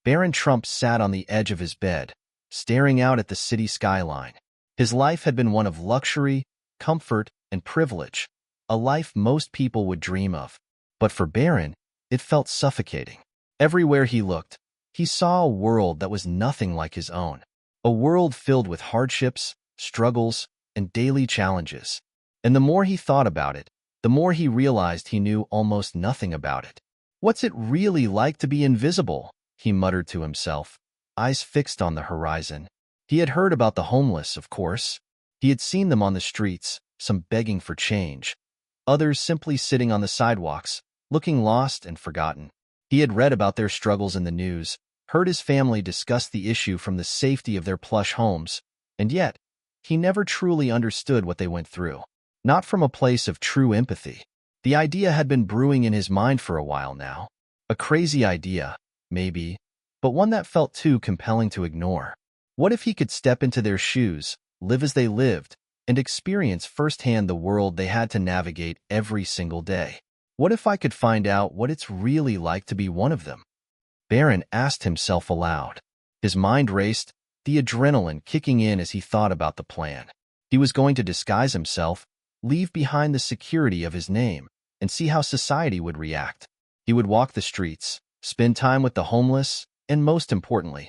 Barron Trump sat on the edge of his bed, staring out at the city skyline. His life had been one of luxury, comfort, and privilege, a life most people would dream of. But for Barron, it felt suffocating. Everywhere he looked, he saw a world that was nothing like his own, a world filled with hardships, struggles, and daily challenges. And the more he thought about it, the more he realized he knew almost nothing about it. "What's it really like to be invisible?" he muttered to himself, eyes fixed on the horizon. He had heard about the homeless, of course. He had seen them on the streets, some begging for change, others simply sitting on the sidewalks, looking lost and forgotten. He had read about their struggles in the news, heard his family discuss the issue from the safety of their plush homes, and yet, he never truly understood what they went through. Not from a place of true empathy. The idea had been brewing in his mind for a while now. A crazy idea, maybe, but one that felt too compelling to ignore. What if he could step into their shoes, live as they lived, and experience firsthand the world they had to navigate every single day? What if I could find out what it's really like to be one of them? Barron asked himself aloud. His mind raced, the adrenaline kicking in as he thought about the plan. He was going to disguise himself, leave behind the security of his name, and see how society would react. He would walk the streets, spend time with the homeless, and most importantly,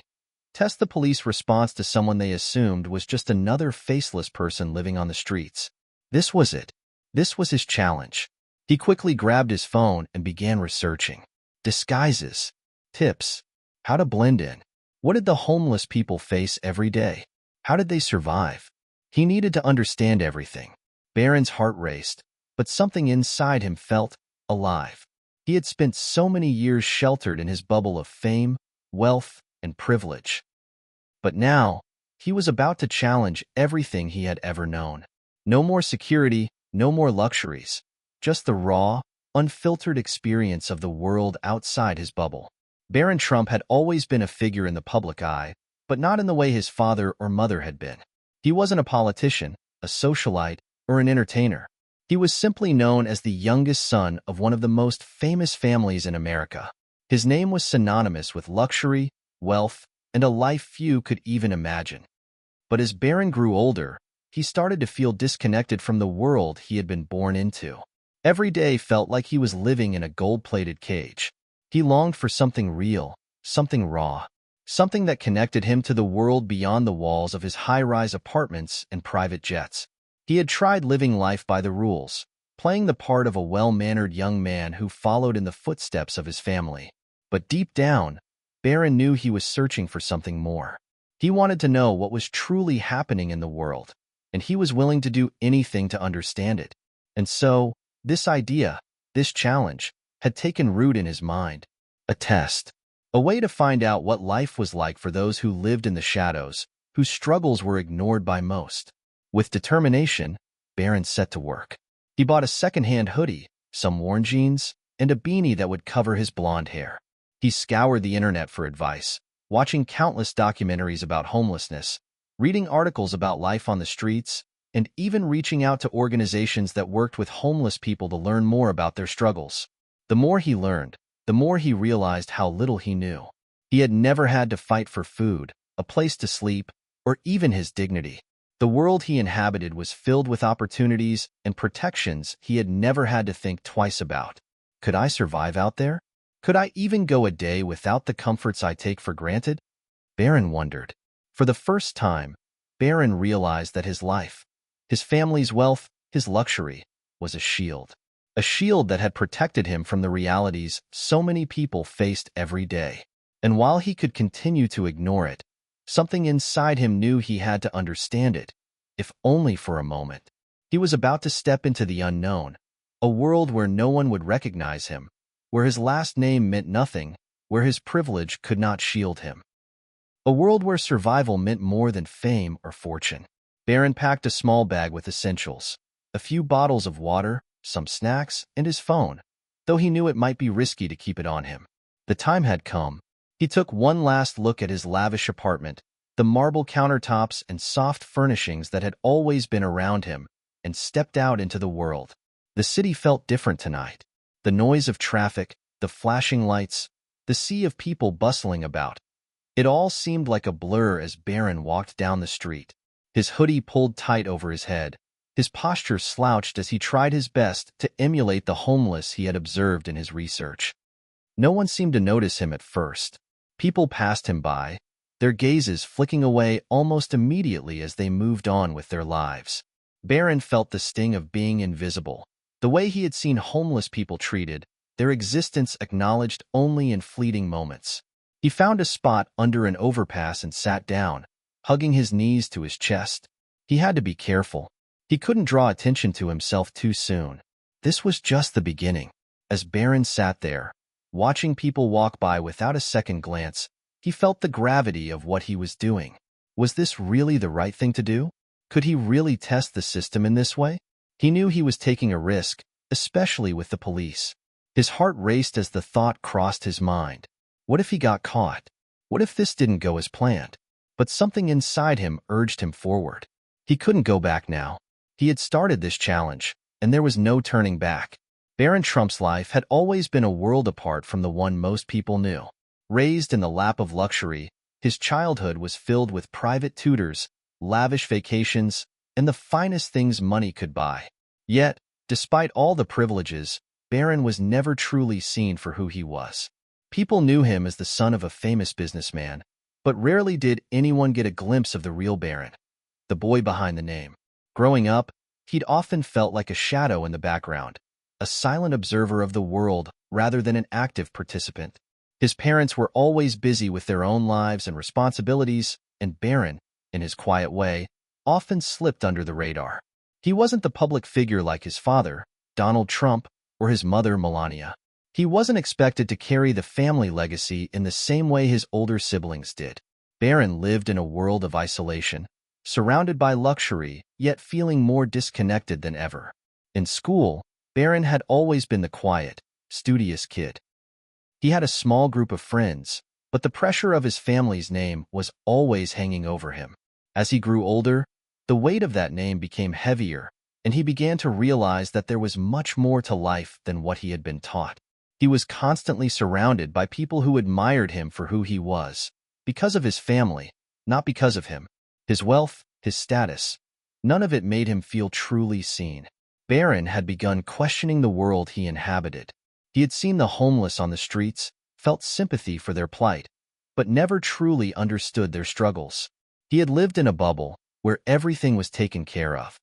test the police response to someone they assumed was just another faceless person living on the streets. This was it. This was his challenge. He quickly grabbed his phone and began researching. Disguises, tips, how to blend in. What did the homeless people face every day? How did they survive? He needed to understand everything. Barron's heart raced, but something inside him felt alive. He had spent so many years sheltered in his bubble of fame, wealth, and privilege. But now, he was about to challenge everything he had ever known. No more security, no more luxuries, just the raw, unfiltered experience of the world outside his bubble. Barron Trump had always been a figure in the public eye, but not in the way his father or mother had been. He wasn't a politician, a socialite, or an entertainer. He was simply known as the youngest son of one of the most famous families in America. His name was synonymous with luxury, wealth, and a life few could even imagine. But as Barron grew older, he started to feel disconnected from the world he had been born into. Every day felt like he was living in a gold-plated cage. He longed for something real, something raw, something that connected him to the world beyond the walls of his high-rise apartments and private jets. He had tried living life by the rules, playing the part of a well-mannered young man who followed in the footsteps of his family. But deep down, Barron knew he was searching for something more. He wanted to know what was truly happening in the world, and he was willing to do anything to understand it. And so, this idea, this challenge, had taken root in his mind. A test. A way to find out what life was like for those who lived in the shadows, whose struggles were ignored by most. With determination, Barron set to work. He bought a second-hand hoodie, some worn jeans, and a beanie that would cover his blonde hair. He scoured the internet for advice, watching countless documentaries about homelessness, reading articles about life on the streets, and even reaching out to organizations that worked with homeless people to learn more about their struggles. The more he learned, the more he realized how little he knew. He had never had to fight for food, a place to sleep, or even his dignity. The world he inhabited was filled with opportunities and protections he had never had to think twice about. Could I survive out there? Could I even go a day without the comforts I take for granted? Barron wondered. For the first time, Barron realized that his life, his family's wealth, his luxury, was a shield that had protected him from the realities so many people faced every day. And while he could continue to ignore it, something inside him knew he had to understand it, if only for a moment. He was about to step into the unknown, a world where no one would recognize him, where his last name meant nothing, where his privilege could not shield him. A world where survival meant more than fame or fortune. Barron packed a small bag with essentials, a few bottles of water, some snacks, and his phone, though he knew it might be risky to keep it on him. The time had come. He took one last look at his lavish apartment, the marble countertops and soft furnishings that had always been around him, and stepped out into the world. The city felt different tonight. The noise of traffic, the flashing lights, the sea of people bustling about, It all seemed like a blur as Barron walked down the street, his hoodie pulled tight over his head, his posture slouched as he tried his best to emulate the homeless he had observed in his research. No one seemed to notice him at first. People passed him by, their gazes flicking away almost immediately as they moved on with their lives. Barron felt the sting of being invisible, the way he had seen homeless people treated, their existence acknowledged only in fleeting moments. He found a spot under an overpass and sat down, hugging his knees to his chest. He had to be careful. He couldn't draw attention to himself too soon. This was just the beginning. As Barron sat there, watching people walk by without a second glance, he felt the gravity of what he was doing. Was this really the right thing to do? Could he really test the system in this way? He knew he was taking a risk, especially with the police. His heart raced as the thought crossed his mind. What if he got caught? What if this didn't go as planned? But something inside him urged him forward. He couldn't go back now. He had started this challenge, and there was no turning back. Barron Trump's life had always been a world apart from the one most people knew. Raised in the lap of luxury, his childhood was filled with private tutors, lavish vacations, and the finest things money could buy. Yet, despite all the privileges, Barron was never truly seen for who he was. People knew him as the son of a famous businessman, but rarely did anyone get a glimpse of the real Barron, the boy behind the name. Growing up, he'd often felt like a shadow in the background, a silent observer of the world rather than an active participant. His parents were always busy with their own lives and responsibilities, and Barron, in his quiet way, often slipped under the radar. He wasn't the public figure like his father, Donald Trump, or his mother, Melania. He wasn't expected to carry the family legacy in the same way his older siblings did. Barron lived in a world of isolation, surrounded by luxury, yet feeling more disconnected than ever. In school, Barron had always been the quiet, studious kid. He had a small group of friends, but the pressure of his family's name was always hanging over him. As he grew older, the weight of that name became heavier, and he began to realize that there was much more to life than what he had been taught. He was constantly surrounded by people who admired him for who he was, because of his family, not because of him. His wealth, his status, none of it made him feel truly seen. Barron had begun questioning the world he inhabited. He had seen the homeless on the streets, felt sympathy for their plight, but never truly understood their struggles. He had lived in a bubble where everything was taken care of.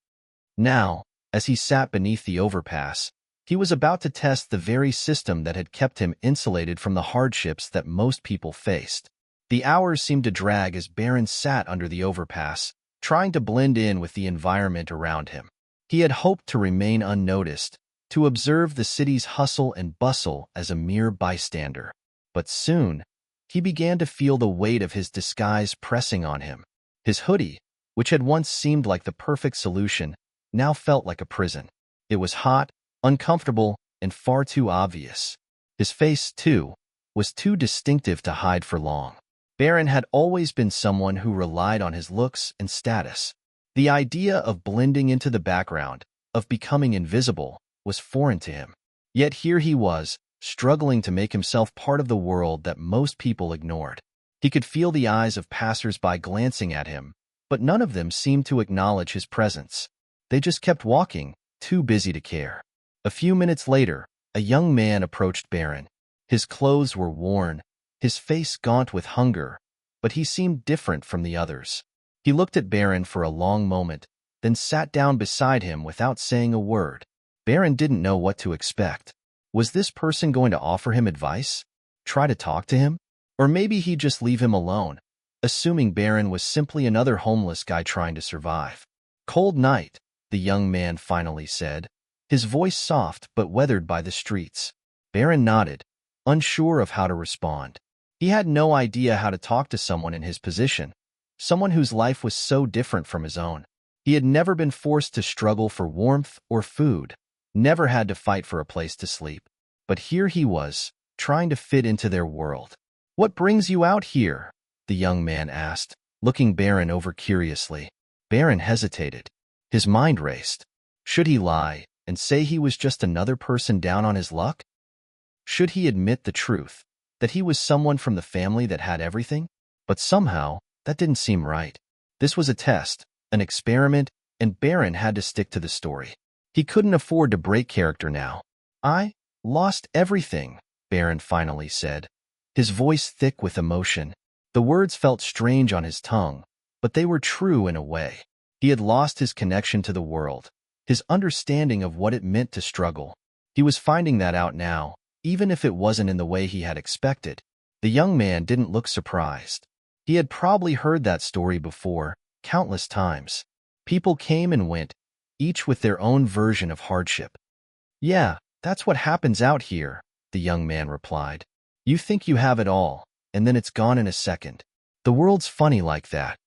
Now, as he sat beneath the overpass, he was about to test the very system that had kept him insulated from the hardships that most people faced. The hours seemed to drag as Barron sat under the overpass, trying to blend in with the environment around him. He had hoped to remain unnoticed, to observe the city's hustle and bustle as a mere bystander. But soon, he began to feel the weight of his disguise pressing on him. His hoodie, which had once seemed like the perfect solution, now felt like a prison. It was hot, uncomfortable, and far too obvious. His face, too, was too distinctive to hide for long. Barron had always been someone who relied on his looks and status. The idea of blending into the background, of becoming invisible, was foreign to him. Yet here he was, struggling to make himself part of the world that most people ignored. He could feel the eyes of passers-by glancing at him, but none of them seemed to acknowledge his presence. They just kept walking, too busy to care. A few minutes later, a young man approached Barron. His clothes were worn, his face gaunt with hunger, but he seemed different from the others. He looked at Barron for a long moment, then sat down beside him without saying a word. Barron didn't know what to expect. Was this person going to offer him advice? Try to talk to him? Or maybe he'd just leave him alone, assuming Barron was simply another homeless guy trying to survive. "Cold night," the young man finally said, his voice soft but weathered by the streets. Barron nodded, unsure of how to respond. He had no idea how to talk to someone in his position, someone whose life was so different from his own. He had never been forced to struggle for warmth or food, never had to fight for a place to sleep. But here he was, trying to fit into their world. "What brings you out here?" the young man asked, looking Barron over curiously. Barron hesitated. His mind raced. Should he lie and say he was just another person down on his luck? Should he admit the truth, that he was someone from the family that had everything? But somehow, that didn't seem right. This was a test, an experiment, and Barron had to stick to the story. He couldn't afford to break character now. "I lost everything," Barron finally said, his voice thick with emotion. The words felt strange on his tongue, but they were true in a way. He had lost his connection to the world, his understanding of what it meant to struggle. He was finding that out now, even if it wasn't in the way he had expected. The young man didn't look surprised. He had probably heard that story before, countless times. People came and went, each with their own version of hardship. "Yeah, that's what happens out here," the young man replied. "You think you have it all, and then it's gone in a second. The world's funny like that."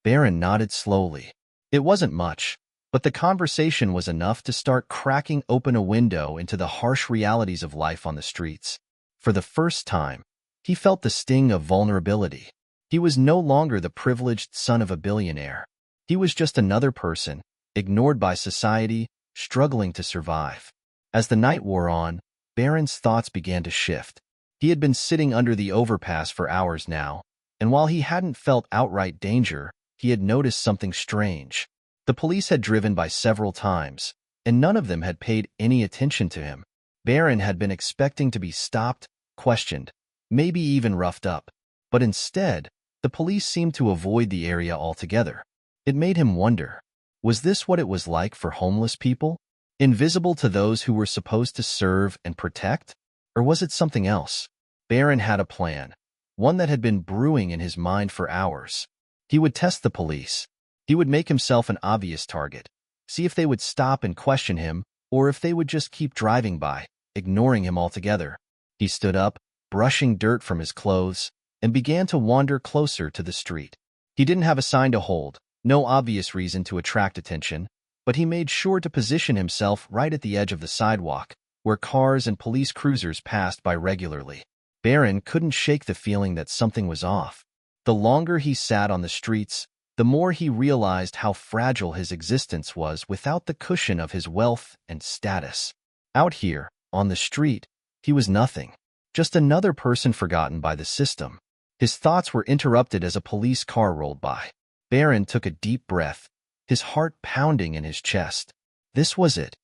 Barron nodded slowly. It wasn't much, but the conversation was enough to start cracking open a window into the harsh realities of life on the streets. For the first time, he felt the sting of vulnerability. He was no longer the privileged son of a billionaire. He was just another person, ignored by society, struggling to survive. As the night wore on, Barron's thoughts began to shift. He had been sitting under the overpass for hours now, and while he hadn't felt outright danger, he had noticed something strange. The police had driven by several times, and none of them had paid any attention to him. Barron had been expecting to be stopped, questioned, maybe even roughed up. But instead, the police seemed to avoid the area altogether. It made him wonder, was this what it was like for homeless people? Invisible to those who were supposed to serve and protect? Or was it something else? Barron had a plan, one that had been brewing in his mind for hours. He would test the police. He would make himself an obvious target, see if they would stop and question him, or if they would just keep driving by, ignoring him altogether. He stood up, brushing dirt from his clothes, and began to wander closer to the street. He didn't have a sign to hold, no obvious reason to attract attention, but he made sure to position himself right at the edge of the sidewalk, where cars and police cruisers passed by regularly. Barron couldn't shake the feeling that something was off. The longer he sat on the streets, the more he realized how fragile his existence was without the cushion of his wealth and status. Out here, on the street, he was nothing, just another person forgotten by the system. His thoughts were interrupted as a police car rolled by. Barron took a deep breath, his heart pounding in his chest. This was it.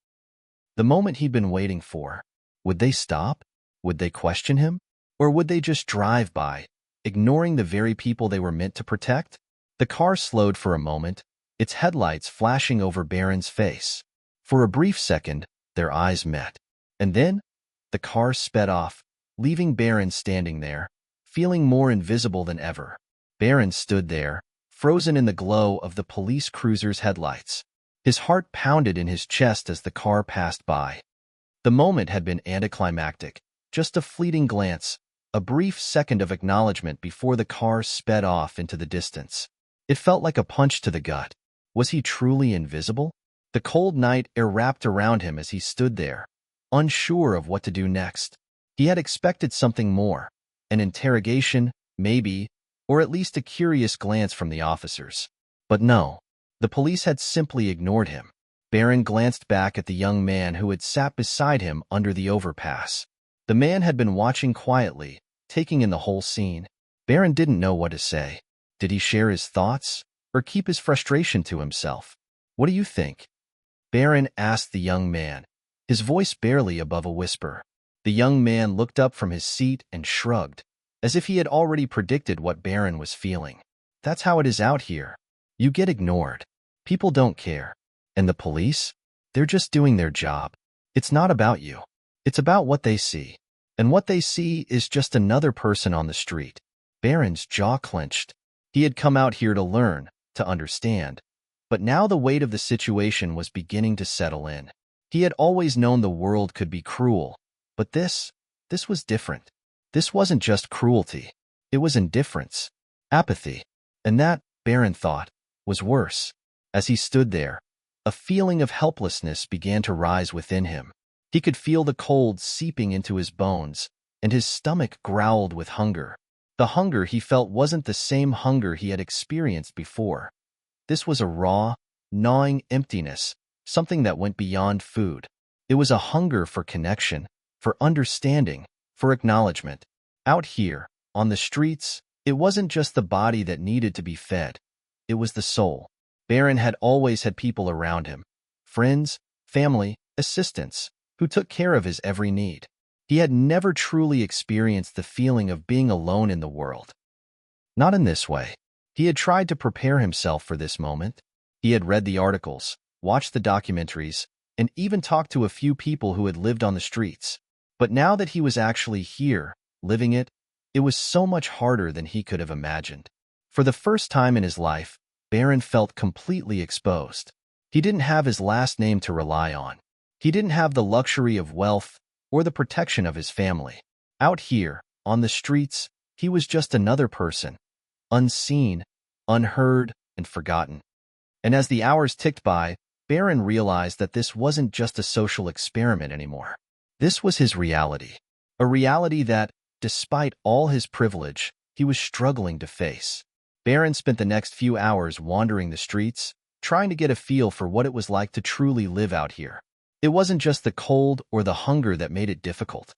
The moment he'd been waiting for. Would they stop? Would they question him? Or would they just drive by, ignoring the very people they were meant to protect? The car slowed for a moment, its headlights flashing over Barron's face. For a brief second, their eyes met. And then, the car sped off, leaving Barron standing there, feeling more invisible than ever. Barron stood there, frozen in the glow of the police cruiser's headlights. His heart pounded in his chest as the car passed by. The moment had been anticlimactic, just a fleeting glance, a brief second of acknowledgement before the car sped off into the distance. It felt like a punch to the gut. Was he truly invisible? The cold night air wrapped around him as he stood there, unsure of what to do next. He had expected something more, an interrogation, maybe, or at least a curious glance from the officers. But no, the police had simply ignored him. Barron glanced back at the young man who had sat beside him under the overpass. The man had been watching quietly, taking in the whole scene. Barron didn't know what to say. Did he share his thoughts, or keep his frustration to himself? "What do you think?" Barron asked the young man, his voice barely above a whisper. The young man looked up from his seat and shrugged, as if he had already predicted what Barron was feeling. "That's how it is out here. You get ignored. People don't care. And the police? They're just doing their job. It's not about you. It's about what they see. And what they see is just another person on the street." Barron's jaw clenched. He had come out here to learn, to understand. But now the weight of the situation was beginning to settle in. He had always known the world could be cruel, but this was different. This wasn't just cruelty. It was indifference, apathy. And that, Barron thought, was worse. As he stood there, a feeling of helplessness began to rise within him. He could feel the cold seeping into his bones, and his stomach growled with hunger. The hunger he felt wasn't the same hunger he had experienced before. This was a raw, gnawing emptiness, something that went beyond food. It was a hunger for connection, for understanding, for acknowledgement. Out here, on the streets, It wasn't just the body that needed to be fed. It was the soul. Barron had always had people around him, friends, family, assistants, who took care of his every need. He had never truly experienced the feeling of being alone in the world. Not in this way. He had tried to prepare himself for this moment. He had read the articles, watched the documentaries, and even talked to a few people who had lived on the streets. But now that he was actually here, living it, it was so much harder than he could have imagined. For the first time in his life, Barron felt completely exposed. He didn't have his last name to rely on. He didn't have the luxury of wealth or the protection of his family. Out here, on the streets, he was just another person, unseen, unheard, and forgotten. And as the hours ticked by, Barron realized that this wasn't just a social experiment anymore. This was his reality, a reality that, despite all his privilege, he was struggling to face. Barron spent the next few hours wandering the streets, trying to get a feel for what it was like to truly live out here. It wasn't just the cold or the hunger that made it difficult.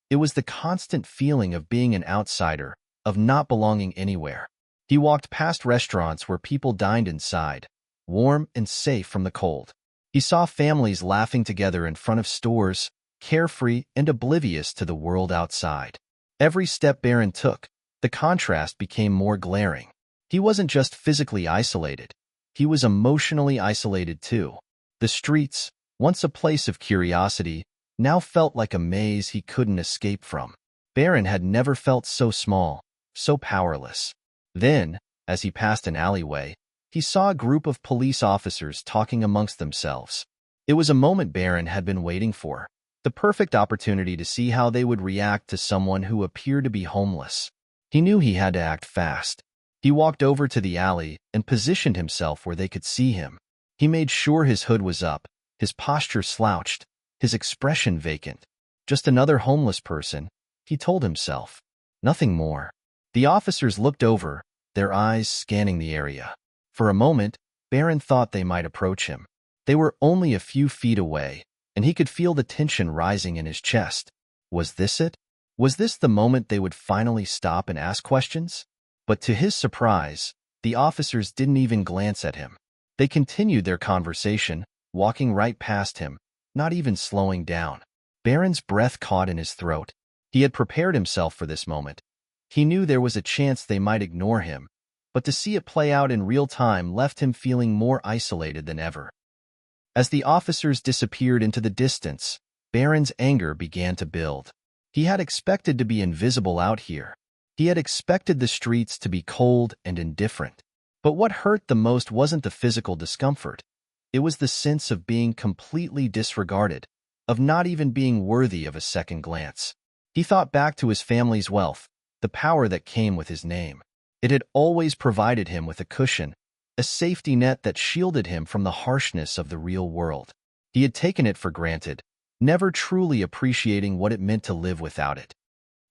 It was the constant feeling of being an outsider, of not belonging anywhere. He walked past restaurants where people dined inside, warm and safe from the cold. He saw families laughing together in front of stores, carefree and oblivious to the world outside. Every step Barron took, the contrast became more glaring. He wasn't just physically isolated. He was emotionally isolated too. The streets, once a place of curiosity, now felt like a maze he couldn't escape from. Barron had never felt so small, so powerless. Then, as he passed an alleyway, he saw a group of police officers talking amongst themselves. It was a moment Barron had been waiting for, the perfect opportunity to see how they would react to someone who appeared to be homeless. He knew he had to act fast. He walked over to the alley and positioned himself where they could see him. He made sure his hood was up, his posture slouched, his expression vacant. Just another homeless person, he told himself. Nothing more. The officers looked over, their eyes scanning the area. For a moment, Barron thought they might approach him. They were only a few feet away, and he could feel the tension rising in his chest. Was this it? Was this the moment they would finally stop and ask questions? But to his surprise, the officers didn't even glance at him. They continued their conversation, walking right past him, not even slowing down. Barron's breath caught in his throat. He had prepared himself for this moment. He knew there was a chance they might ignore him, but to see it play out in real time left him feeling more isolated than ever. As the officers disappeared into the distance, Barron's anger began to build. He had expected to be invisible out here. He had expected the streets to be cold and indifferent. But what hurt the most wasn't the physical discomfort. It was the sense of being completely disregarded, of not even being worthy of a second glance. He thought back to his family's wealth, the power that came with his name. It had always provided him with a cushion, a safety net that shielded him from the harshness of the real world. He had taken it for granted, never truly appreciating what it meant to live without it.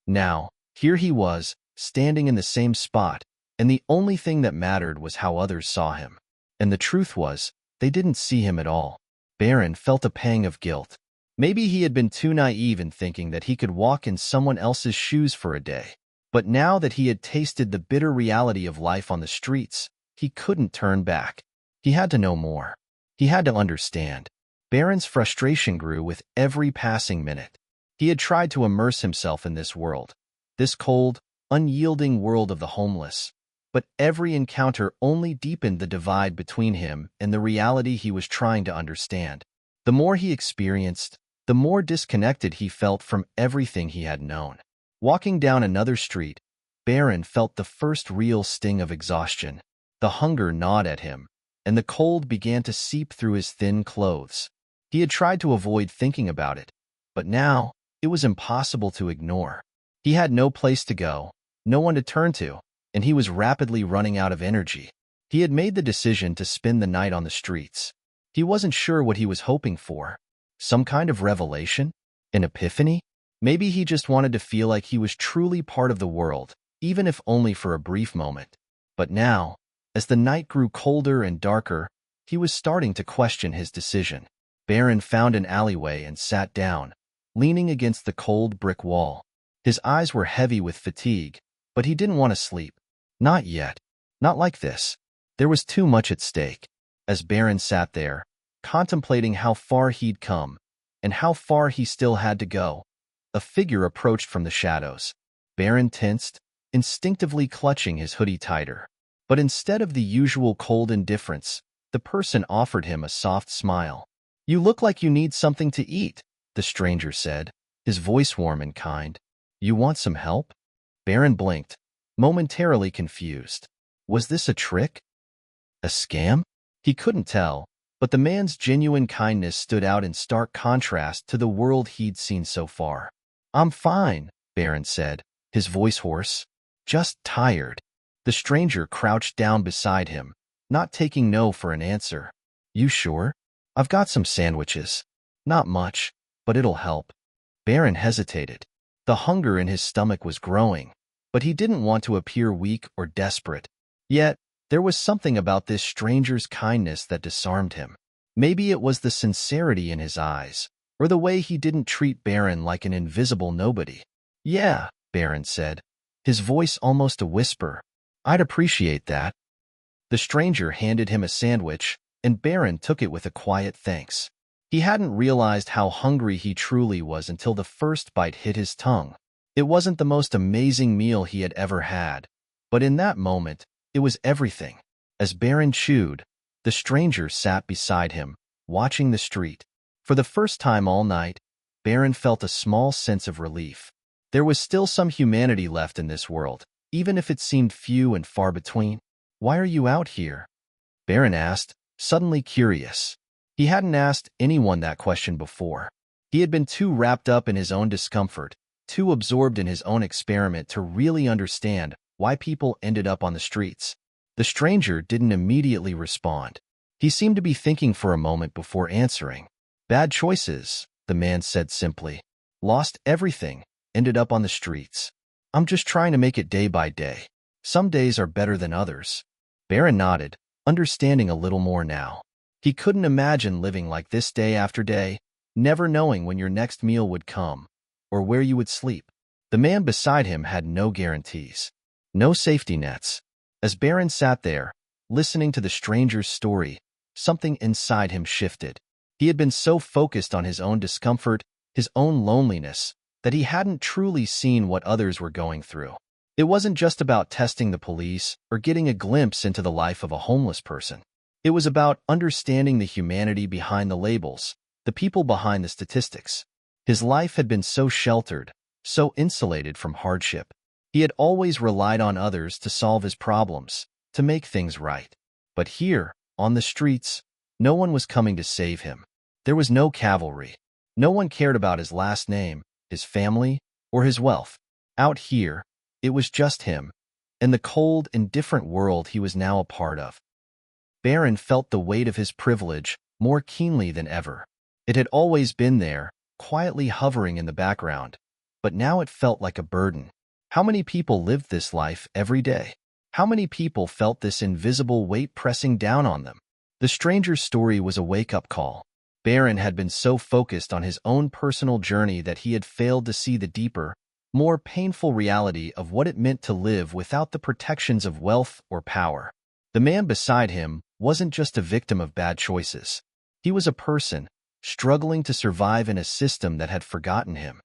Now, here he was, standing in the same spot, and the only thing that mattered was how others saw him. And the truth was, they didn't see him at all. Barron felt a pang of guilt. Maybe he had been too naive in thinking that he could walk in someone else's shoes for a day. But now that he had tasted the bitter reality of life on the streets, he couldn't turn back. He had to know more. He had to understand. Barron's frustration grew with every passing minute. He had tried to immerse himself in this world, this cold, unyielding world of the homeless. But every encounter only deepened the divide between him and the reality he was trying to understand. The more he experienced, the more disconnected he felt from everything he had known. Walking down another street, Barron felt the first real sting of exhaustion. The hunger gnawed at him, and the cold began to seep through his thin clothes. He had tried to avoid thinking about it, but now it was impossible to ignore. He had no place to go, no one to turn to, and he was rapidly running out of energy. He had made the decision to spend the night on the streets. He wasn't sure what he was hoping for. Some kind of revelation? An epiphany? Maybe he just wanted to feel like he was truly part of the world, even if only for a brief moment. But now, as the night grew colder and darker, he was starting to question his decision. Barron found an alleyway and sat down, leaning against the cold brick wall. His eyes were heavy with fatigue, but he didn't want to sleep. Not yet. Not like this. There was too much at stake. As Barron sat there, contemplating how far he'd come and how far he still had to go, a figure approached from the shadows. Barron tensed, instinctively clutching his hoodie tighter. But instead of the usual cold indifference, the person offered him a soft smile. "You look like you need something to eat," the stranger said, his voice warm and kind. "You want some help?" Barron blinked, momentarily confused. Was this a trick? A scam? He couldn't tell, but the man's genuine kindness stood out in stark contrast to the world he'd seen so far. "I'm fine," Barron said, his voice hoarse. "Just tired." The stranger crouched down beside him, not taking no for an answer. "You sure? I've got some sandwiches. Not much, but it'll help." Barron hesitated. The hunger in his stomach was growing, but he didn't want to appear weak or desperate. Yet, there was something about this stranger's kindness that disarmed him. Maybe it was the sincerity in his eyes, or the way he didn't treat Barron like an invisible nobody. "Yeah," Barron said, his voice almost a whisper. "I'd appreciate that." The stranger handed him a sandwich, and Barron took it with a quiet thanks. He hadn't realized how hungry he truly was until the first bite hit his tongue. It wasn't the most amazing meal he had ever had, but in that moment, it was everything. As Barron chewed, the stranger sat beside him, watching the street. For the first time all night, Barron felt a small sense of relief. There was still some humanity left in this world, even if it seemed few and far between. "Why are you out here?" Barron asked, suddenly curious. He hadn't asked anyone that question before. He had been too wrapped up in his own discomfort, too absorbed in his own experiment to really understand why people ended up on the streets. The stranger didn't immediately respond. He seemed to be thinking for a moment before answering. "Bad choices," the man said simply. "Lost everything, ended up on the streets. I'm just trying to make it day by day. Some days are better than others." Barron nodded, understanding a little more now. He couldn't imagine living like this day after day, never knowing when your next meal would come, or where you would sleep. The man beside him had no guarantees, no safety nets. As Barron sat there, listening to the stranger's story, something inside him shifted. He had been so focused on his own discomfort, his own loneliness, that he hadn't truly seen what others were going through. It wasn't just about testing the police or getting a glimpse into the life of a homeless person. It was about understanding the humanity behind the labels, the people behind the statistics. His life had been so sheltered, so insulated from hardship. He had always relied on others to solve his problems, to make things right. But here, on the streets, no one was coming to save him. There was no cavalry. No one cared about his last name, his family, or his wealth. Out here, it was just him, and the cold, indifferent world he was now a part of. Barron felt the weight of his privilege more keenly than ever. It had always been there, quietly hovering in the background, but now it felt like a burden. How many people lived this life every day? How many people felt this invisible weight pressing down on them? The stranger's story was a wake-up call. Barron had been so focused on his own personal journey that he had failed to see the deeper, more painful reality of what it meant to live without the protections of wealth or power. The man beside him wasn't just a victim of bad choices. He was a person, struggling to survive in a system that had forgotten him.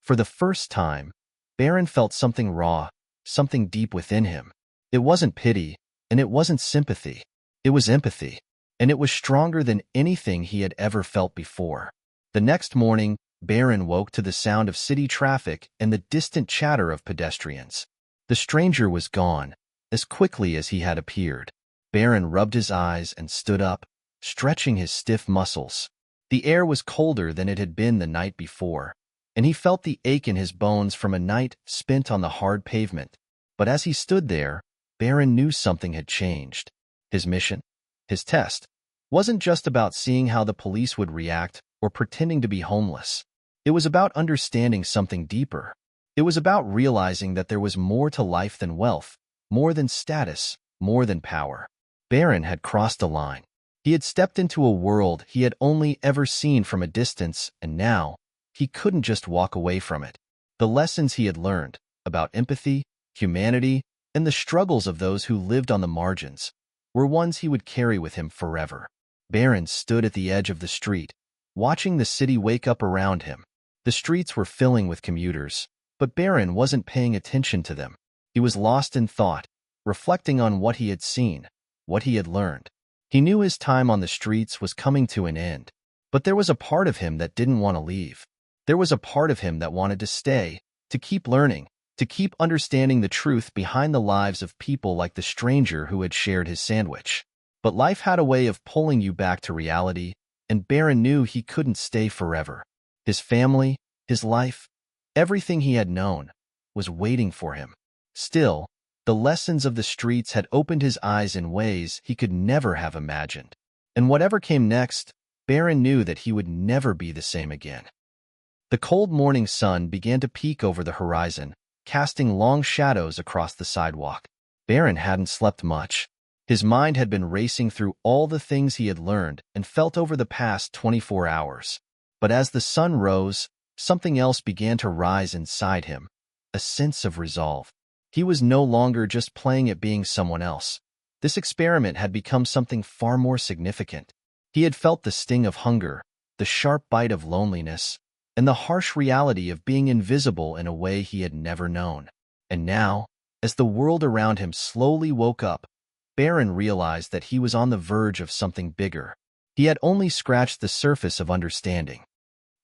For the first time, Barron felt something raw, something deep within him. It wasn't pity, and it wasn't sympathy. It was empathy, and it was stronger than anything he had ever felt before. The next morning, Barron woke to the sound of city traffic and the distant chatter of pedestrians. The stranger was gone, as quickly as he had appeared. Barron rubbed his eyes and stood up, stretching his stiff muscles. The air was colder than it had been the night before, and he felt the ache in his bones from a night spent on the hard pavement. But as he stood there, Barron knew something had changed. His mission, his test, wasn't just about seeing how the police would react or pretending to be homeless. It was about understanding something deeper. It was about realizing that there was more to life than wealth, more than status, more than power. Barron had crossed a line. He had stepped into a world he had only ever seen from a distance, and now, he couldn't just walk away from it. The lessons he had learned about empathy, humanity, and the struggles of those who lived on the margins were ones he would carry with him forever. Barron stood at the edge of the street, watching the city wake up around him. The streets were filling with commuters, but Barron wasn't paying attention to them. He was lost in thought, reflecting on what he had seen, what he had learned. He knew his time on the streets was coming to an end, but there was a part of him that didn't want to leave. There was a part of him that wanted to stay, to keep learning, to keep understanding the truth behind the lives of people like the stranger who had shared his sandwich. But life had a way of pulling you back to reality, and Barron knew he couldn't stay forever. His family, his life, everything he had known, was waiting for him. Still, the lessons of the streets had opened his eyes in ways he could never have imagined. And whatever came next, Barron knew that he would never be the same again. The cold morning sun began to peek over the horizon, casting long shadows across the sidewalk. Barron hadn't slept much. His mind had been racing through all the things he had learned and felt over the past 24 hours. But as the sun rose, something else began to rise inside him, a sense of resolve. He was no longer just playing at being someone else. This experiment had become something far more significant. He had felt the sting of hunger, the sharp bite of loneliness, and the harsh reality of being invisible in a way he had never known. And now, as the world around him slowly woke up, Barron realized that he was on the verge of something bigger. He had only scratched the surface of understanding.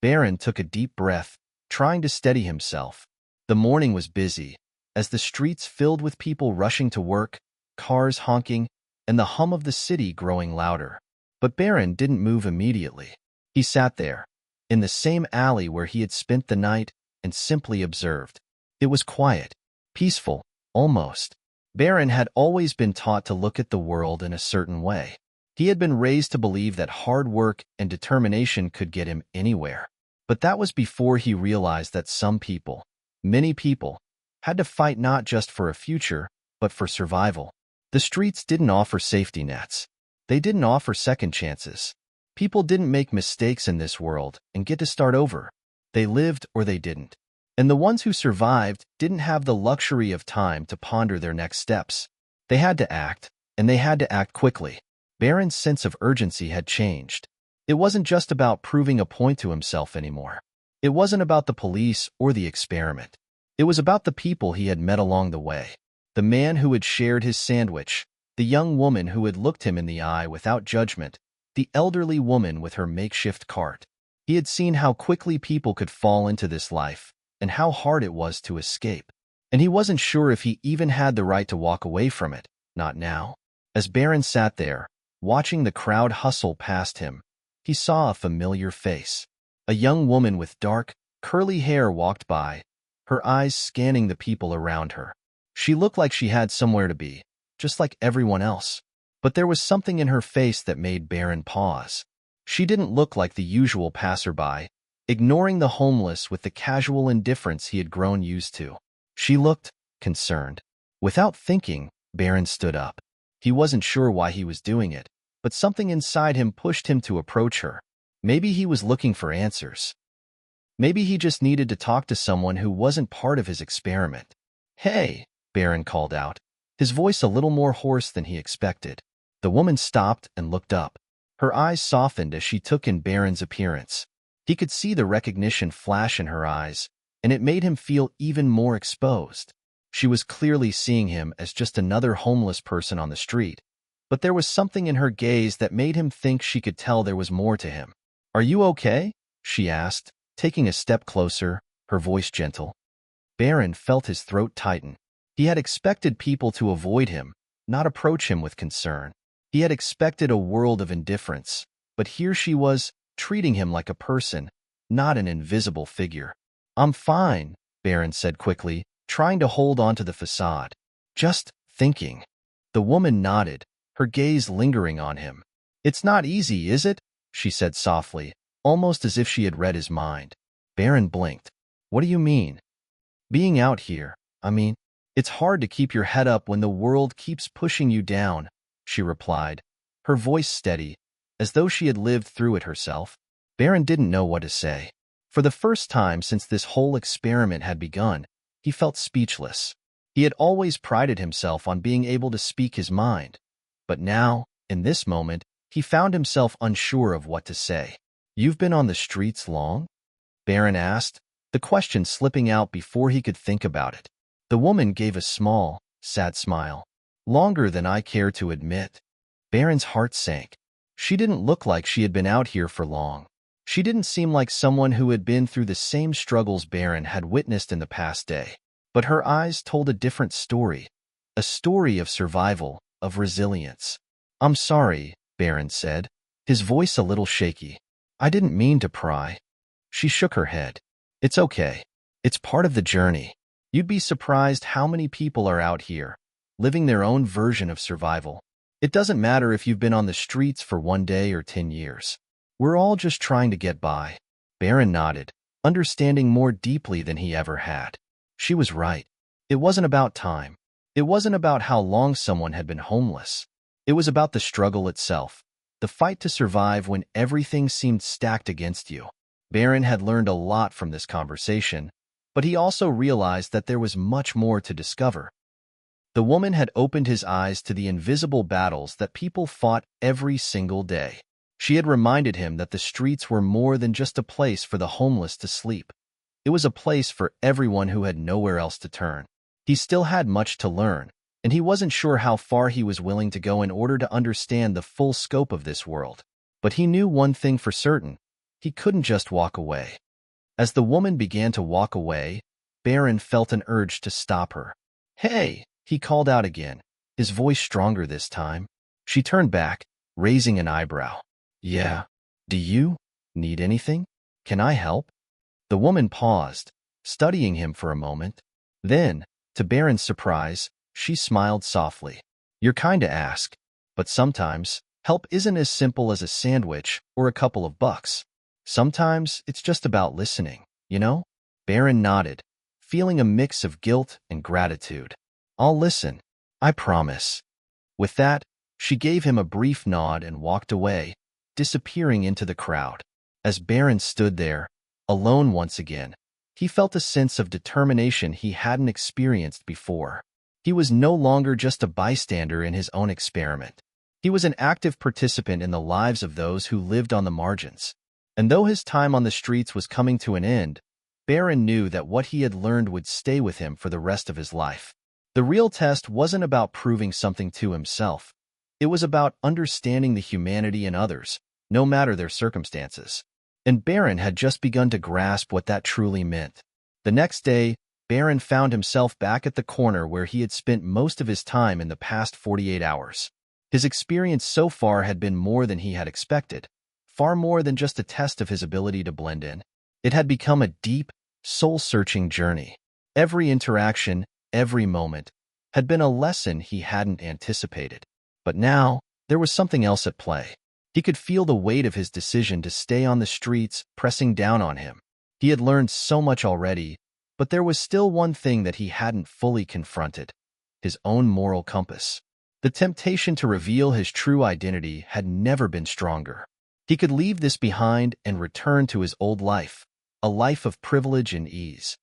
Barron took a deep breath, trying to steady himself. The morning was busy, as the streets filled with people rushing to work, cars honking, and the hum of the city growing louder. But Barron didn't move immediately. He sat there, in the same alley where he had spent the night, and simply observed. It was quiet, peaceful, almost. Barron had always been taught to look at the world in a certain way. He had been raised to believe that hard work and determination could get him anywhere. But that was before he realized that some people, many people, had to fight not just for a future, but for survival. The streets didn't offer safety nets. They didn't offer second chances. People didn't make mistakes in this world and get to start over. They lived or they didn't. And the ones who survived didn't have the luxury of time to ponder their next steps. They had to act, and they had to act quickly. Barron's sense of urgency had changed. It wasn't just about proving a point to himself anymore. It wasn't about the police or the experiment. It was about the people he had met along the way. The man who had shared his sandwich, the young woman who had looked him in the eye without judgment, the elderly woman with her makeshift cart. He had seen how quickly people could fall into this life, and how hard it was to escape. And he wasn't sure if he even had the right to walk away from it, not now. As Barron sat there, watching the crowd hustle past him, he saw a familiar face. A young woman with dark, curly hair walked by, her eyes scanning the people around her. She looked like she had somewhere to be, just like everyone else. But there was something in her face that made Barron pause. She didn't look like the usual passerby, ignoring the homeless with the casual indifference he had grown used to. She looked concerned. Without thinking, Barron stood up. He wasn't sure why he was doing it, but something inside him pushed him to approach her. Maybe he was looking for answers. Maybe he just needed to talk to someone who wasn't part of his experiment. "Hey," Barron called out, his voice a little more hoarse than he expected. The woman stopped and looked up. Her eyes softened as she took in Barron's appearance. He could see the recognition flash in her eyes, and it made him feel even more exposed. She was clearly seeing him as just another homeless person on the street, but there was something in her gaze that made him think she could tell there was more to him. "Are you okay?" she asked, taking a step closer, her voice gentle. Barron felt his throat tighten. He had expected people to avoid him, not approach him with concern. He had expected a world of indifference, but here she was, treating him like a person, not an invisible figure. "I'm fine," Barron said quickly, trying to hold on to the facade. "Just thinking." The woman nodded, her gaze lingering on him. "It's not easy, is it?" she said softly, almost as if she had read his mind. Barron blinked. "What do you mean?" "Being out here, I mean. It's hard to keep your head up when the world keeps pushing you down," she replied, her voice steady, as though she had lived through it herself. Barron didn't know what to say. For the first time since this whole experiment had begun, he felt speechless. He had always prided himself on being able to speak his mind, but now, in this moment, he found himself unsure of what to say. "You've been on the streets long?" Barron asked, the question slipping out before he could think about it. The woman gave a small, sad smile. "Longer than I care to admit." Barron's heart sank. She didn't look like she had been out here for long. She didn't seem like someone who had been through the same struggles Barron had witnessed in the past day. But her eyes told a different story, a story of survival, of resilience. "I'm sorry," Barron said, his voice a little shaky. "I didn't mean to pry." She shook her head. "It's okay. It's part of the journey. You'd be surprised how many people are out here, living their own version of survival. It doesn't matter if you've been on the streets for 1 day or 10 years. We're all just trying to get by." Barron nodded, understanding more deeply than he ever had. She was right. It wasn't about time. It wasn't about how long someone had been homeless. It was about the struggle itself, the fight to survive when everything seemed stacked against you. Barron had learned a lot from this conversation, but he also realized that there was much more to discover. The woman had opened his eyes to the invisible battles that people fought every single day. She had reminded him that the streets were more than just a place for the homeless to sleep. It was a place for everyone who had nowhere else to turn. He still had much to learn, and he wasn't sure how far he was willing to go in order to understand the full scope of this world. But he knew one thing for certain: he couldn't just walk away. As the woman began to walk away, Barron felt an urge to stop her. "Hey!" he called out again, his voice stronger this time. She turned back, raising an eyebrow. "Yeah. Do you need anything? Can I help?" The woman paused, studying him for a moment. Then, to Barron's surprise, she smiled softly. "You're kind to ask, but sometimes help isn't as simple as a sandwich or a couple of bucks. Sometimes it's just about listening, you know?" Barron nodded, feeling a mix of guilt and gratitude. "I'll listen. I promise." With that, she gave him a brief nod and walked away, disappearing into the crowd. As Barron stood there, alone once again, he felt a sense of determination he hadn't experienced before. He was no longer just a bystander in his own experiment. He was an active participant in the lives of those who lived on the margins. And though his time on the streets was coming to an end, Barron knew that what he had learned would stay with him for the rest of his life. The real test wasn't about proving something to himself. It was about understanding the humanity in others, no matter their circumstances. And Barron had just begun to grasp what that truly meant. The next day, Barron found himself back at the corner where he had spent most of his time in the past 48 hours. His experience so far had been more than he had expected, far more than just a test of his ability to blend in. It had become a deep, soul-searching journey. Every interaction, every moment, had been a lesson he hadn't anticipated. But now, there was something else at play. He could feel the weight of his decision to stay on the streets pressing down on him. He had learned so much already, but there was still one thing that he hadn't fully confronted: his own moral compass. The temptation to reveal his true identity had never been stronger. He could leave this behind and return to his old life, a life of privilege and ease.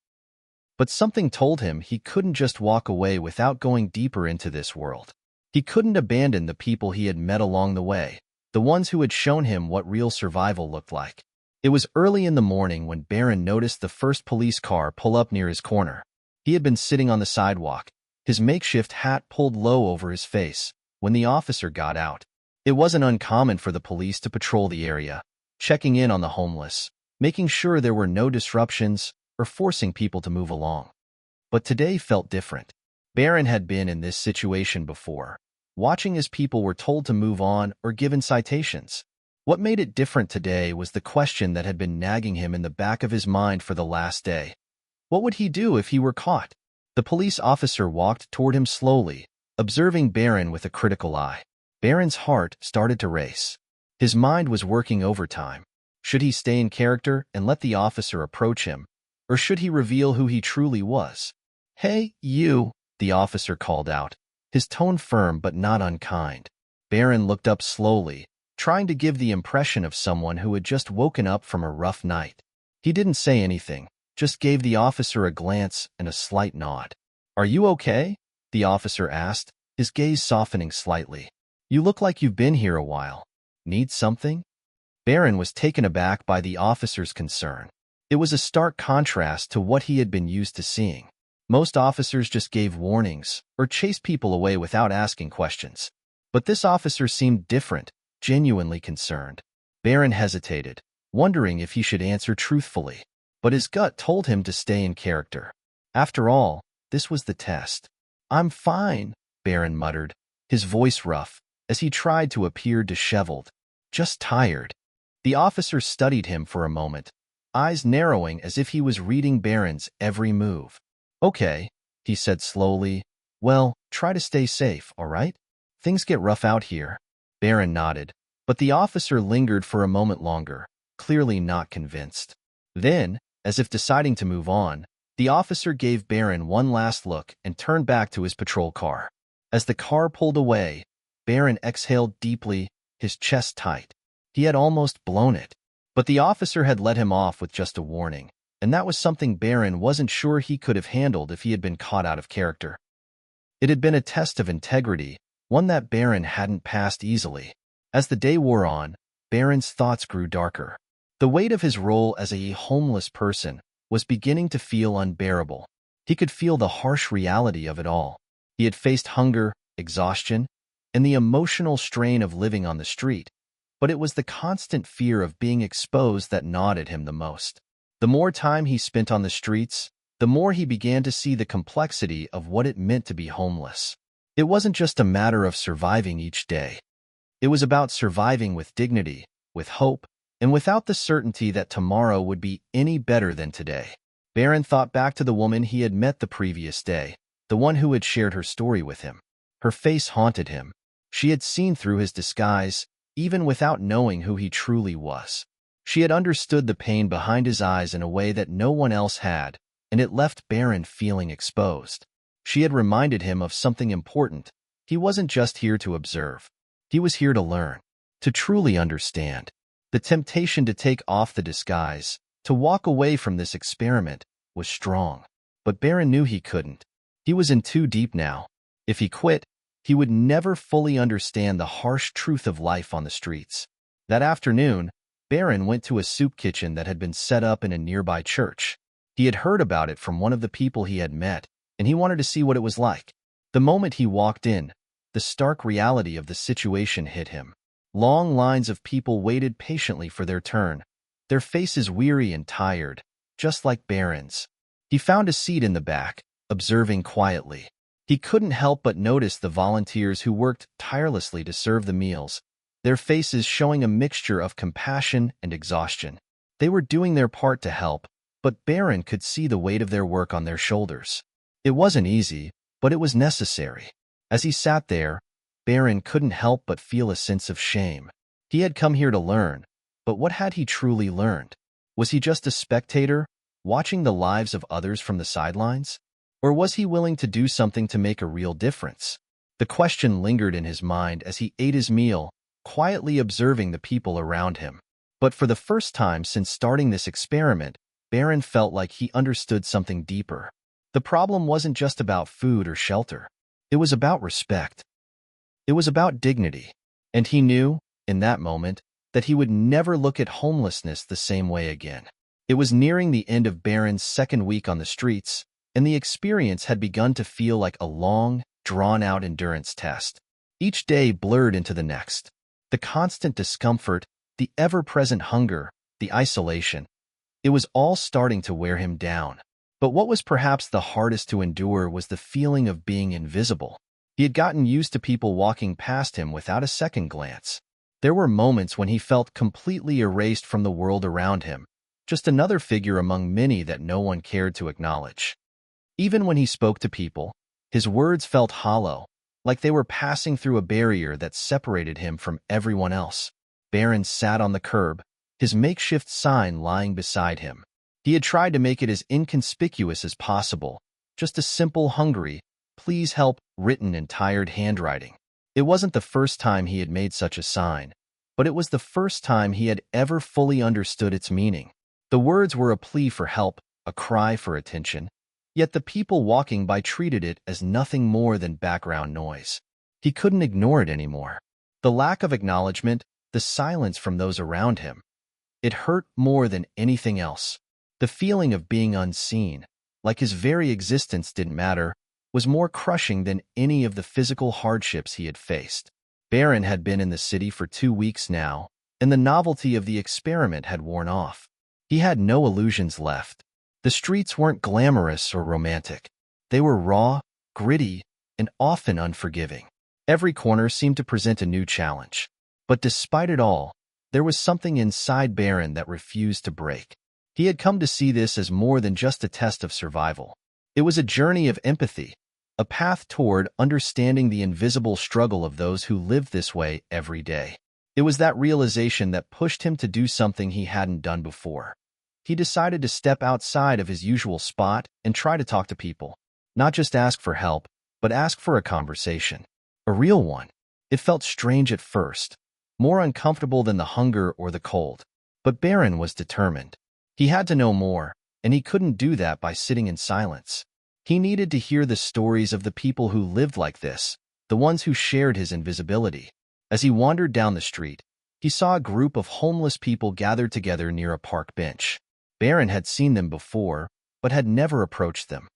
But something told him he couldn't just walk away without going deeper into this world. He couldn't abandon the people he had met along the way, the ones who had shown him what real survival looked like. It was early in the morning when Barron noticed the first police car pull up near his corner. He had been sitting on the sidewalk, his makeshift hat pulled low over his face, when the officer got out. It wasn't uncommon for the police to patrol the area, checking in on the homeless, making sure there were no disruptions, or forcing people to move along. But today felt different. Barron had been in this situation before, watching as people were told to move on or given citations. What made it different today was the question that had been nagging him in the back of his mind for the last day. What would he do if he were caught? The police officer walked toward him slowly, observing Barron with a critical eye. Barron's heart started to race. His mind was working overtime. Should he stay in character and let the officer approach him, or should he reveal who he truly was? "Hey, you," the officer called out, his tone firm but not unkind. Barron looked up slowly, trying to give the impression of someone who had just woken up from a rough night. He didn't say anything, just gave the officer a glance and a slight nod. "Are you okay?" the officer asked, his gaze softening slightly. "You look like you've been here a while. Need something?" Barron was taken aback by the officer's concern. It was a stark contrast to what he had been used to seeing. Most officers just gave warnings or chased people away without asking questions. But this officer seemed different, genuinely concerned. Barron hesitated, wondering if he should answer truthfully. But his gut told him to stay in character. After all, this was the test. "I'm fine," Barron muttered, his voice rough, as he tried to appear disheveled. "Just tired." The officer studied him for a moment, eyes narrowing as if he was reading Barron's every move. "Okay," he said slowly. "Well, try to stay safe, all right? Things get rough out here." Barron nodded, but the officer lingered for a moment longer, clearly not convinced. Then, as if deciding to move on, the officer gave Barron one last look and turned back to his patrol car. As the car pulled away, Barron exhaled deeply, his chest tight. He had almost blown it. But the officer had let him off with just a warning, and that was something Barron wasn't sure he could have handled if he had been caught out of character. It had been a test of integrity, one that Barron hadn't passed easily. As the day wore on, Barron's thoughts grew darker. The weight of his role as a homeless person was beginning to feel unbearable. He could feel the harsh reality of it all. He had faced hunger, exhaustion, and the emotional strain of living on the street, but it was the constant fear of being exposed that gnawed at him the most. The more time he spent on the streets, the more he began to see the complexity of what it meant to be homeless. It wasn't just a matter of surviving each day. It was about surviving with dignity, with hope, and without the certainty that tomorrow would be any better than today. Barron thought back to the woman he had met the previous day, the one who had shared her story with him. Her face haunted him. She had seen through his disguise, even without knowing who he truly was. She had understood the pain behind his eyes in a way that no one else had, and it left Barron feeling exposed. She had reminded him of something important. He wasn't just here to observe. He was here to learn, to truly understand. The temptation to take off the disguise, to walk away from this experiment, was strong. But Barron knew he couldn't. He was in too deep now. If he quit, he would never fully understand the harsh truth of life on the streets. That afternoon, Barron went to a soup kitchen that had been set up in a nearby church. He had heard about it from one of the people he had met, and he wanted to see what it was like. The moment he walked in, the stark reality of the situation hit him. Long lines of people waited patiently for their turn, their faces weary and tired, just like Barron's. He found a seat in the back, observing quietly. He couldn't help but notice the volunteers who worked tirelessly to serve the meals, their faces showing a mixture of compassion and exhaustion. They were doing their part to help, but Barron could see the weight of their work on their shoulders. It wasn't easy, but it was necessary. As he sat there, Barron couldn't help but feel a sense of shame. He had come here to learn, but what had he truly learned? Was he just a spectator, watching the lives of others from the sidelines? Or was he willing to do something to make a real difference? The question lingered in his mind as he ate his meal, quietly observing the people around him. But for the first time since starting this experiment, Barron felt like he understood something deeper. The problem wasn't just about food or shelter. It was about respect. It was about dignity. And he knew, in that moment, that he would never look at homelessness the same way again. It was nearing the end of Barron's second week on the streets, and the experience had begun to feel like a long, drawn-out endurance test. Each day blurred into the next. The constant discomfort, the ever-present hunger, the isolation. It was all starting to wear him down. But what was perhaps the hardest to endure was the feeling of being invisible. He had gotten used to people walking past him without a second glance. There were moments when he felt completely erased from the world around him, just another figure among many that no one cared to acknowledge. Even when he spoke to people, his words felt hollow, like they were passing through a barrier that separated him from everyone else. Barron sat on the curb, his makeshift sign lying beside him. He had tried to make it as inconspicuous as possible, just a simple "hungry, please help" written in tired handwriting. It wasn't the first time he had made such a sign, but it was the first time he had ever fully understood its meaning. The words were a plea for help, a cry for attention, Yet the people walking by treated it as nothing more than background noise. He couldn't ignore it anymore. The lack of acknowledgement, the silence from those around him, it hurt more than anything else. The feeling of being unseen, like his very existence didn't matter, was more crushing than any of the physical hardships he had faced. Barron had been in the city for 2 weeks now, and the novelty of the experiment had worn off. He had no illusions left. The streets weren't glamorous or romantic. They were raw, gritty, and often unforgiving. Every corner seemed to present a new challenge. But despite it all, there was something inside Barron that refused to break. He had come to see this as more than just a test of survival. It was a journey of empathy, a path toward understanding the invisible struggle of those who live this way every day. It was that realization that pushed him to do something he hadn't done before. He decided to step outside of his usual spot and try to talk to people. Not just ask for help, but ask for a conversation. A real one. It felt strange at first, more uncomfortable than the hunger or the cold. But Barron was determined. He had to know more, and he couldn't do that by sitting in silence. He needed to hear the stories of the people who lived like this, the ones who shared his invisibility. As he wandered down the street, he saw a group of homeless people gathered together near a park bench. Barron had seen them before, but had never approached them.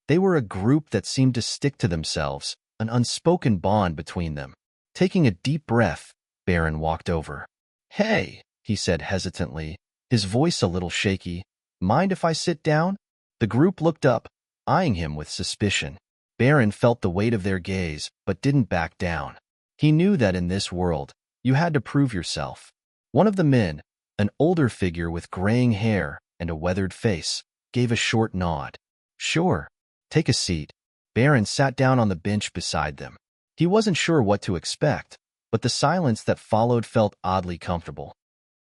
They were a group that seemed to stick to themselves, an unspoken bond between them. Taking a deep breath, Barron walked over. "Hey," he said hesitantly, his voice a little shaky. "Mind if I sit down?" The group looked up, eyeing him with suspicion. Barron felt the weight of their gaze, but didn't back down. He knew that in this world, you had to prove yourself. One of the men, an older figure with graying hair and a weathered face, gave a short nod. "Sure. Take a seat." Barron sat down on the bench beside them. He wasn't sure what to expect, but the silence that followed felt oddly comfortable.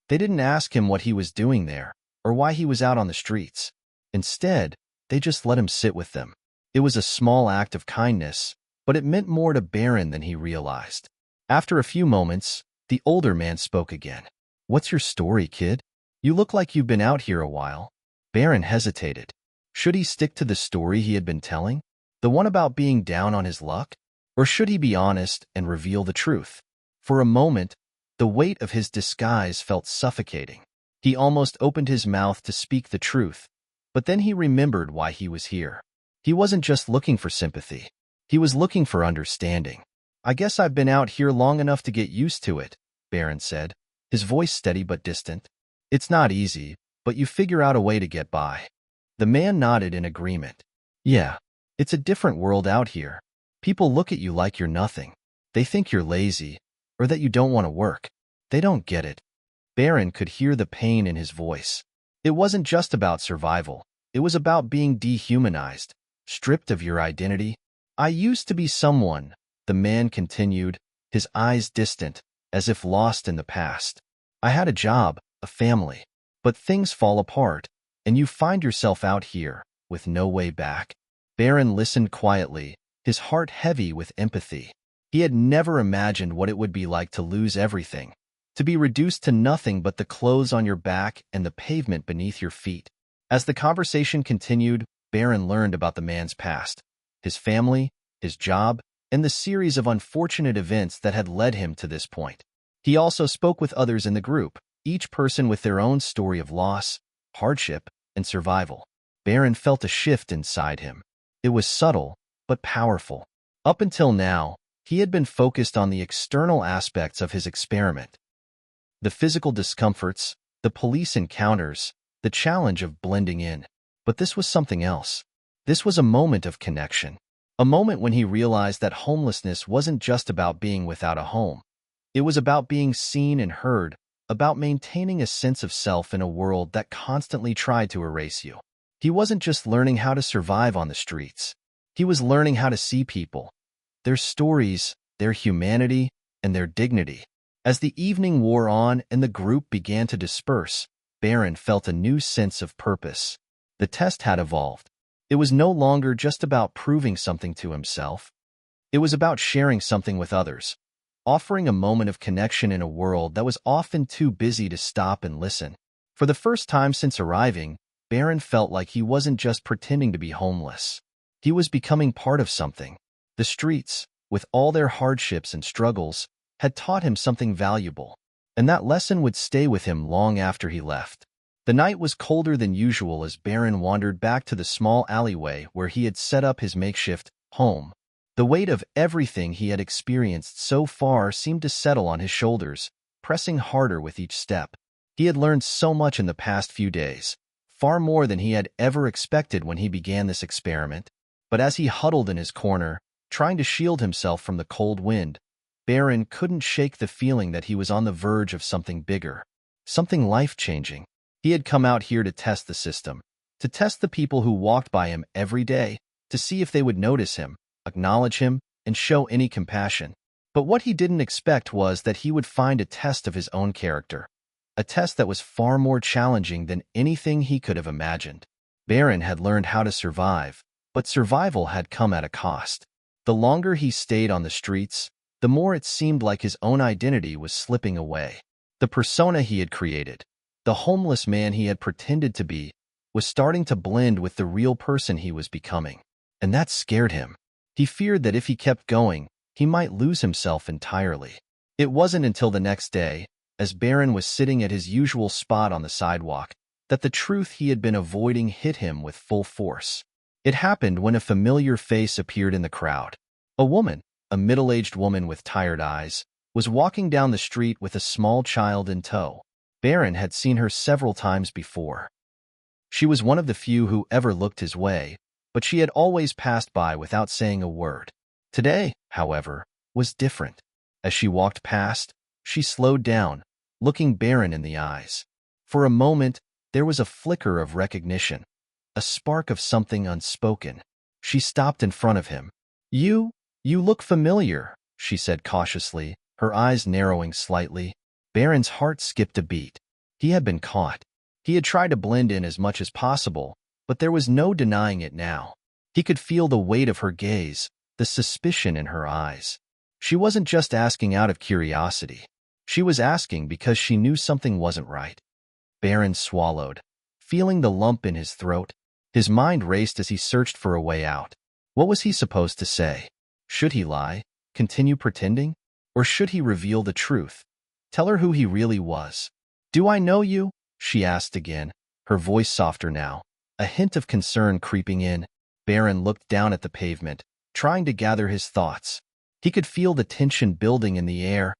They didn't ask him what he was doing there, or why he was out on the streets. Instead, they just let him sit with them. It was a small act of kindness, but it meant more to Barron than he realized. After a few moments, the older man spoke again. "What's your story, kid? You look like you've been out here a while." Barron hesitated. Should he stick to the story he had been telling? The one about being down on his luck? Or should he be honest and reveal the truth? For a moment, the weight of his disguise felt suffocating. He almost opened his mouth to speak the truth, but then he remembered why he was here. He wasn't just looking for sympathy. He was looking for understanding. "I guess I've been out here long enough to get used to it," Barron said, his voice steady but distant. "It's not easy, but you figure out a way to get by." The man nodded in agreement. "Yeah, it's a different world out here. People look at you like you're nothing. They think you're lazy, or that you don't want to work. They don't get it." Barron could hear the pain in his voice. It wasn't just about survival. It was about being dehumanized, stripped of your identity. "I used to be someone," the man continued, his eyes distant, as if lost in the past. "I had a job, a family. But things fall apart, and you find yourself out here, with no way back." Barron listened quietly, his heart heavy with empathy. He had never imagined what it would be like to lose everything, to be reduced to nothing but the clothes on your back and the pavement beneath your feet. As the conversation continued, Barron learned about the man's past, his family, his job, and the series of unfortunate events that had led him to this point. He also spoke with others in the group, each person with their own story of loss, hardship, and survival. Barron felt a shift inside him. It was subtle, but powerful. Up until now, he had been focused on the external aspects of his experiment. The physical discomforts, the police encounters, the challenge of blending in. But this was something else. This was a moment of connection. A moment when he realized that homelessness wasn't just about being without a home. It was about being seen and heard, about maintaining a sense of self in a world that constantly tried to erase you. He wasn't just learning how to survive on the streets. He was learning how to see people, their stories, their humanity, and their dignity. As the evening wore on and the group began to disperse, Barron felt a new sense of purpose. The test had evolved. It was no longer just about proving something to himself. It was about sharing something with others, offering a moment of connection in a world that was often too busy to stop and listen. For the first time since arriving, Barron felt like he wasn't just pretending to be homeless. He was becoming part of something. The streets, with all their hardships and struggles, had taught him something valuable, and that lesson would stay with him long after he left. The night was colder than usual as Barron wandered back to the small alleyway where he had set up his makeshift home. The weight of everything he had experienced so far seemed to settle on his shoulders, pressing harder with each step. He had learned so much in the past few days, far more than he had ever expected when he began this experiment. But as he huddled in his corner, trying to shield himself from the cold wind, Barron couldn't shake the feeling that he was on the verge of something bigger, something life-changing. He had come out here to test the system, to test the people who walked by him every day, to see if they would notice him, acknowledge him, and show any compassion. But what he didn't expect was that he would find a test of his own character, a test that was far more challenging than anything he could have imagined. Barron had learned how to survive, but survival had come at a cost. The longer he stayed on the streets, the more it seemed like his own identity was slipping away. The persona he had created, the homeless man he had pretended to be, was starting to blend with the real person he was becoming. And that scared him. He feared that if he kept going, he might lose himself entirely. It wasn't until the next day, as Barron was sitting at his usual spot on the sidewalk, that the truth he had been avoiding hit him with full force. It happened when a familiar face appeared in the crowd. A woman, a middle-aged woman with tired eyes, was walking down the street with a small child in tow. Barron had seen her several times before. She was one of the few who ever looked his way, but she had always passed by without saying a word. Today, however, was different. As she walked past, she slowed down, looking Barron in the eyes. For a moment, there was a flicker of recognition, a spark of something unspoken. She stopped in front of him. You look familiar," she said cautiously, her eyes narrowing slightly. Barron's heart skipped a beat. He had been caught. He had tried to blend in as much as possible, but there was no denying it now. He could feel the weight of her gaze, the suspicion in her eyes. She wasn't just asking out of curiosity. She was asking because she knew something wasn't right. Barron swallowed, feeling the lump in his throat. His mind raced as he searched for a way out. What was he supposed to say? Should he lie, continue pretending, or should he reveal the truth, tell her who he really was? "Do I know you?" she asked again, her voice softer now, a hint of concern creeping in. Barron looked down at the pavement, trying to gather his thoughts. He could feel the tension building in the air,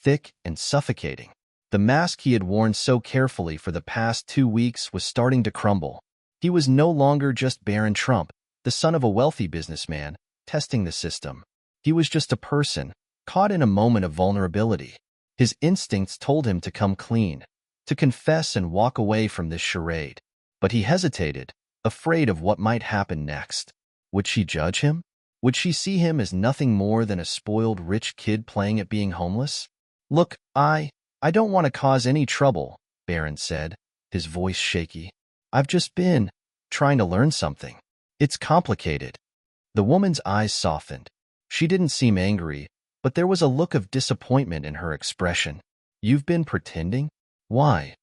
thick and suffocating. The mask he had worn so carefully for the past 2 weeks was starting to crumble. He was no longer just Barron Trump, the son of a wealthy businessman, testing the system. He was just a person, caught in a moment of vulnerability. His instincts told him to come clean, to confess and walk away from this charade. But he hesitated, afraid of what might happen next. Would she judge him? Would she see him as nothing more than a spoiled rich kid playing at being homeless? "Look, I don't want to cause any trouble," Barron said, his voice shaky. "I've just been trying to learn something. It's complicated." The woman's eyes softened. She didn't seem angry, but there was a look of disappointment in her expression. "You've been pretending? Why?"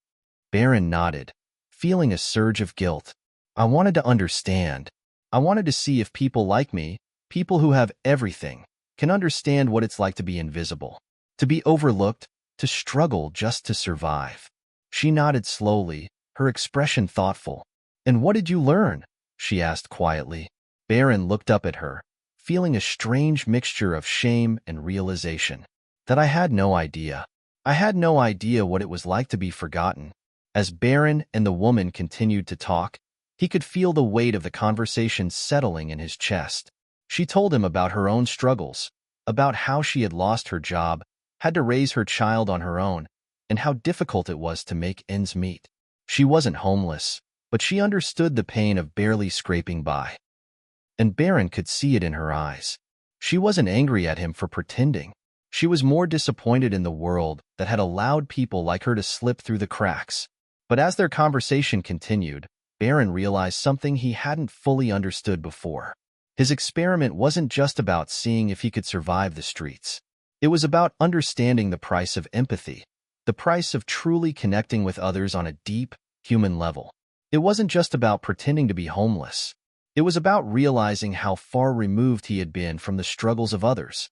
Barron nodded, feeling a surge of guilt. "I wanted to understand. I wanted to see if people like me, people who have everything, can understand what it's like to be invisible, to be overlooked, to struggle just to survive." She nodded slowly, her expression thoughtful. "And what did you learn?" she asked quietly. Barron looked up at her, feeling a strange mixture of shame and realization. "That I had no idea. I had no idea what it was like to be forgotten." As Barron and the woman continued to talk, he could feel the weight of the conversation settling in his chest. She told him about her own struggles, about how she had lost her job, had to raise her child on her own, and how difficult it was to make ends meet. She wasn't homeless, but she understood the pain of barely scraping by. And Barron could see it in her eyes. She wasn't angry at him for pretending. She was more disappointed in the world that had allowed people like her to slip through the cracks. But as their conversation continued, Barron realized something he hadn't fully understood before. His experiment wasn't just about seeing if he could survive the streets. It was about understanding the price of empathy, the price of truly connecting with others on a deep, human level. It wasn't just about pretending to be homeless. It was about realizing how far removed he had been from the struggles of others.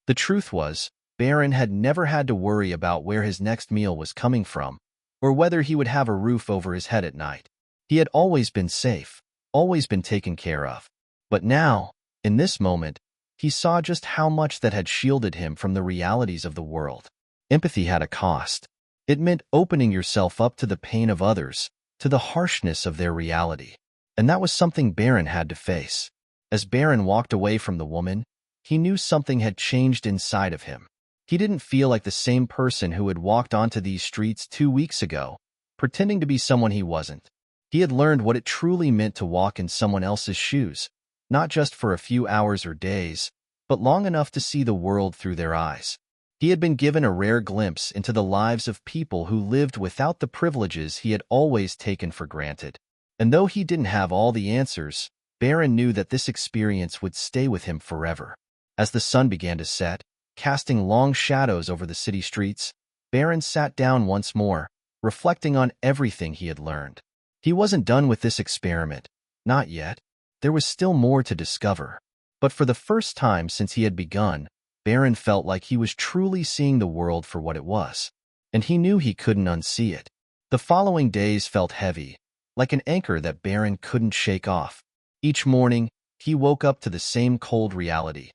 The truth was, Barron had never had to worry about where his next meal was coming from, or whether he would have a roof over his head at night. He had always been safe, always been taken care of. But now, in this moment, he saw just how much that had shielded him from the realities of the world. Empathy had a cost. It meant opening yourself up to the pain of others, to the harshness of their reality. And that was something Barron had to face. As Barron walked away from the woman, he knew something had changed inside of him. He didn't feel like the same person who had walked onto these streets 2 weeks ago, pretending to be someone he wasn't. He had learned what it truly meant to walk in someone else's shoes, not just for a few hours or days, but long enough to see the world through their eyes. He had been given a rare glimpse into the lives of people who lived without the privileges he had always taken for granted. And though he didn't have all the answers, Barron knew that this experience would stay with him forever. As the sun began to set, casting long shadows over the city streets, Barron sat down once more, reflecting on everything he had learned. He wasn't done with this experiment. Not yet. There was still more to discover. But for the first time since he had begun, Barron felt like he was truly seeing the world for what it was. And he knew he couldn't unsee it. The following days felt heavy, like an anchor that Barron couldn't shake off. Each morning, he woke up to the same cold reality.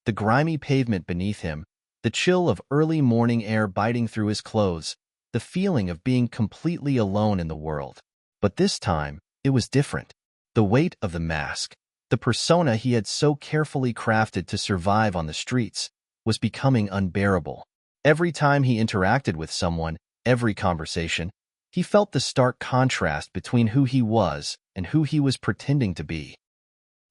The grimy pavement beneath him, the chill of early morning air biting through his clothes, the feeling of being completely alone in the world. But this time, it was different. The weight of the mask, the persona he had so carefully crafted to survive on the streets, was becoming unbearable. Every time he interacted with someone, every conversation, he felt the stark contrast between who he was and who he was pretending to be.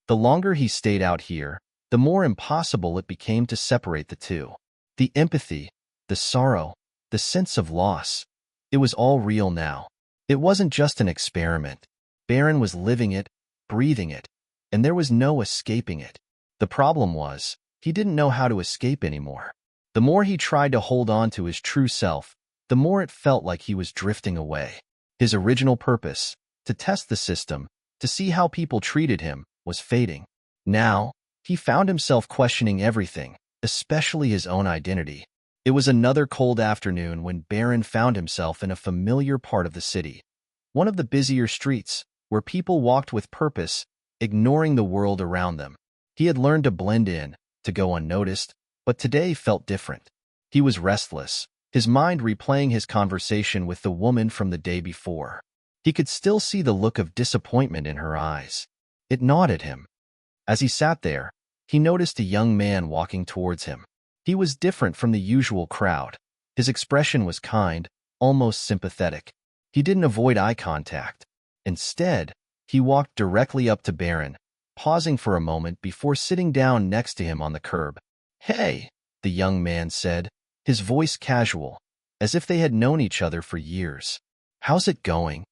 The longer he stayed out here, the more impossible it became to separate the two. The empathy, the sorrow, the sense of loss. It was all real now. It wasn't just an experiment. Barron was living it, breathing it, and there was no escaping it. The problem was, he didn't know how to escape anymore. The more he tried to hold on to his true self, the more it felt like he was drifting away. His original purpose, to test the system, to see how people treated him, was fading. Now, he found himself questioning everything, especially his own identity. It was another cold afternoon when Barron found himself in a familiar part of the city, one of the busier streets, where people walked with purpose, ignoring the world around them. He had learned to blend in, to go unnoticed, but today felt different. He was restless, his mind replaying his conversation with the woman from the day before. He could still see the look of disappointment in her eyes. It gnawed at him. As he sat there, he noticed a young man walking towards him. He was different from the usual crowd. His expression was kind, almost sympathetic. He didn't avoid eye contact. Instead, he walked directly up to Barron, pausing for a moment before sitting down next to him on the curb. "Hey," the young man said, his voice casual, as if they had known each other for years. "How's it going?"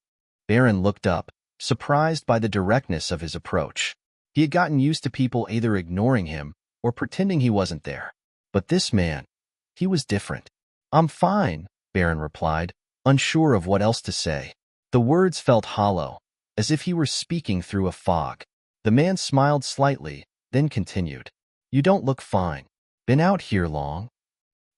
Barron looked up, surprised by the directness of his approach. He had gotten used to people either ignoring him or pretending he wasn't there. But this man, he was different. "I'm fine," Barron replied, unsure of what else to say. The words felt hollow, as if he were speaking through a fog. The man smiled slightly, then continued. "You don't look fine. Been out here long?"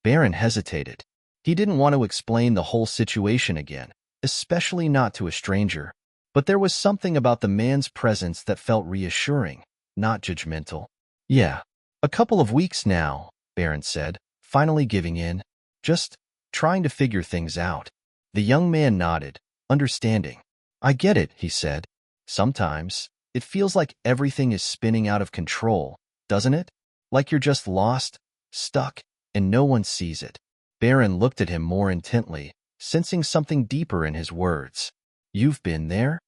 Barron hesitated. He didn't want to explain the whole situation again, especially not to a stranger. But there was something about the man's presence that felt reassuring, not judgmental. "Yeah, a couple of weeks now," Barron said, finally giving in. "Just trying to figure things out." The young man nodded, understanding. "I get it," he said. "Sometimes, it feels like everything is spinning out of control, doesn't it? Like you're just lost, stuck, and no one sees it." Barron looked at him more intently, sensing something deeper in his words. "You've been there?"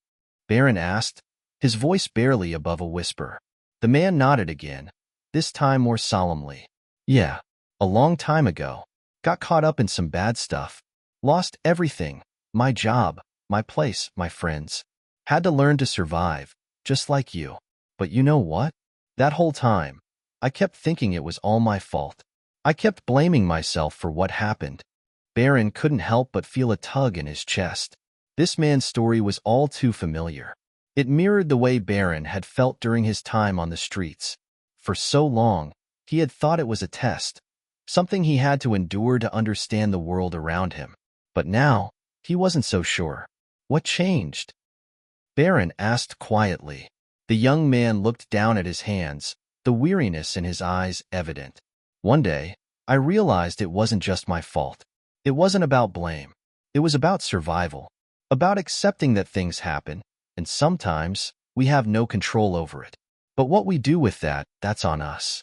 Barron asked, his voice barely above a whisper. The man nodded again, this time more solemnly. "Yeah, a long time ago. Got caught up in some bad stuff. Lost everything, my job, my place, my friends. Had to learn to survive, just like you. But you know what? That whole time, I kept thinking it was all my fault. I kept blaming myself for what happened." Barron couldn't help but feel a tug in his chest. This man's story was all too familiar. It mirrored the way Barron had felt during his time on the streets. For so long, he had thought it was a test, something he had to endure to understand the world around him. But now, he wasn't so sure. What changed? Barron asked quietly. The young man looked down at his hands, the weariness in his eyes evident. One day, I realized it wasn't just my fault. It wasn't about blame. It was about survival, about accepting that things happen, and sometimes we have no control over it. But what we do with that, that's on us.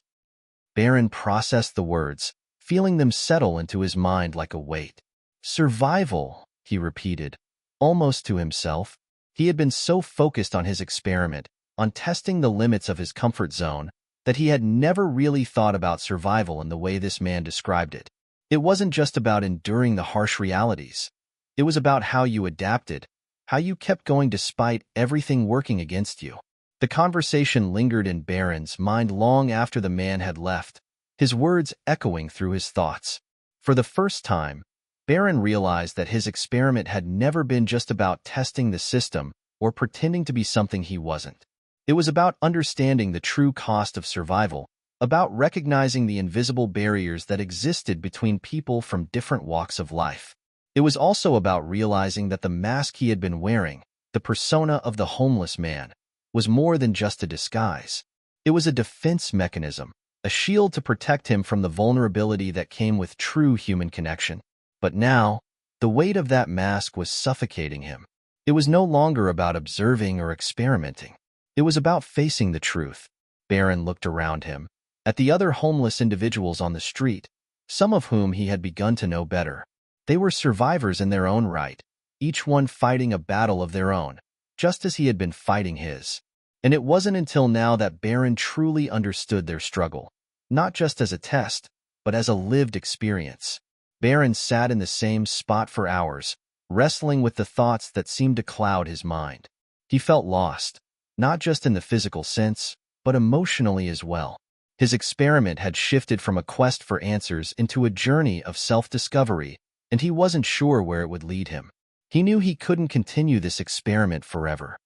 Barron processed the words, feeling them settle into his mind like a weight. Survival, he repeated, almost to himself. He had been so focused on his experiment, on testing the limits of his comfort zone, that he had never really thought about survival in the way this man described it. It wasn't just about enduring the harsh realities. It was about how you adapted, how you kept going despite everything working against you. The conversation lingered in Barron's mind long after the man had left, his words echoing through his thoughts. For the first time, Barron realized that his experiment had never been just about testing the system or pretending to be something he wasn't. It was about understanding the true cost of survival, about recognizing the invisible barriers that existed between people from different walks of life. It was also about realizing that the mask he had been wearing, the persona of the homeless man, was more than just a disguise. It was a defense mechanism, a shield to protect him from the vulnerability that came with true human connection. But now, the weight of that mask was suffocating him. It was no longer about observing or experimenting. It was about facing the truth. Barron looked around him, at the other homeless individuals on the street, some of whom he had begun to know better. They were survivors in their own right, each one fighting a battle of their own, just as he had been fighting his. And it wasn't until now that Barron truly understood their struggle, not just as a test, but as a lived experience. Barron sat in the same spot for hours, wrestling with the thoughts that seemed to cloud his mind. He felt lost, not just in the physical sense, but emotionally as well. His experiment had shifted from a quest for answers into a journey of self-discovery, and he wasn't sure where it would lead him. He knew he couldn't continue this experiment forever.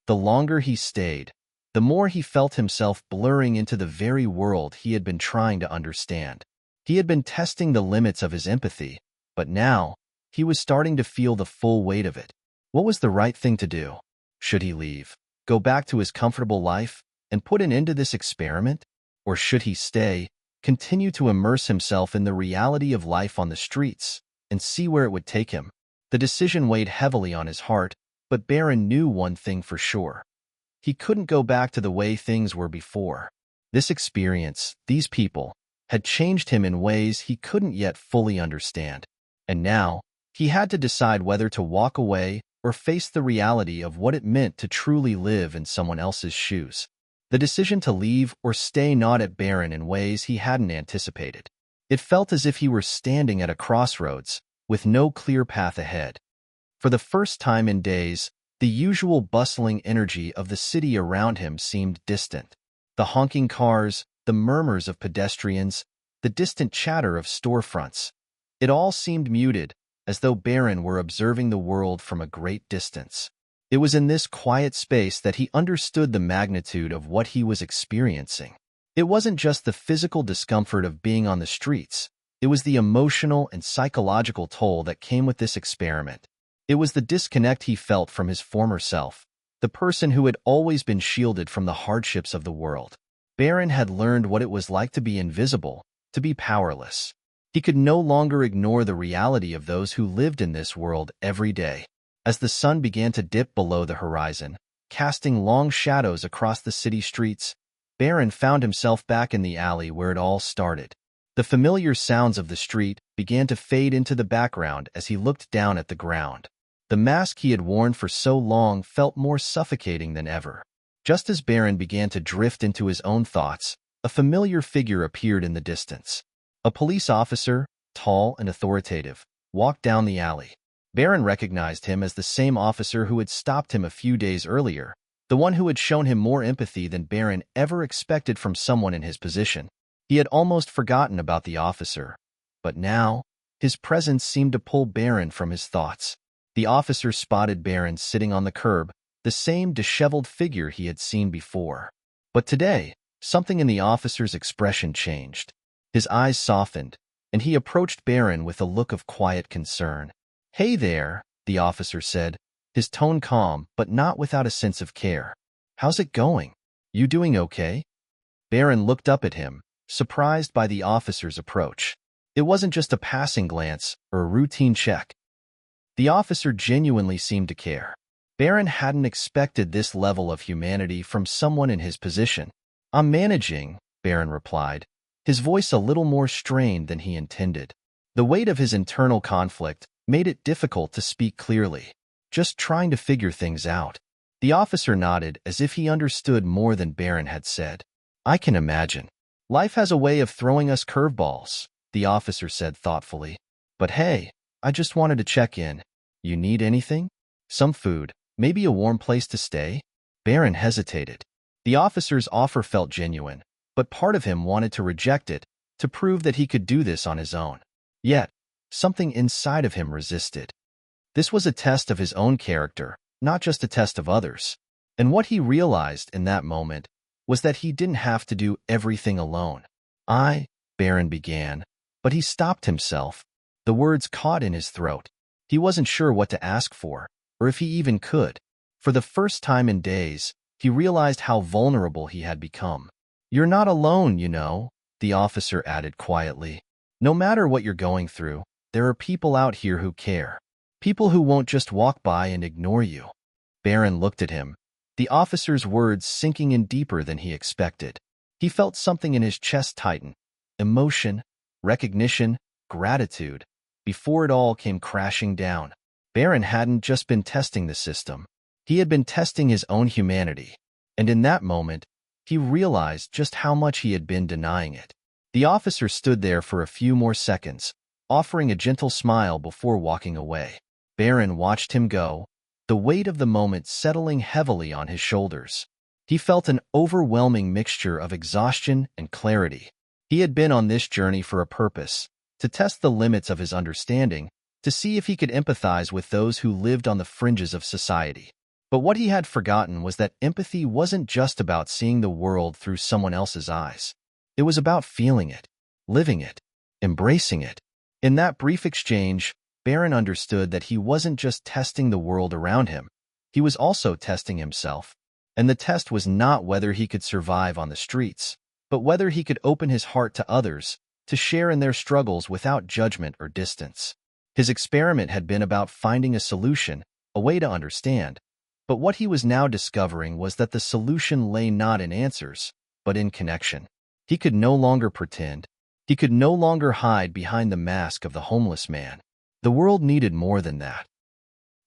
The longer he stayed, the more he felt himself blurring into the very world he had been trying to understand. He had been testing the limits of his empathy, but now, he was starting to feel the full weight of it. What was the right thing to do? Should he leave, go back to his comfortable life, and put an end to this experiment? Or should he stay, continue to immerse himself in the reality of life on the streets, and see where it would take him? The decision weighed heavily on his heart, but Barron knew one thing for sure. He couldn't go back to the way things were before. This experience, these people, had changed him in ways he couldn't yet fully understand. And now, he had to decide whether to walk away or face the reality of what it meant to truly live in someone else's shoes. The decision to leave or stay gnawed at Barron in ways he hadn't anticipated. It felt as if he were standing at a crossroads, with no clear path ahead. For the first time in days, the usual bustling energy of the city around him seemed distant. The honking cars, the murmurs of pedestrians, the distant chatter of storefronts. It all seemed muted, as though Barron were observing the world from a great distance. It was in this quiet space that he understood the magnitude of what he was experiencing. It wasn't just the physical discomfort of being on the streets. It was the emotional and psychological toll that came with this experiment. It was the disconnect he felt from his former self, the person who had always been shielded from the hardships of the world. Barron had learned what it was like to be invisible, to be powerless. He could no longer ignore the reality of those who lived in this world every day. As the sun began to dip below the horizon, casting long shadows across the city streets, Barron found himself back in the alley where it all started. The familiar sounds of the street began to fade into the background as he looked down at the ground. The mask he had worn for so long felt more suffocating than ever. Just as Barron began to drift into his own thoughts, a familiar figure appeared in the distance. A police officer, tall and authoritative, walked down the alley. Barron recognized him as the same officer who had stopped him a few days earlier, the one who had shown him more empathy than Barron ever expected from someone in his position. He had almost forgotten about the officer, but now, his presence seemed to pull Barron from his thoughts. The officer spotted Barron sitting on the curb, the same disheveled figure he had seen before. But today, something in the officer's expression changed. His eyes softened, and he approached Barron with a look of quiet concern. "Hey there," the officer said, his tone calm but not without a sense of care. "How's it going? You doing okay?" Barron looked up at him, surprised by the officer's approach. It wasn't just a passing glance or a routine check. The officer genuinely seemed to care. Barron hadn't expected this level of humanity from someone in his position. "I'm managing," Barron replied, his voice a little more strained than he intended. The weight of his internal conflict made it difficult to speak clearly. "Just trying to figure things out." The officer nodded as if he understood more than Barron had said. "I can imagine. Life has a way of throwing us curveballs," the officer said thoughtfully. "But hey, I just wanted to check in. You need anything? Some food, maybe a warm place to stay?" Barron hesitated. The officer's offer felt genuine, but part of him wanted to reject it, to prove that he could do this on his own. Yet, something inside of him resisted. This was a test of his own character, not just a test of others. And what he realized in that moment was that he didn't have to do everything alone. Barron began, but he stopped himself. The words caught in his throat. He wasn't sure what to ask for, or if he even could. For the first time in days, he realized how vulnerable he had become. "You're not alone, you know," the officer added quietly. "No matter what you're going through, there are people out here who care. People who won't just walk by and ignore you." Barron looked at him, the officer's words sinking in deeper than he expected. He felt something in his chest tighten. Emotion, recognition, gratitude. Before it all came crashing down. Barron hadn't just been testing the system. He had been testing his own humanity. And in that moment, he realized just how much he had been denying it. The officer stood there for a few more seconds, offering a gentle smile before walking away. Barron watched him go, the weight of the moment settling heavily on his shoulders. He felt an overwhelming mixture of exhaustion and clarity. He had been on this journey for a purpose, to test the limits of his understanding, to see if he could empathize with those who lived on the fringes of society. But what he had forgotten was that empathy wasn't just about seeing the world through someone else's eyes. It was about feeling it, living it, embracing it. In that brief exchange, Barron understood that he wasn't just testing the world around him, he was also testing himself. And the test was not whether he could survive on the streets, but whether he could open his heart to others, to share in their struggles without judgment or distance. His experiment had been about finding a solution, a way to understand. But what he was now discovering was that the solution lay not in answers, but in connection. He could no longer pretend. He could no longer hide behind the mask of the homeless man. The world needed more than that.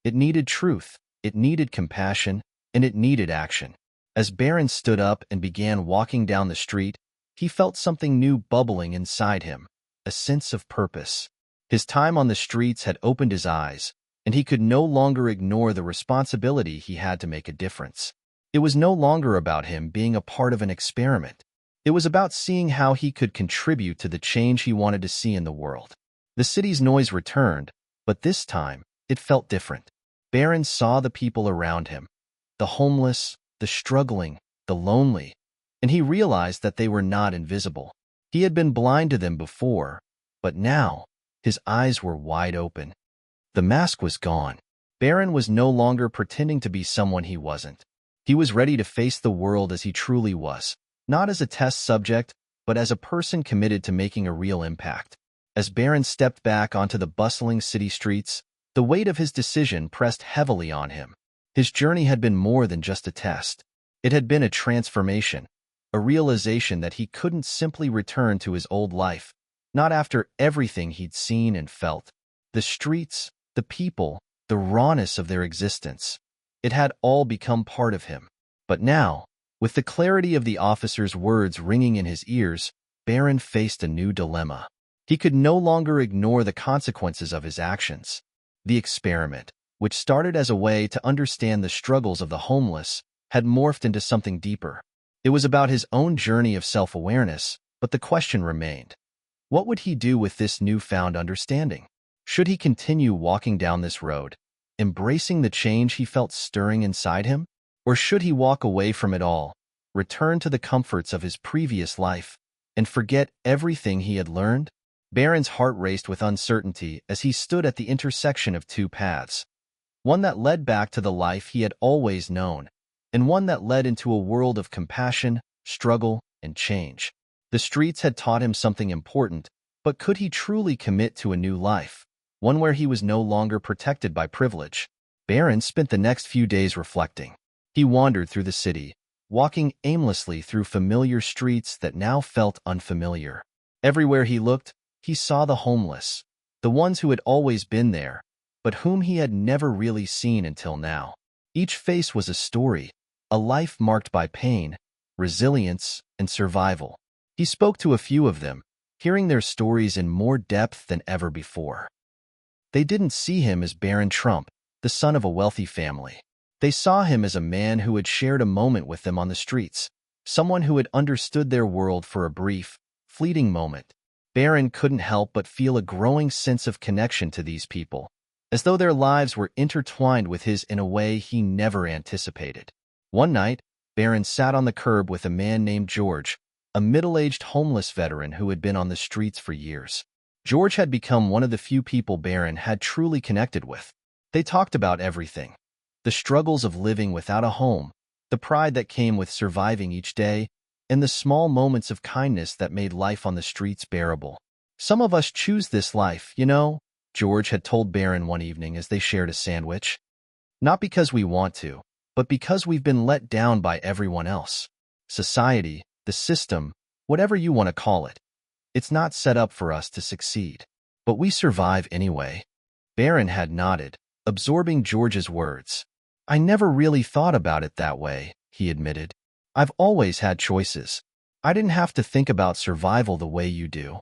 It needed truth, it needed compassion, and it needed action. As Barron stood up and began walking down the street, he felt something new bubbling inside him, a sense of purpose. His time on the streets had opened his eyes, and he could no longer ignore the responsibility he had to make a difference. It was no longer about him being a part of an experiment. It was about seeing how he could contribute to the change he wanted to see in the world. The city's noise returned, but this time, it felt different. Barron saw the people around him, the homeless, the struggling, the lonely, and he realized that they were not invisible. He had been blind to them before, but now, his eyes were wide open. The mask was gone. Barron was no longer pretending to be someone he wasn't. He was ready to face the world as he truly was, not as a test subject, but as a person committed to making a real impact. As Barron stepped back onto the bustling city streets, the weight of his decision pressed heavily on him. His journey had been more than just a test. It had been a transformation, a realization that he couldn't simply return to his old life, not after everything he'd seen and felt. The streets, the people, the rawness of their existence. It had all become part of him. But now, with the clarity of the officer's words ringing in his ears, Barron faced a new dilemma. He could no longer ignore the consequences of his actions. The experiment, which started as a way to understand the struggles of the homeless, had morphed into something deeper. It was about his own journey of self-awareness, but the question remained. What would he do with this newfound understanding? Should he continue walking down this road, embracing the change he felt stirring inside him? Or should he walk away from it all, return to the comforts of his previous life, and forget everything he had learned? Barron's heart raced with uncertainty as he stood at the intersection of two paths, one that led back to the life he had always known, and one that led into a world of compassion, struggle, and change. The streets had taught him something important, but could he truly commit to a new life, one where he was no longer protected by privilege? Barron spent the next few days reflecting. He wandered through the city, walking aimlessly through familiar streets that now felt unfamiliar. Everywhere he looked, he saw the homeless, the ones who had always been there, but whom he had never really seen until now. Each face was a story, a life marked by pain, resilience, and survival. He spoke to a few of them, hearing their stories in more depth than ever before. They didn't see him as Barron Trump, the son of a wealthy family. They saw him as a man who had shared a moment with them on the streets, someone who had understood their world for a brief, fleeting moment. Barron couldn't help but feel a growing sense of connection to these people, as though their lives were intertwined with his in a way he never anticipated. One night, Barron sat on the curb with a man named George, a middle-aged homeless veteran who had been on the streets for years. George had become one of the few people Barron had truly connected with. They talked about everything: the struggles of living without a home, the pride that came with surviving each day, and the small moments of kindness that made life on the streets bearable. "Some of us choose this life, you know," George had told Barron one evening as they shared a sandwich. "Not because we want to, but because we've been let down by everyone else. Society, the system, whatever you want to call it. It's not set up for us to succeed. But we survive anyway." Barron had nodded, absorbing George's words. "I never really thought about it that way," he admitted. "I've always had choices. I didn't have to think about survival the way you do."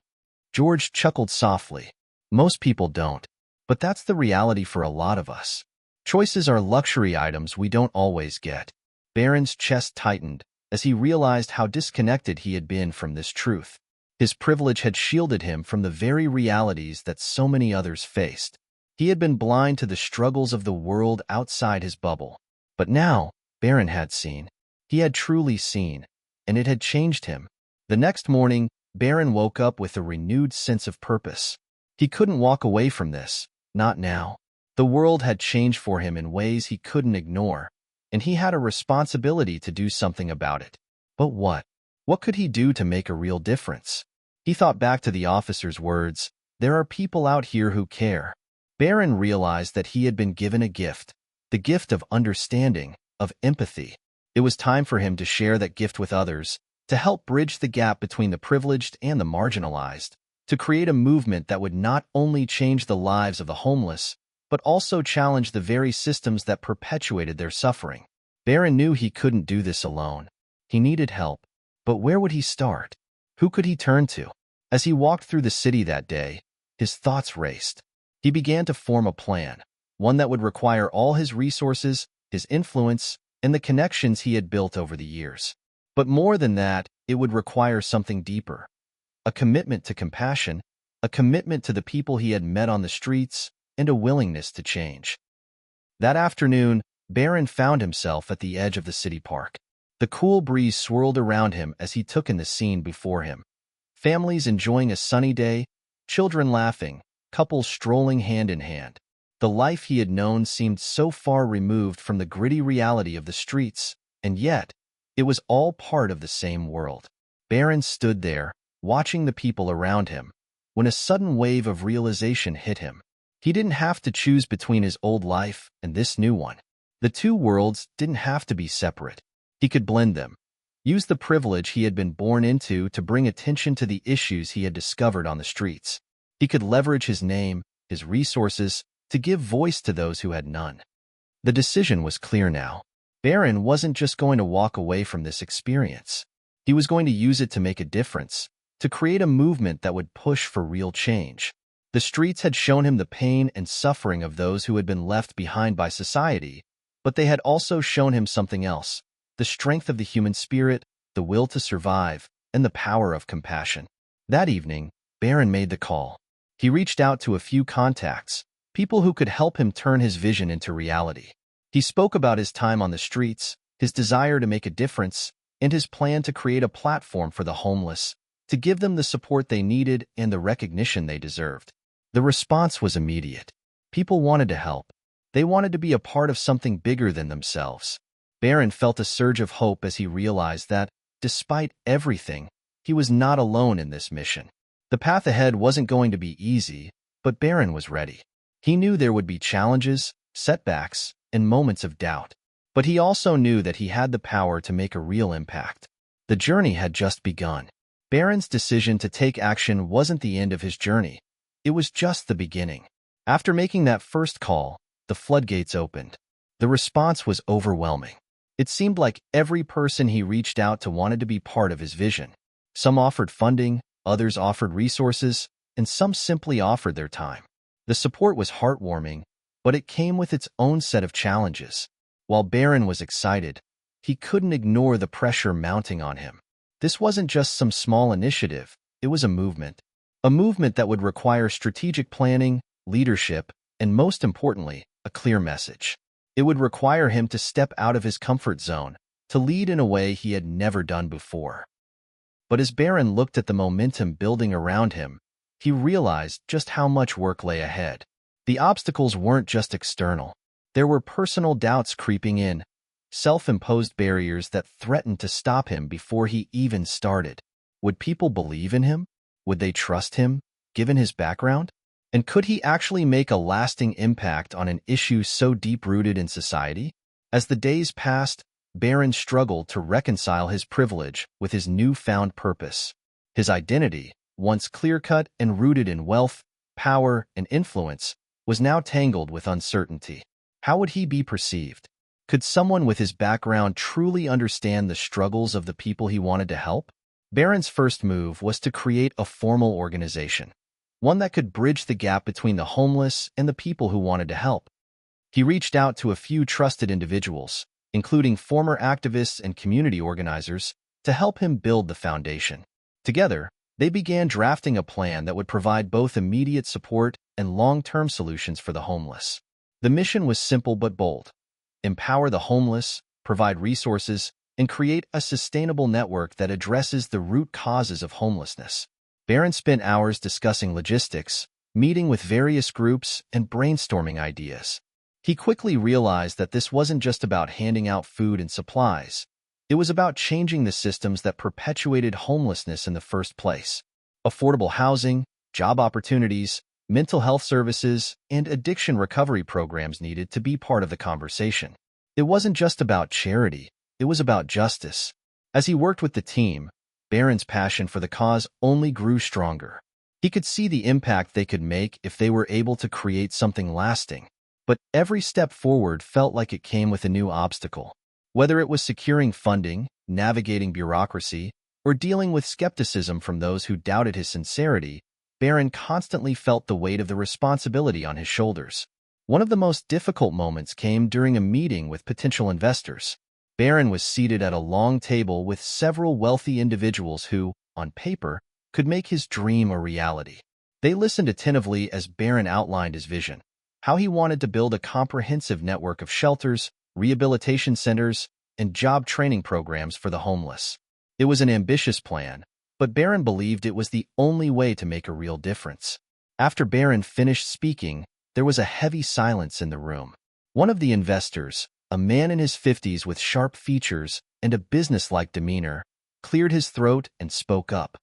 George chuckled softly. "Most people don't. But that's the reality for a lot of us. Choices are luxury items we don't always get." Barron's chest tightened as he realized how disconnected he had been from this truth. His privilege had shielded him from the very realities that so many others faced. He had been blind to the struggles of the world outside his bubble. But now, Barron had seen. He had truly seen, and it had changed him. The next morning, Barron woke up with a renewed sense of purpose. He couldn't walk away from this, not now. The world had changed for him in ways he couldn't ignore, and he had a responsibility to do something about it. But what? What could he do to make a real difference? He thought back to the officer's words, "There are people out here who care." Barron realized that he had been given a gift, the gift of understanding, of empathy. It was time for him to share that gift with others, to help bridge the gap between the privileged and the marginalized, to create a movement that would not only change the lives of the homeless, but also challenge the very systems that perpetuated their suffering. Barron knew he couldn't do this alone. He needed help. But where would he start? Who could he turn to? As he walked through the city that day, his thoughts raced. He began to form a plan, one that would require all his resources, his influence, and the connections he had built over the years. But more than that, it would require something deeper. A commitment to compassion, a commitment to the people he had met on the streets, and a willingness to change. That afternoon, Barron found himself at the edge of the city park. The cool breeze swirled around him as he took in the scene before him. Families enjoying a sunny day, children laughing, couples strolling hand in hand. The life he had known seemed so far removed from the gritty reality of the streets, and yet, it was all part of the same world. Barron stood there, watching the people around him, when a sudden wave of realization hit him. He didn't have to choose between his old life and this new one. The two worlds didn't have to be separate. He could blend them, use the privilege he had been born into to bring attention to the issues he had discovered on the streets. He could leverage his name, his resources, to give voice to those who had none. The decision was clear now. Barron wasn't just going to walk away from this experience. He was going to use it to make a difference, to create a movement that would push for real change. The streets had shown him the pain and suffering of those who had been left behind by society, but they had also shown him something else: the strength of the human spirit, the will to survive, and the power of compassion. That evening, Barron made the call. He reached out to a few contacts, people who could help him turn his vision into reality. He spoke about his time on the streets, his desire to make a difference, and his plan to create a platform for the homeless, to give them the support they needed and the recognition they deserved. The response was immediate. People wanted to help. They wanted to be a part of something bigger than themselves. Barron felt a surge of hope as he realized that, despite everything, he was not alone in this mission. The path ahead wasn't going to be easy, but Barron was ready. He knew there would be challenges, setbacks, and moments of doubt. But he also knew that he had the power to make a real impact. The journey had just begun. Barron's decision to take action wasn't the end of his journey. It was just the beginning. After making that first call, the floodgates opened. The response was overwhelming. It seemed like every person he reached out to wanted to be part of his vision. Some offered funding, others offered resources, and some simply offered their time. The support was heartwarming, but it came with its own set of challenges. While Barron was excited, he couldn't ignore the pressure mounting on him. This wasn't just some small initiative, it was a movement that would require strategic planning, leadership, and most importantly, a clear message. It would require him to step out of his comfort zone, to lead in a way he had never done before. But as Barron looked at the momentum building around him, he realized just how much work lay ahead. The obstacles weren't just external. There were personal doubts creeping in, self-imposed barriers that threatened to stop him before he even started. Would people believe in him? Would they trust him, given his background? And could he actually make a lasting impact on an issue so deep-rooted in society? As the days passed, Barron struggled to reconcile his privilege with his newfound purpose. His identity, once clear-cut and rooted in wealth, power, and influence, was now tangled with uncertainty. How would he be perceived? Could someone with his background truly understand the struggles of the people he wanted to help? Barron's first move was to create a formal organization, one that could bridge the gap between the homeless and the people who wanted to help. He reached out to a few trusted individuals, including former activists and community organizers, to help him build the foundation. Together, they began drafting a plan that would provide both immediate support and long-term solutions for the homeless. The mission was simple but bold: empower the homeless, provide resources, and create a sustainable network that addresses the root causes of homelessness. Barron spent hours discussing logistics, meeting with various groups, and brainstorming ideas. He quickly realized that this wasn't just about handing out food and supplies. It was about changing the systems that perpetuated homelessness in the first place. Affordable housing, job opportunities, mental health services, and addiction recovery programs needed to be part of the conversation. It wasn't just about charity, it was about justice. As he worked with the team, Barron's passion for the cause only grew stronger. He could see the impact they could make if they were able to create something lasting. But every step forward felt like it came with a new obstacle. Whether it was securing funding, navigating bureaucracy, or dealing with skepticism from those who doubted his sincerity, Barron constantly felt the weight of the responsibility on his shoulders. One of the most difficult moments came during a meeting with potential investors. Barron was seated at a long table with several wealthy individuals who, on paper, could make his dream a reality. They listened attentively as Barron outlined his vision, how he wanted to build a comprehensive network of shelters, rehabilitation centers, and job training programs for the homeless. It was an ambitious plan, but Barron believed it was the only way to make a real difference. After Barron finished speaking, there was a heavy silence in the room. One of the investors, a man in his 50s with sharp features and a businesslike demeanor, cleared his throat and spoke up.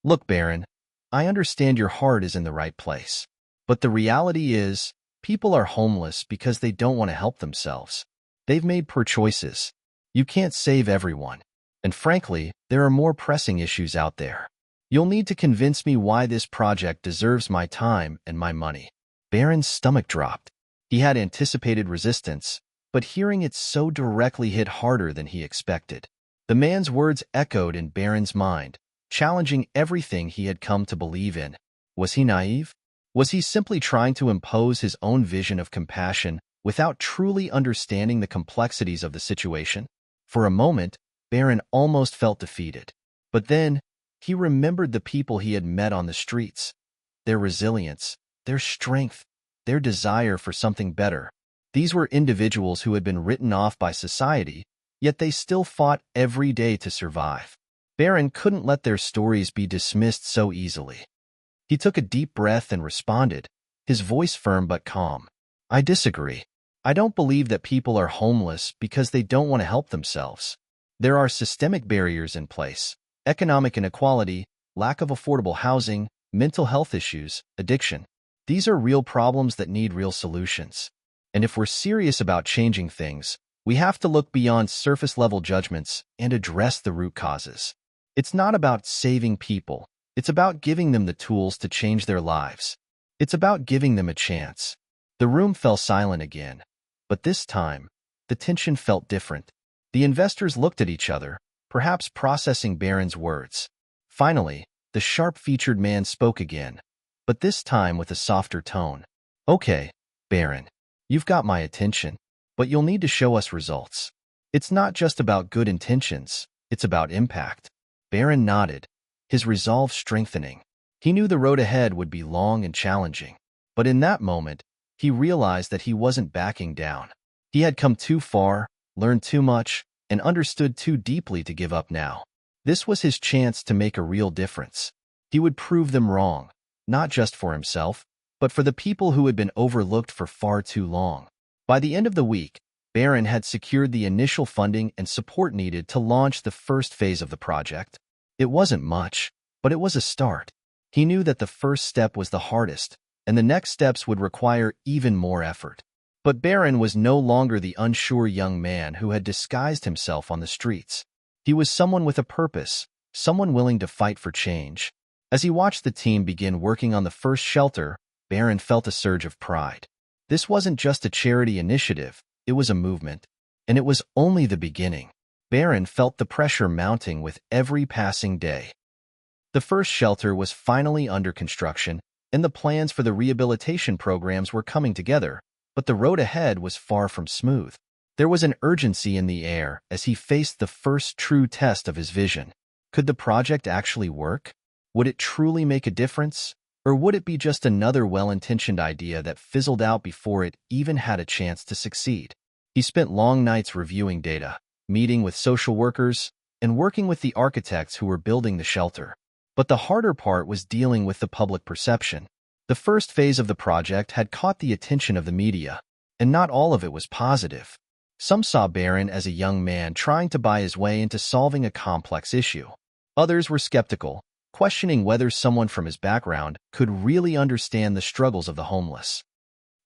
"Look, Barron, I understand your heart is in the right place. But the reality is, people are homeless because they don't want to help themselves. They've made poor choices. You can't save everyone. And frankly, there are more pressing issues out there. You'll need to convince me why this project deserves my time and my money." Barron's stomach dropped. He had anticipated resistance, but hearing it so directly hit harder than he expected. The man's words echoed in Barron's mind, challenging everything he had come to believe in. Was he naive? Was he simply trying to impose his own vision of compassion without truly understanding the complexities of the situation? For a moment, Barron almost felt defeated. But then, he remembered the people he had met on the streets, their resilience, their strength, their desire for something better. These were individuals who had been written off by society, yet they still fought every day to survive. Barron couldn't let their stories be dismissed so easily. He took a deep breath and responded, his voice firm but calm. I disagree. I don't believe that people are homeless because they don't want to help themselves. There are systemic barriers in place: economic inequality, lack of affordable housing, mental health issues, addiction. These are real problems that need real solutions. And if we're serious about changing things, we have to look beyond surface-level judgments and address the root causes. It's not about saving people. It's about giving them the tools to change their lives. It's about giving them a chance. The room fell silent again, but this time, the tension felt different. The investors looked at each other, perhaps processing Barron's words. Finally, the sharp-featured man spoke again, but this time with a softer tone. Okay, Barron, you've got my attention, but you'll need to show us results. It's not just about good intentions, it's about impact. Barron nodded, his resolve strengthening. He knew the road ahead would be long and challenging, but in that moment, he realized that he wasn't backing down. He had come too far, learned too much, and understood too deeply to give up now. This was his chance to make a real difference. He would prove them wrong, not just for himself, but for the people who had been overlooked for far too long. By the end of the week, Barron had secured the initial funding and support needed to launch the first phase of the project. It wasn't much, but it was a start. He knew that the first step was the hardest, and the next steps would require even more effort. But Barron was no longer the unsure young man who had disguised himself on the streets. He was someone with a purpose, someone willing to fight for change. As he watched the team begin working on the first shelter, Barron felt a surge of pride. This wasn't just a charity initiative, it was a movement. And it was only the beginning. Barron felt the pressure mounting with every passing day. The first shelter was finally under construction, and the plans for the rehabilitation programs were coming together, but the road ahead was far from smooth. There was an urgency in the air as he faced the first true test of his vision. Could the project actually work? Would it truly make a difference? Or would it be just another well-intentioned idea that fizzled out before it even had a chance to succeed? He spent long nights reviewing data, meeting with social workers, and working with the architects who were building the shelter. But the harder part was dealing with the public perception. The first phase of the project had caught the attention of the media, and not all of it was positive. Some saw Barron as a young man trying to buy his way into solving a complex issue. Others were skeptical, questioning whether someone from his background could really understand the struggles of the homeless.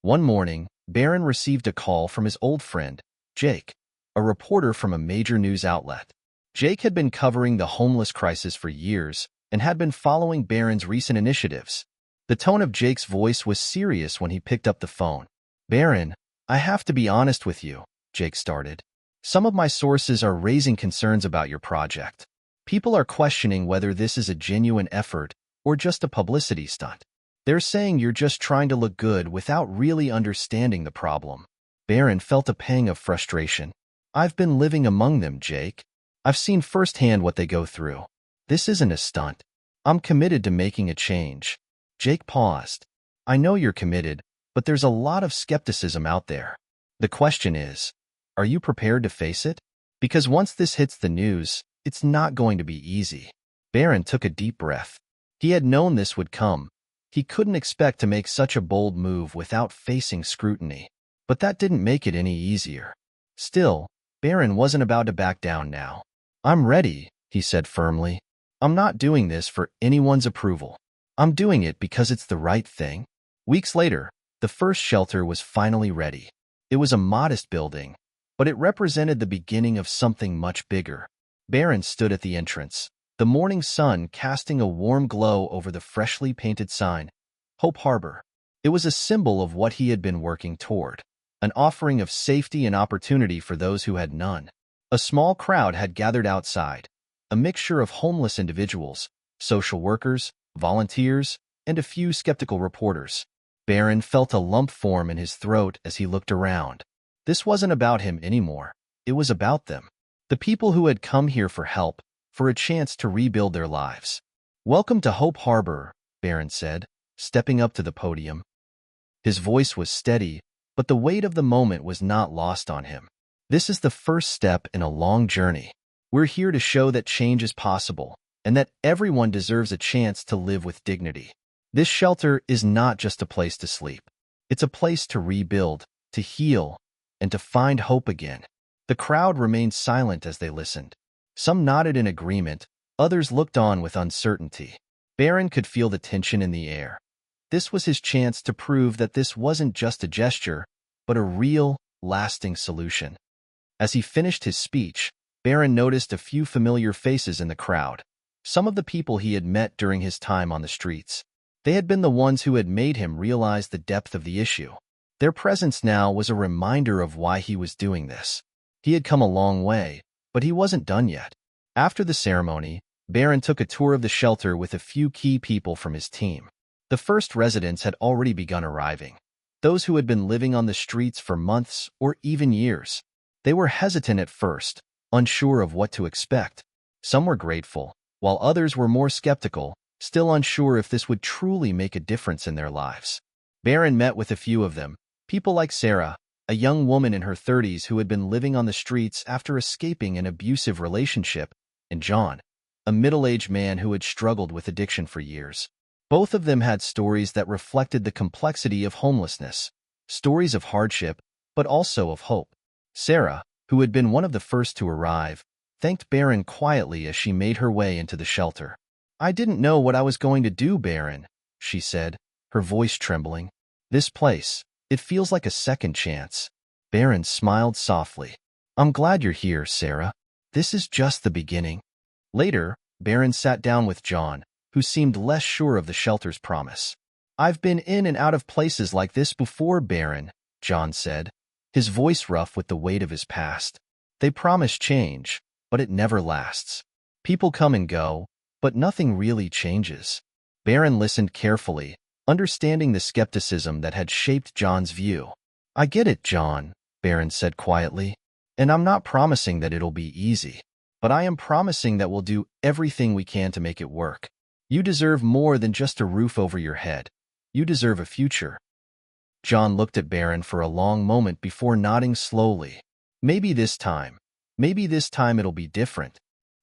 One morning, Barron received a call from his old friend, Jake, a reporter from a major news outlet. Jake had been covering the homeless crisis for years and had been following Barron's recent initiatives. The tone of Jake's voice was serious when he picked up the phone. Barron, I have to be honest with you, Jake started. Some of my sources are raising concerns about your project. People are questioning whether this is a genuine effort or just a publicity stunt. They're saying you're just trying to look good without really understanding the problem. Barron felt a pang of frustration. I've been living among them, Jake. I've seen firsthand what they go through. This isn't a stunt. I'm committed to making a change. Jake paused. I know you're committed, but there's a lot of skepticism out there. The question is, are you prepared to face it? Because once this hits the news, it's not going to be easy. Barron took a deep breath. He had known this would come. He couldn't expect to make such a bold move without facing scrutiny. But that didn't make it any easier. Still, Barron wasn't about to back down now. I'm ready, he said firmly. I'm not doing this for anyone's approval. I'm doing it because it's the right thing. Weeks later, the first shelter was finally ready. It was a modest building, but it represented the beginning of something much bigger. Barron stood at the entrance, the morning sun casting a warm glow over the freshly painted sign, Hope Harbor. It was a symbol of what he had been working toward, an offering of safety and opportunity for those who had none. A small crowd had gathered outside, a mixture of homeless individuals, social workers, volunteers, and a few skeptical reporters. Barron felt a lump form in his throat as he looked around. This wasn't about him anymore. It was about them. The people who had come here for help, for a chance to rebuild their lives. Welcome to Hope Harbor, Barron said, stepping up to the podium. His voice was steady, but the weight of the moment was not lost on him. This is the first step in a long journey. We're here to show that change is possible, and that everyone deserves a chance to live with dignity. This shelter is not just a place to sleep. It's a place to rebuild, to heal, and to find hope again. The crowd remained silent as they listened. Some nodded in agreement, others looked on with uncertainty. Barron could feel the tension in the air. This was his chance to prove that this wasn't just a gesture, but a real, lasting solution. As he finished his speech, Barron noticed a few familiar faces in the crowd, some of the people he had met during his time on the streets. They had been the ones who had made him realize the depth of the issue. Their presence now was a reminder of why he was doing this. He had come a long way, but he wasn't done yet. After the ceremony, Barron took a tour of the shelter with a few key people from his team. The first residents had already begun arriving, those who had been living on the streets for months or even years. They were hesitant at first, unsure of what to expect. Some were grateful, while others were more skeptical, still unsure if this would truly make a difference in their lives. Barron met with a few of them, people like Sarah, a young woman in her 30s who had been living on the streets after escaping an abusive relationship, and John, a middle-aged man who had struggled with addiction for years. Both of them had stories that reflected the complexity of homelessness, stories of hardship, but also of hope. Sarah, who had been one of the first to arrive, thanked Barron quietly as she made her way into the shelter. "I didn't know what I was going to do, Barron," she said, her voice trembling. "This place, it feels like a second chance." Barron smiled softly. "I'm glad you're here, Sarah. This is just the beginning." Later, Barron sat down with John, who seemed less sure of the shelter's promise. "I've been in and out of places like this before, Barron," John said, his voice rough with the weight of his past. "They promise change, but it never lasts. People come and go, but nothing really changes." Barron listened carefully, understanding the skepticism that had shaped John's view. "I get it, John," Barron said quietly, "and I'm not promising that it'll be easy, but I am promising that we'll do everything we can to make it work. You deserve more than just a roof over your head. You deserve a future." John looked at Barron for a long moment before nodding slowly. Maybe this time it'll be different."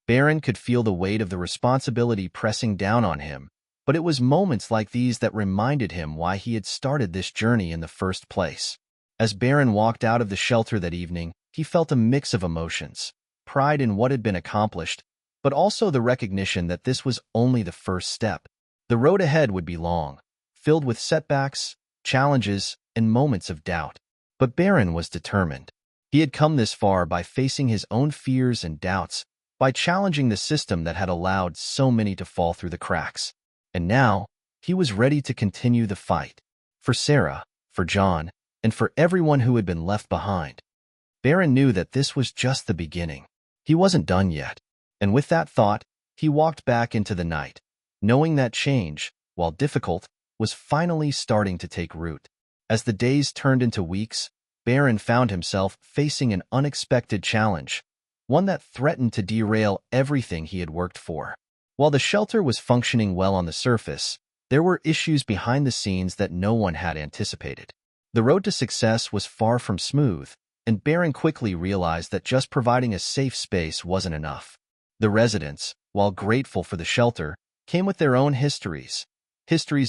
Barron could feel the weight of the responsibility pressing down on him, but it was moments like these that reminded him why he had started this journey in the first place. As Barron walked out of the shelter that evening, he felt a mix of emotions: pride in what had been accomplished, but also the recognition that this was only the first step. The road ahead would be long, filled with setbacks, challenges, and moments of doubt. But Barron was determined. He had come this far by facing his own fears and doubts, by challenging the system that had allowed so many to fall through the cracks. And now, he was ready to continue the fight. For Sarah, for John, and for everyone who had been left behind. Barron knew that this was just the beginning. He wasn't done yet. And with that thought, he walked back into the night, knowing that change, while difficult, was finally starting to take root. As the days turned into weeks, Barron found himself facing an unexpected challenge, one that threatened to derail everything he had worked for. While the shelter was functioning well on the surface, there were issues behind the scenes that no one had anticipated. The road to success was far from smooth, and Barron quickly realized that just providing a safe space wasn't enough. The residents, while grateful for the shelter, came with their own histories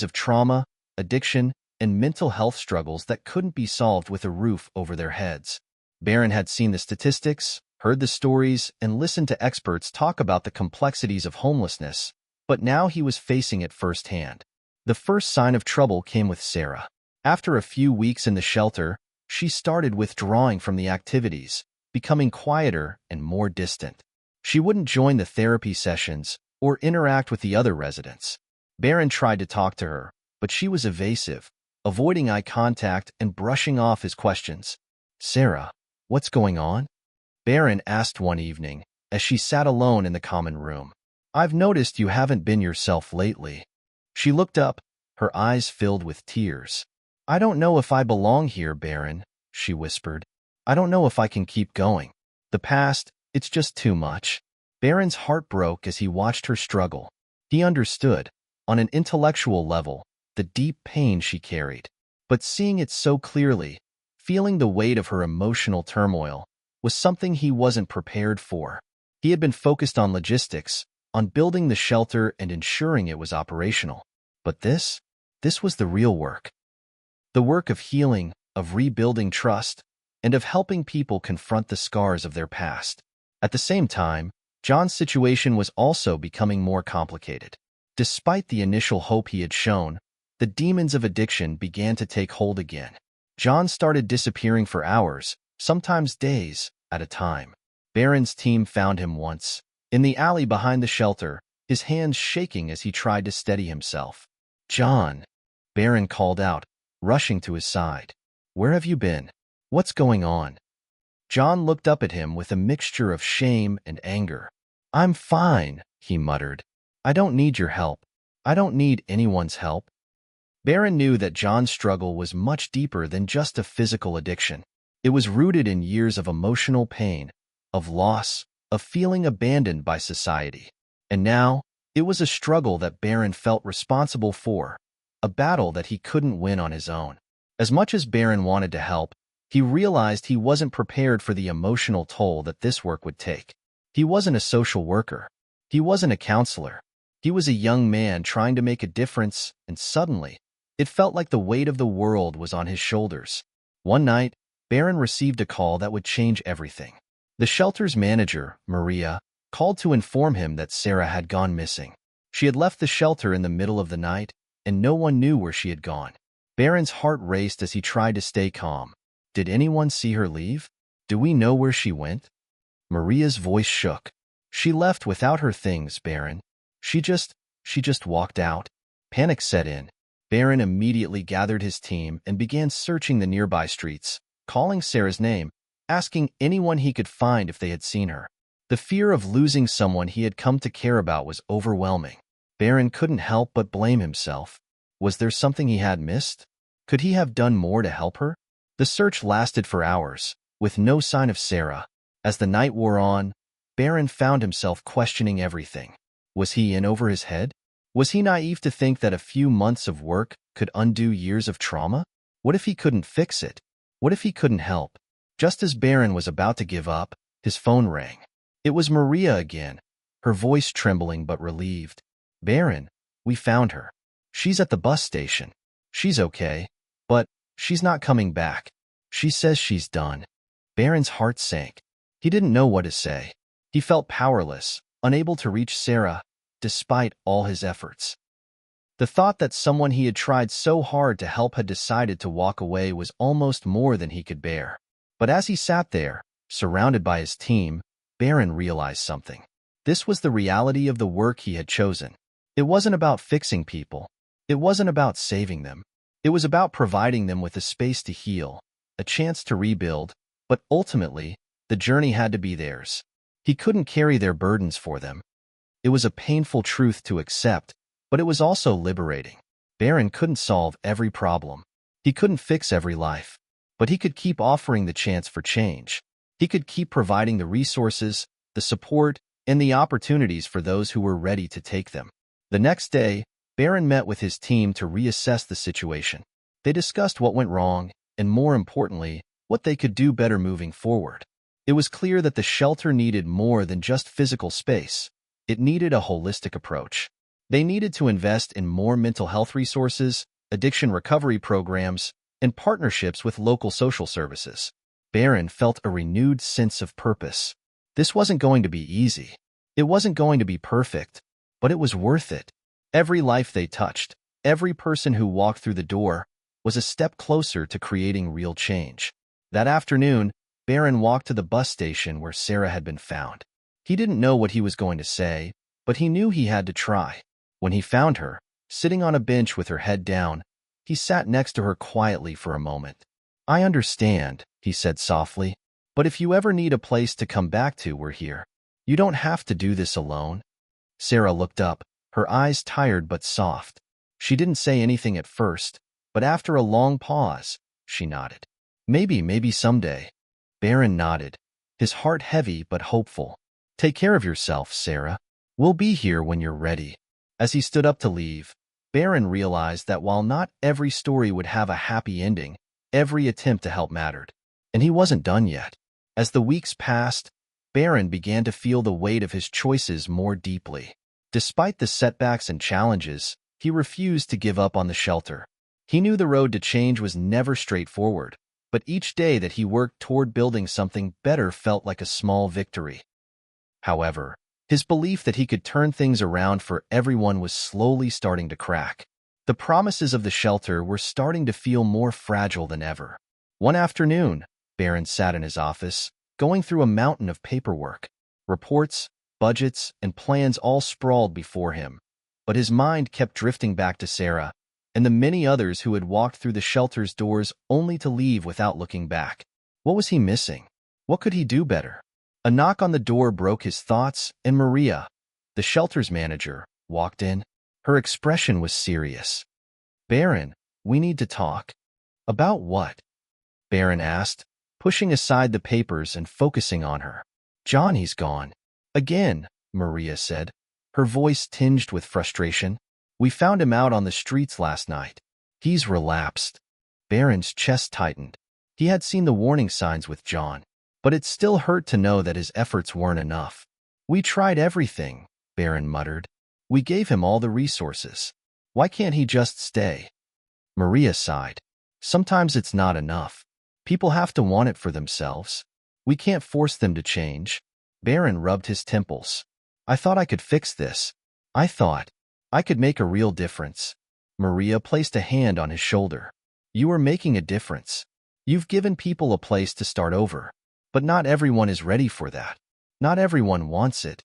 of trauma, addiction, and mental health struggles that couldn't be solved with a roof over their heads. Barron had seen the statistics, heard the stories, and listened to experts talk about the complexities of homelessness, but now he was facing it firsthand. The first sign of trouble came with Sarah. After a few weeks in the shelter, she started withdrawing from the activities, becoming quieter and more distant. She wouldn't join the therapy sessions or interact with the other residents. Barron tried to talk to her, but she was evasive, avoiding eye contact and brushing off his questions. "Sarah, what's going on?" Barron asked one evening, as she sat alone in the common room. "I've noticed you haven't been yourself lately." She looked up, her eyes filled with tears. "I don't know if I belong here, Barron," she whispered. "I don't know if I can keep going. The past, it's just too much." Barron's heart broke as he watched her struggle. He understood, on an intellectual level, the deep pain she carried. But seeing it so clearly, feeling the weight of her emotional turmoil, was something he wasn't prepared for. He had been focused on logistics, on building the shelter and ensuring it was operational. But this was the real work. The work of healing, of rebuilding trust, and of helping people confront the scars of their past. At the same time, John's situation was also becoming more complicated. Despite the initial hope he had shown, the demons of addiction began to take hold again. John started disappearing for hours, sometimes days, at a time. Barron's team found him once, in the alley behind the shelter, his hands shaking as he tried to steady himself. "John," Barron called out, rushing to his side. "Where have you been? What's going on?" John looked up at him with a mixture of shame and anger. "I'm fine," he muttered. "I don't need your help. I don't need anyone's help." Barron knew that John's struggle was much deeper than just a physical addiction. It was rooted in years of emotional pain, of loss, of feeling abandoned by society. And now, it was a struggle that Barron felt responsible for, a battle that he couldn't win on his own. As much as Barron wanted to help, he realized he wasn't prepared for the emotional toll that this work would take. He wasn't a social worker. He wasn't a counselor. He was a young man trying to make a difference, and suddenly, it felt like the weight of the world was on his shoulders. One night, Barron received a call that would change everything. The shelter's manager, Maria, called to inform him that Sarah had gone missing. She had left the shelter in the middle of the night, and no one knew where she had gone. Barron's heart raced as he tried to stay calm. "Did anyone see her leave? Do we know where she went?" Maria's voice shook. "She left without her things, Barron. She just walked out." Panic set in. Barron immediately gathered his team and began searching the nearby streets, calling Sarah's name, asking anyone he could find if they had seen her. The fear of losing someone he had come to care about was overwhelming. Barron couldn't help but blame himself. Was there something he had missed? Could he have done more to help her? The search lasted for hours, with no sign of Sarah. As the night wore on, Barron found himself questioning everything. Was he in over his head? Was he naive to think that a few months of work could undo years of trauma? What if he couldn't fix it? What if he couldn't help? Just as Barron was about to give up, his phone rang. It was Maria again, her voice trembling but relieved. "Barron, we found her. She's at the bus station. She's okay, but she's not coming back. She says she's done." Barron's heart sank. He didn't know what to say. He felt powerless, unable to reach Sarah, despite all his efforts. The thought that someone he had tried so hard to help had decided to walk away was almost more than he could bear. But as he sat there, surrounded by his team, Barron realized something. This was the reality of the work he had chosen. It wasn't about fixing people. It wasn't about saving them. It was about providing them with a space to heal, a chance to rebuild, but ultimately, the journey had to be theirs. He couldn't carry their burdens for them. It was a painful truth to accept, but it was also liberating. Barron couldn't solve every problem. He couldn't fix every life, but he could keep offering the chance for change. He could keep providing the resources, the support, and the opportunities for those who were ready to take them. The next day, Barron met with his team to reassess the situation. They discussed what went wrong, and more importantly, what they could do better moving forward. It was clear that the shelter needed more than just physical space. It needed a holistic approach. They needed to invest in more mental health resources, addiction recovery programs, and partnerships with local social services. Barron felt a renewed sense of purpose. This wasn't going to be easy. It wasn't going to be perfect, but it was worth it. Every life they touched, every person who walked through the door, was a step closer to creating real change. That afternoon, Barron walked to the bus station where Sarah had been found. He didn't know what he was going to say, but he knew he had to try. When he found her, sitting on a bench with her head down, he sat next to her quietly for a moment. "I understand," he said softly, "but if you ever need a place to come back to, we're here. You don't have to do this alone." Sarah looked up, her eyes tired but soft. She didn't say anything at first, but after a long pause, she nodded. Maybe someday." Barron nodded, his heart heavy but hopeful. "Take care of yourself, Sarah. We'll be here when you're ready." As he stood up to leave, Barron realized that while not every story would have a happy ending, every attempt to help mattered. And he wasn't done yet. As the weeks passed, Barron began to feel the weight of his choices more deeply. Despite the setbacks and challenges, he refused to give up on the shelter. He knew the road to change was never straightforward, but each day that he worked toward building something better felt like a small victory. However, his belief that he could turn things around for everyone was slowly starting to crack. The promises of the shelter were starting to feel more fragile than ever. One afternoon, Barron sat in his office, going through a mountain of paperwork. Reports, budgets, and plans all sprawled before him. But his mind kept drifting back to Sarah and the many others who had walked through the shelter's doors only to leave without looking back. What was he missing? What could he do better? A knock on the door broke his thoughts, and Maria, the shelter's manager, walked in. Her expression was serious. "Barron, we need to talk." "About what?" Barron asked, pushing aside the papers and focusing on her. "Johnny's gone." "Again," Maria said, her voice tinged with frustration. "We found him out on the streets last night." "He's relapsed." Barron's chest tightened. He had seen the warning signs with John, but it still hurt to know that his efforts weren't enough. "We tried everything," Barron muttered. "We gave him all the resources. Why can't he just stay?" Maria sighed. "Sometimes it's not enough. People have to want it for themselves. We can't force them to change." Barron rubbed his temples. "I thought I could fix this. I thought I could make a real difference." Maria placed a hand on his shoulder. "You are making a difference. You've given people a place to start over. But not everyone is ready for that. Not everyone wants it."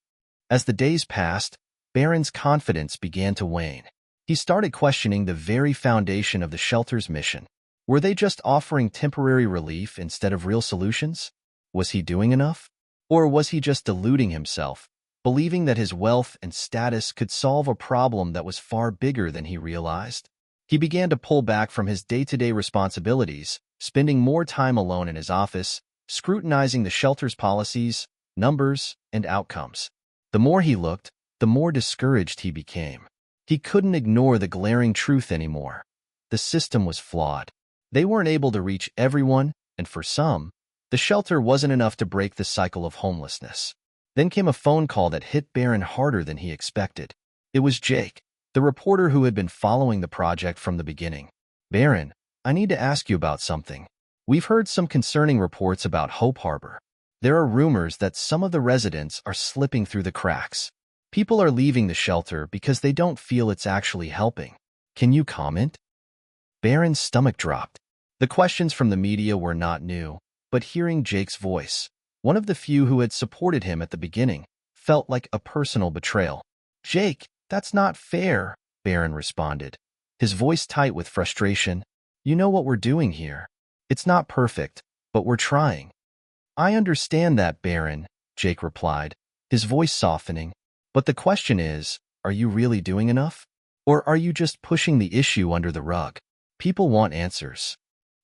As the days passed, Barron's confidence began to wane. He started questioning the very foundation of the shelter's mission. Were they just offering temporary relief instead of real solutions? Was he doing enough? Or was he just deluding himself, believing that his wealth and status could solve a problem that was far bigger than he realized? He began to pull back from his day-to-day responsibilities, spending more time alone in his office, scrutinizing the shelter's policies, numbers, and outcomes. The more he looked, the more discouraged he became. He couldn't ignore the glaring truth anymore. The system was flawed. They weren't able to reach everyone, and for some, the shelter wasn't enough to break the cycle of homelessness. Then came a phone call that hit Barron harder than he expected. It was Jake, the reporter who had been following the project from the beginning. "Barron, I need to ask you about something. We've heard some concerning reports about Hope Harbor. There are rumors that some of the residents are slipping through the cracks. People are leaving the shelter because they don't feel it's actually helping. Can you comment?" Barron's stomach dropped. The questions from the media were not new, but hearing Jake's voice, one of the few who had supported him at the beginning, felt like a personal betrayal. "Jake, that's not fair," Barron responded, his voice tight with frustration. "You know what we're doing here. It's not perfect, but we're trying." "I understand that, Barron," Jake replied, his voice softening. "But the question is, are you really doing enough? Or are you just pushing the issue under the rug? People want answers."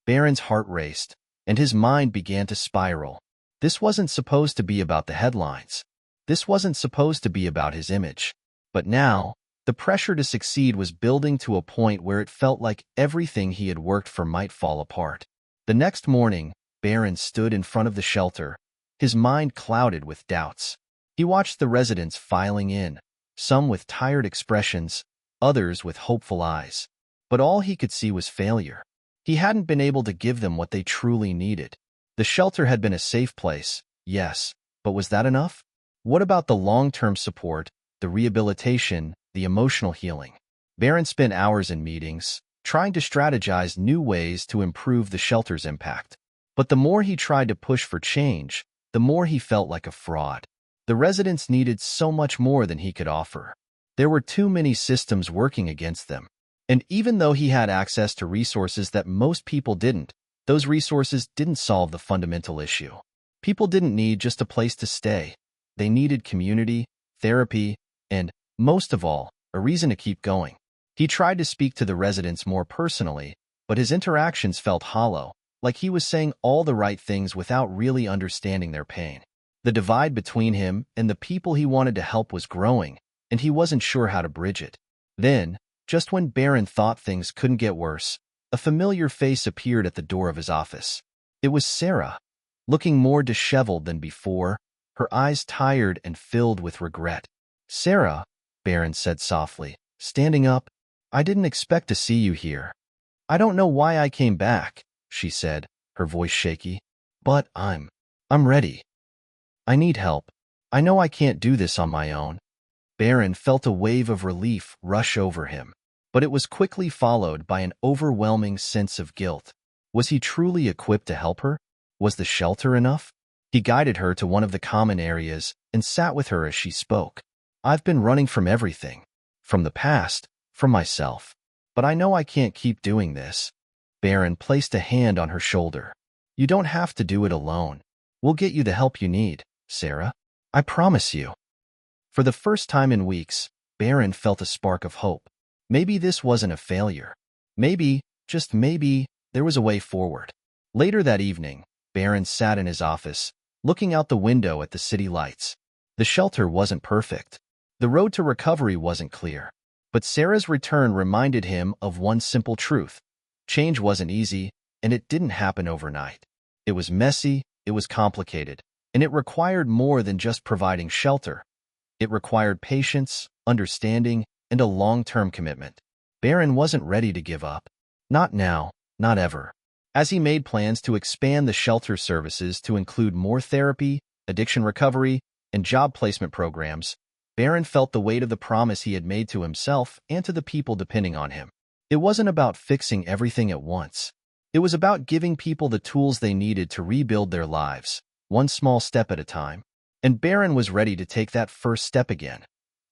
Barron's heart raced, and his mind began to spiral. This wasn't supposed to be about the headlines. This wasn't supposed to be about his image. But now, the pressure to succeed was building to a point where it felt like everything he had worked for might fall apart. The next morning, Barron stood in front of the shelter, his mind clouded with doubts. He watched the residents filing in, some with tired expressions, others with hopeful eyes. But all he could see was failure. He hadn't been able to give them what they truly needed. The shelter had been a safe place, yes, but was that enough? What about the long-term support, the rehabilitation, the emotional healing? Barron spent hours in meetings, trying to strategize new ways to improve the shelter's impact. But the more he tried to push for change, the more he felt like a fraud. The residents needed so much more than he could offer. There were too many systems working against them. And even though he had access to resources that most people didn't, those resources didn't solve the fundamental issue. People didn't need just a place to stay. They needed community, therapy, and, most of all, a reason to keep going. He tried to speak to the residents more personally, but his interactions felt hollow, like he was saying all the right things without really understanding their pain. The divide between him and the people he wanted to help was growing, and he wasn't sure how to bridge it. Then, Just when Barron thought things couldn't get worse, a familiar face appeared at the door of his office. It was Sarah, looking more disheveled than before, her eyes tired and filled with regret. "Sarah," Barron said softly, standing up, "I didn't expect to see you here." "I don't know why I came back," she said, her voice shaky, "but I'm ready. I need help. I know I can't do this on my own." Barron felt a wave of relief rush over him, but it was quickly followed by an overwhelming sense of guilt. Was he truly equipped to help her? Was the shelter enough? He guided her to one of the common areas and sat with her as she spoke. "I've been running from everything. From the past, from myself. But I know I can't keep doing this." Barron placed a hand on her shoulder. "You don't have to do it alone. We'll get you the help you need, Sarah. I promise you." For the first time in weeks, Barron felt a spark of hope. Maybe this wasn't a failure. Maybe, just maybe, there was a way forward. Later that evening, Barron sat in his office, looking out the window at the city lights. The shelter wasn't perfect. The road to recovery wasn't clear. But Sarah's return reminded him of one simple truth. Change wasn't easy, and it didn't happen overnight. It was messy, it was complicated, and it required more than just providing shelter. It required patience, understanding, and a long-term commitment. Barron wasn't ready to give up. Not now, not ever. As he made plans to expand the shelter services to include more therapy, addiction recovery, and job placement programs, Barron felt the weight of the promise he had made to himself and to the people depending on him. It wasn't about fixing everything at once. It was about giving people the tools they needed to rebuild their lives, one small step at a time. And Barron was ready to take that first step again,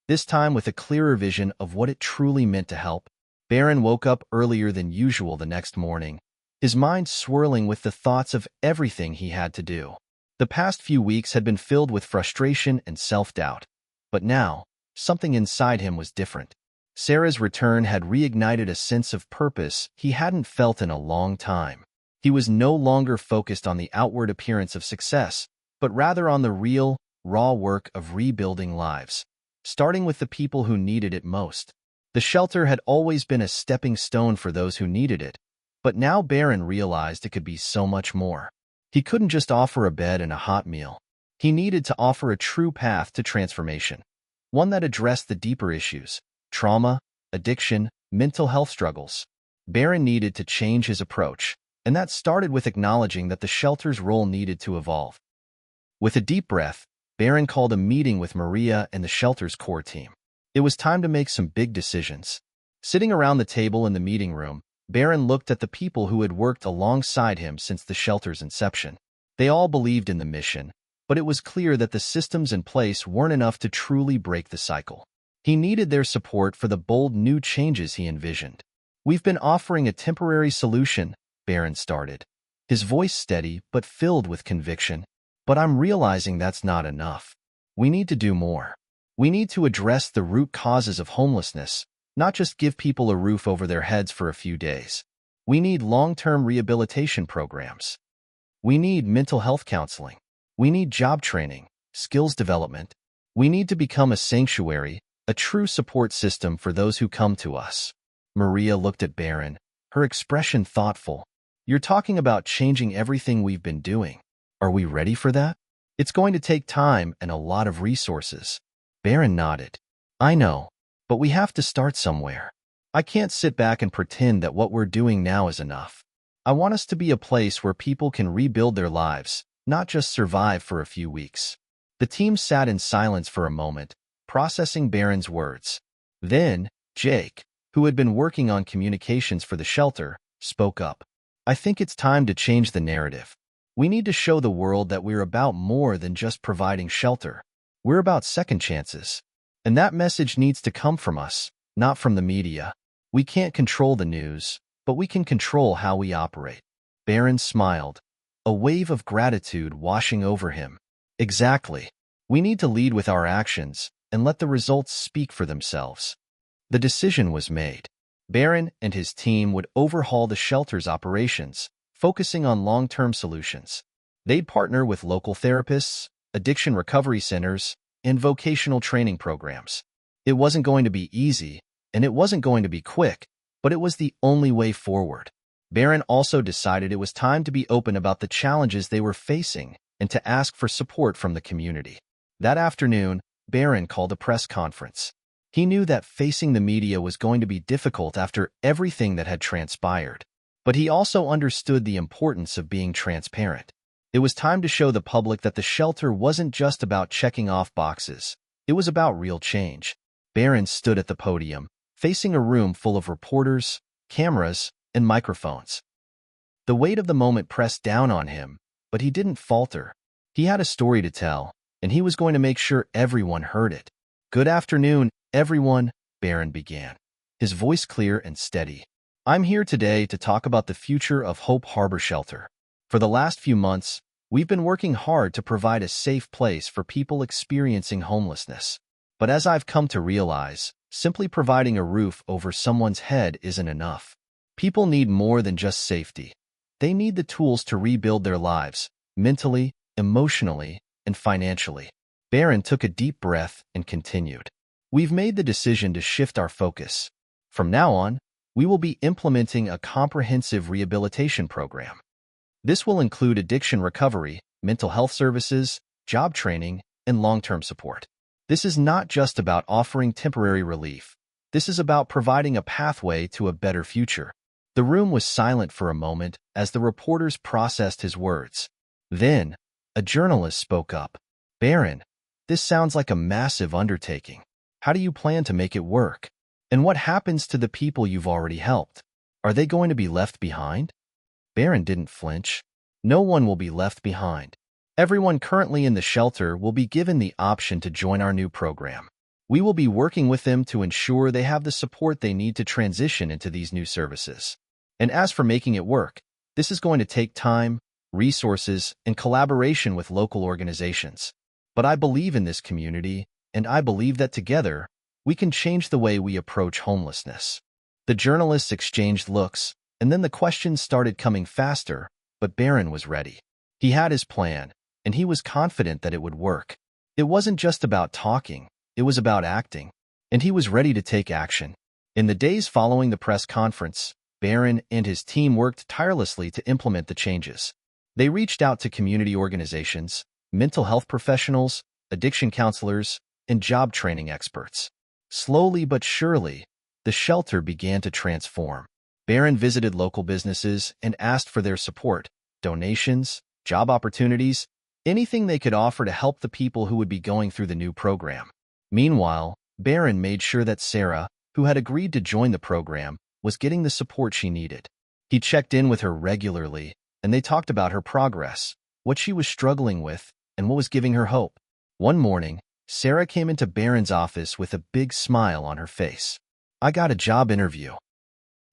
this time with a clearer vision of what it truly meant to help. Barron woke up earlier than usual the next morning, his mind swirling with the thoughts of everything he had to do. The past few weeks had been filled with frustration and self-doubt. But now, something inside him was different. Sarah's return had reignited a sense of purpose he hadn't felt in a long time. He was no longer focused on the outward appearance of success, but rather on the real, raw work of rebuilding lives, starting with the people who needed it most. The shelter had always been a stepping stone for those who needed it, but now Barron realized it could be so much more. He couldn't just offer a bed and a hot meal. He needed to offer a true path to transformation, one that addressed the deeper issues: trauma, addiction, mental health struggles. Barron needed to change his approach, and that started with acknowledging that the shelter's role needed to evolve. With a deep breath, Barron called a meeting with Maria and the shelter's core team. It was time to make some big decisions. Sitting around the table in the meeting room, Barron looked at the people who had worked alongside him since the shelter's inception. They all believed in the mission, but it was clear that the systems in place weren't enough to truly break the cycle. He needed their support for the bold new changes he envisioned. "We've been offering a temporary solution," Barron started, his voice steady but filled with conviction. "But I'm realizing that's not enough. We need to do more. We need to address the root causes of homelessness, not just give people a roof over their heads for a few days. We need long-term rehabilitation programs. We need mental health counseling. We need job training, skills development. We need to become a sanctuary, a true support system for those who come to us." Maria looked at Barron, her expression thoughtful. "You're talking about changing everything we've been doing. Are we ready for that? It's going to take time and a lot of resources." Barron nodded. "I know, but we have to start somewhere. I can't sit back and pretend that what we're doing now is enough. I want us to be a place where people can rebuild their lives, not just survive for a few weeks." The team sat in silence for a moment, processing Barron's words. Then, Jake, who had been working on communications for the shelter, spoke up. "I think it's time to change the narrative. We need to show the world that we're about more than just providing shelter. We're about second chances. And that message needs to come from us, not from the media. We can't control the news, but we can control how we operate." Barron smiled, a wave of gratitude washing over him. "Exactly. We need to lead with our actions and let the results speak for themselves." The decision was made. Barron and his team would overhaul the shelter's operations, focusing on long-term solutions. They'd partner with local therapists, addiction recovery centers, and vocational training programs. It wasn't going to be easy, and it wasn't going to be quick, but it was the only way forward. Barron also decided it was time to be open about the challenges they were facing and to ask for support from the community. That afternoon, Barron called a press conference. He knew that facing the media was going to be difficult after everything that had transpired, but he also understood the importance of being transparent. It was time to show the public that the shelter wasn't just about checking off boxes. It was about real change. Barron stood at the podium, facing a room full of reporters, cameras, and microphones. The weight of the moment pressed down on him, but he didn't falter. He had a story to tell, and he was going to make sure everyone heard it. "Good afternoon, everyone," Barron began, his voice clear and steady. "I'm here today to talk about the future of Hope Harbor Shelter. For the last few months, we've been working hard to provide a safe place for people experiencing homelessness. But as I've come to realize, simply providing a roof over someone's head isn't enough. People need more than just safety. They need the tools to rebuild their lives, mentally, emotionally, and financially." Barron took a deep breath and continued. "We've made the decision to shift our focus. From now on, we will be implementing a comprehensive rehabilitation program. This will include addiction recovery, mental health services, job training, and long-term support. This is not just about offering temporary relief. This is about providing a pathway to a better future." The room was silent for a moment as the reporters processed his words. Then, a journalist spoke up. "Barron, this sounds like a massive undertaking. How do you plan to make it work? And what happens to the people you've already helped? Are they going to be left behind?" Barron didn't flinch. "No one will be left behind. Everyone currently in the shelter will be given the option to join our new program. We will be working with them to ensure they have the support they need to transition into these new services. And as for making it work, this is going to take time, resources, and collaboration with local organizations. But I believe in this community, and I believe that together, we can change the way we approach homelessness." The journalists exchanged looks, and then the questions started coming faster, but Barron was ready. He had his plan, and he was confident that it would work. It wasn't just about talking, it was about acting, and he was ready to take action. In the days following the press conference, Barron and his team worked tirelessly to implement the changes. They reached out to community organizations, mental health professionals, addiction counselors, and job training experts. Slowly but surely, the shelter began to transform. Barron visited local businesses and asked for their support, donations, job opportunities, anything they could offer to help the people who would be going through the new program. Meanwhile, Barron made sure that Sarah, who had agreed to join the program, was getting the support she needed. He checked in with her regularly, and they talked about her progress, what she was struggling with, and what was giving her hope. One morning, Sarah came into Barron's office with a big smile on her face. "I got a job interview,"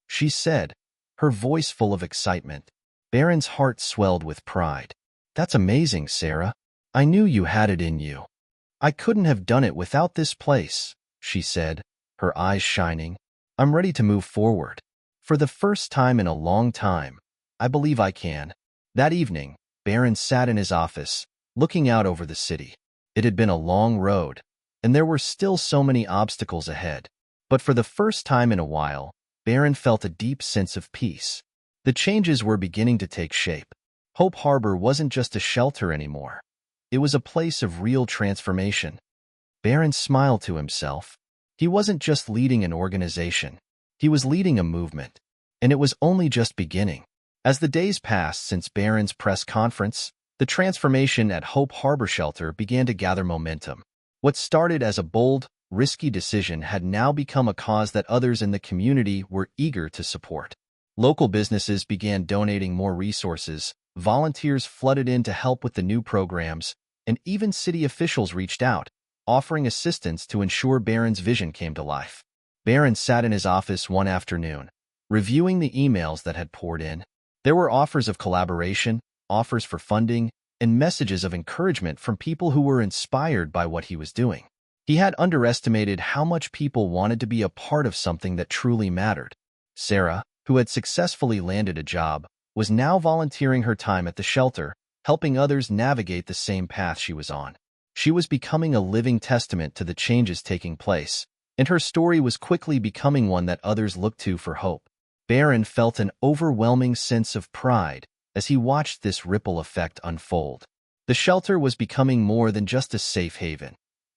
she said, her voice full of excitement. Barron's heart swelled with pride. "That's amazing, Sarah. I knew you had it in you." "I couldn't have done it without this place," she said, her eyes shining. "I'm ready to move forward. For the first time in a long time, I believe I can." That evening, Barron sat in his office, looking out over the city. It had been a long road, and there were still so many obstacles ahead. But for the first time in a while, Barron felt a deep sense of peace. The changes were beginning to take shape. Hope Harbor wasn't just a shelter anymore. It was a place of real transformation. Barron smiled to himself. He wasn't just leading an organization. He was leading a movement. And it was only just beginning. As the days passed since Barron's press conference, the transformation at Hope Harbor Shelter began to gather momentum. What started as a bold, risky decision had now become a cause that others in the community were eager to support. Local businesses began donating more resources, volunteers flooded in to help with the new programs, and even city officials reached out, offering assistance to ensure Barron's vision came to life. Barron sat in his office one afternoon, reviewing the emails that had poured in. There were offers of collaboration, offers for funding, and messages of encouragement from people who were inspired by what he was doing. He had underestimated how much people wanted to be a part of something that truly mattered. Sarah, who had successfully landed a job, was now volunteering her time at the shelter, helping others navigate the same path she was on. She was becoming a living testament to the changes taking place, and her story was quickly becoming one that others looked to for hope. Barron felt an overwhelming sense of pride as he watched this ripple effect unfold. The shelter was becoming more than just a safe haven.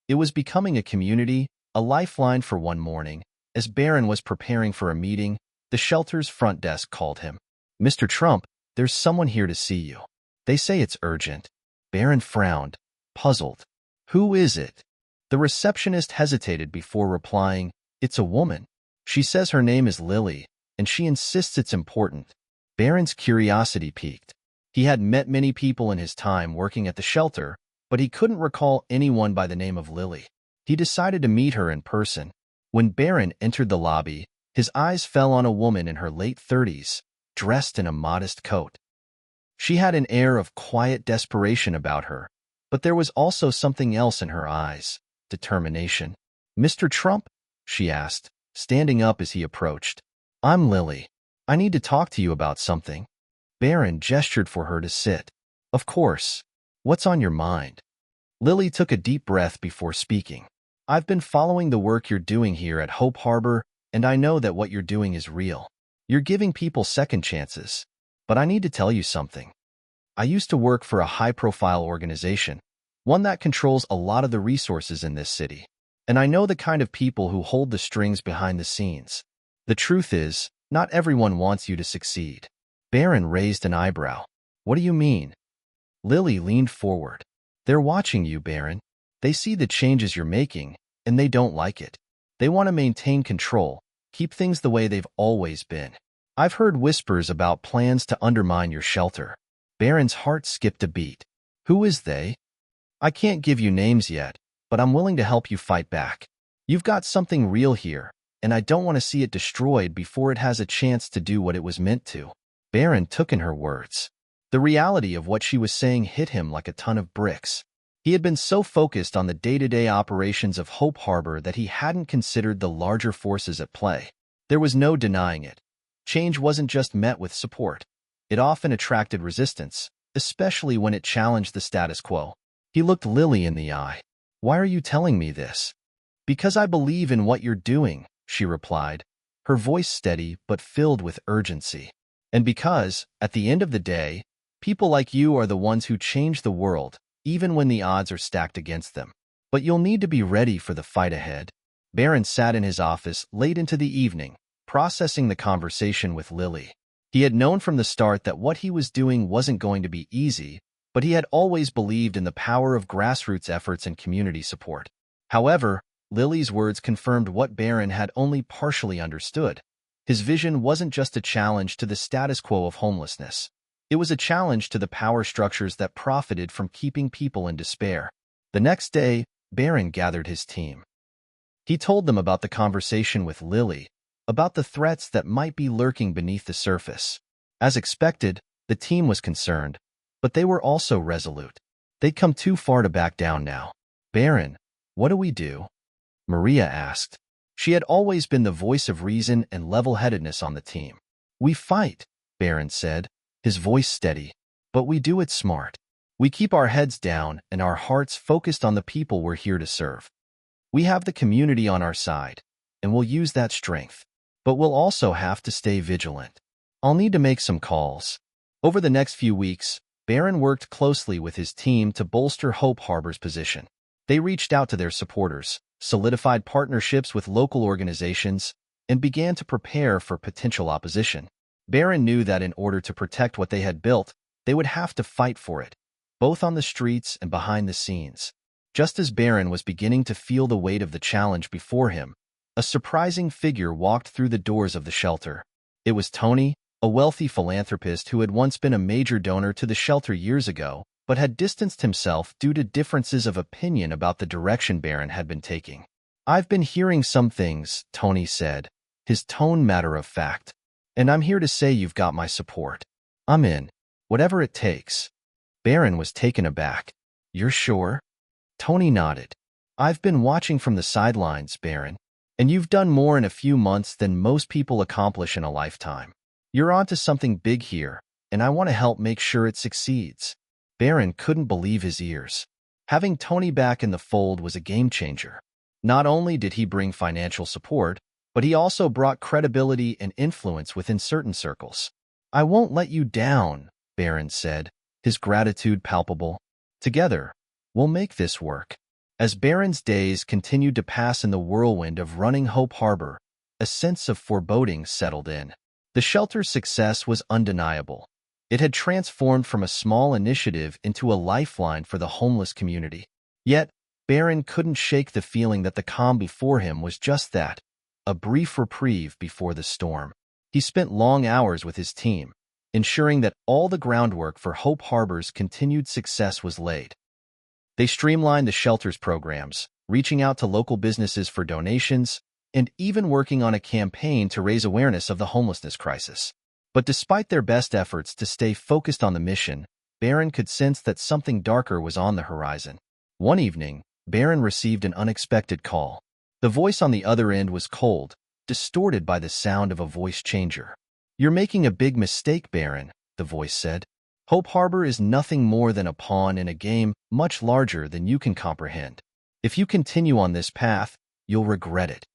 It was becoming a community, a lifeline. For one morning, as Barron was preparing for a meeting, the shelter's front desk called him. "Mr. Trump, there's someone here to see you. They say it's urgent." Barron frowned, puzzled. "Who is it?" The receptionist hesitated before replying. "It's a woman. She says her name is Lily, and she insists it's important." Barron's curiosity piqued. He had met many people in his time working at the shelter, but he couldn't recall anyone by the name of Lily. He decided to meet her in person. When Barron entered the lobby, his eyes fell on a woman in her late 30s, dressed in a modest coat. She had an air of quiet desperation about her, but there was also something else in her eyes: determination. "Mr. Trump?" she asked, standing up as he approached. "I'm Lily. I need to talk to you about something." Barron gestured for her to sit. "Of course. What's on your mind?" Lily took a deep breath before speaking. "I've been following the work you're doing here at Hope Harbor, and I know that what you're doing is real. You're giving people second chances. But I need to tell you something. I used to work for a high-profile organization, one that controls a lot of the resources in this city. And I know the kind of people who hold the strings behind the scenes. The truth is, not everyone wants you to succeed." Barron raised an eyebrow. "What do you mean?" Lily leaned forward. "They're watching you, Barron. They see the changes you're making, and they don't like it. They want to maintain control, keep things the way they've always been. I've heard whispers about plans to undermine your shelter." Barron's heart skipped a beat. "Who is they?" "I can't give you names yet, but I'm willing to help you fight back. You've got something real here, and I don't want to see it destroyed before it has a chance to do what it was meant to." Barron took in her words. The reality of what she was saying hit him like a ton of bricks. He had been so focused on the day-to-day operations of Hope Harbor that he hadn't considered the larger forces at play. There was no denying it. Change wasn't just met with support. It often attracted resistance, especially when it challenged the status quo. He looked Lily in the eye. "Why are you telling me this?" "Because I believe in what you're doing," she replied, her voice steady but filled with urgency. "And because, at the end of the day, people like you are the ones who change the world, even when the odds are stacked against them. But you'll need to be ready for the fight ahead." Barron sat in his office late into the evening, processing the conversation with Lily. He had known from the start that what he was doing wasn't going to be easy, but he had always believed in the power of grassroots efforts and community support. However, Lily's words confirmed what Barron had only partially understood. His vision wasn't just a challenge to the status quo of homelessness. It was a challenge to the power structures that profited from keeping people in despair. The next day, Barron gathered his team. He told them about the conversation with Lily, about the threats that might be lurking beneath the surface. As expected, the team was concerned, but they were also resolute. They'd come too far to back down now. "Barron, what do we do?" Maria asked. She had always been the voice of reason and level-headedness on the team. "We fight," Barron said, his voice steady, "but we do it smart. We keep our heads down and our hearts focused on the people we're here to serve. We have the community on our side, and we'll use that strength. But we'll also have to stay vigilant. I'll need to make some calls." Over the next few weeks, Barron worked closely with his team to bolster Hope Harbor's position. They reached out to their supporters, solidified partnerships with local organizations, and began to prepare for potential opposition. Barron knew that in order to protect what they had built, they would have to fight for it, both on the streets and behind the scenes. Just as Barron was beginning to feel the weight of the challenge before him, a surprising figure walked through the doors of the shelter. It was Tony, a wealthy philanthropist who had once been a major donor to the shelter years ago, but had distanced himself due to differences of opinion about the direction Barron had been taking. "I've been hearing some things," Tony said, his tone matter-of-fact, "and I'm here to say you've got my support. I'm in, whatever it takes." Barron was taken aback. "You're sure?" Tony nodded. "I've been watching from the sidelines, Barron, and you've done more in a few months than most people accomplish in a lifetime. You're onto something big here, and I want to help make sure it succeeds." Barron couldn't believe his ears. Having Tony back in the fold was a game-changer. Not only did he bring financial support, but he also brought credibility and influence within certain circles. "I won't let you down," Barron said, his gratitude palpable. "Together, we'll make this work." As Barron's days continued to pass in the whirlwind of running Hope Harbor, a sense of foreboding settled in. The shelter's success was undeniable. It had transformed from a small initiative into a lifeline for the homeless community. Yet, Barron couldn't shake the feeling that the calm before him was just that, a brief reprieve before the storm. He spent long hours with his team, ensuring that all the groundwork for Hope Harbor's continued success was laid. They streamlined the shelter's programs, reaching out to local businesses for donations, and even working on a campaign to raise awareness of the homelessness crisis. But despite their best efforts to stay focused on the mission, Barron could sense that something darker was on the horizon. One evening, Barron received an unexpected call. The voice on the other end was cold, distorted by the sound of a voice changer. "You're making a big mistake, Barron," the voice said. "Hope Harbor is nothing more than a pawn in a game much larger than you can comprehend. If you continue on this path, you'll regret it."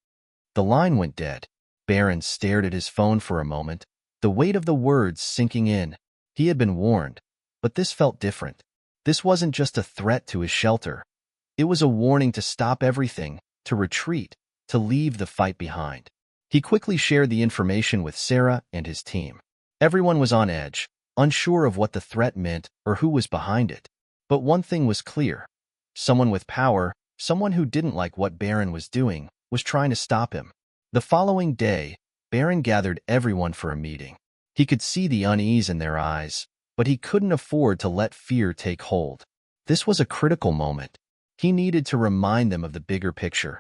The line went dead. Barron stared at his phone for a moment, the weight of the words sinking in. He had been warned, but this felt different. This wasn't just a threat to his shelter. It was a warning to stop everything, to retreat, to leave the fight behind. He quickly shared the information with Sarah and his team. Everyone was on edge, unsure of what the threat meant or who was behind it. But one thing was clear. Someone with power, someone who didn't like what Barron was doing, was trying to stop him. The following day, Barron gathered everyone for a meeting. He could see the unease in their eyes, but he couldn't afford to let fear take hold. This was a critical moment. He needed to remind them of the bigger picture.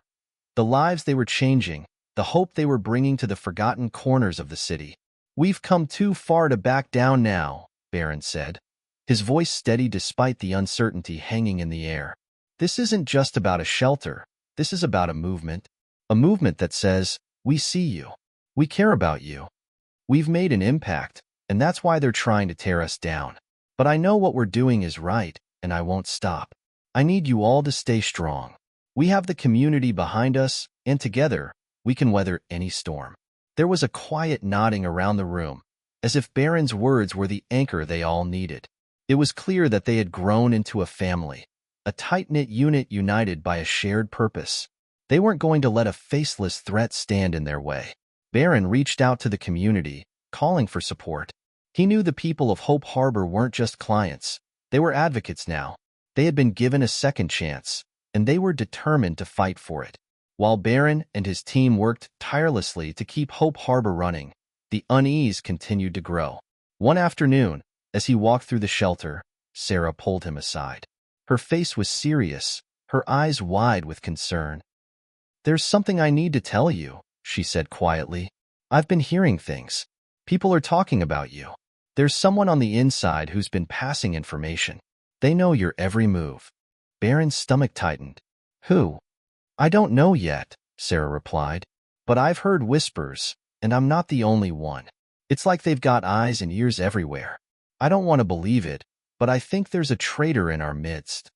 The lives they were changing, the hope they were bringing to the forgotten corners of the city. "We've come too far to back down now," Barron said, his voice steady despite the uncertainty hanging in the air. "This isn't just about a shelter. This is about a movement that says, we see you. We care about you. We've made an impact, and that's why they're trying to tear us down. But I know what we're doing is right, and I won't stop. I need you all to stay strong. We have the community behind us, and together, we can weather any storm." There was a quiet nodding around the room, as if Barron's words were the anchor they all needed. It was clear that they had grown into a family, a tight-knit unit united by a shared purpose. They weren't going to let a faceless threat stand in their way. Barron reached out to the community, calling for support. He knew the people of Hope Harbor weren't just clients. They were advocates now. They had been given a second chance, and they were determined to fight for it. While Barron and his team worked tirelessly to keep Hope Harbor running, the unease continued to grow. One afternoon, as he walked through the shelter, Sarah pulled him aside. Her face was serious, her eyes wide with concern. "There's something I need to tell you," she said quietly. "I've been hearing things. People are talking about you. There's someone on the inside who's been passing information. They know your every move." Barron's stomach tightened. "Who?" "I don't know yet," Sarah replied. "But I've heard whispers, and I'm not the only one. It's like they've got eyes and ears everywhere. I don't want to believe it, but I think there's a traitor in our midst."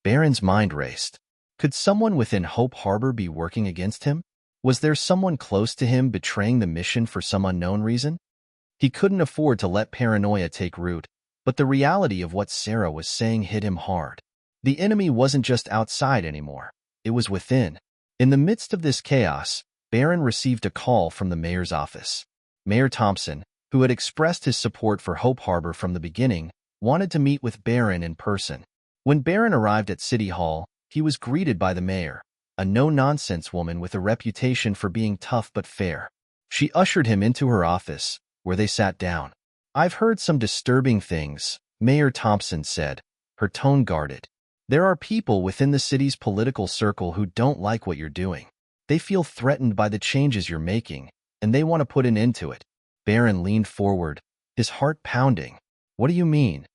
Barron's mind raced. Could someone within Hope Harbor be working against him? Was there someone close to him betraying the mission for some unknown reason? He couldn't afford to let paranoia take root, but the reality of what Sarah was saying hit him hard. The enemy wasn't just outside anymore. It was within. In the midst of this chaos, Barron received a call from the mayor's office. Mayor Thompson, who had expressed his support for Hope Harbor from the beginning, wanted to meet with Barron in person. When Barron arrived at City Hall, he was greeted by the mayor, a no-nonsense woman with a reputation for being tough but fair. She ushered him into her office, where they sat down. "I've heard some disturbing things," Mayor Thompson said, her tone guarded. "There are people within the city's political circle who don't like what you're doing. They feel threatened by the changes you're making, and they want to put an end to it." Barron leaned forward, his heart pounding. "What do you mean?"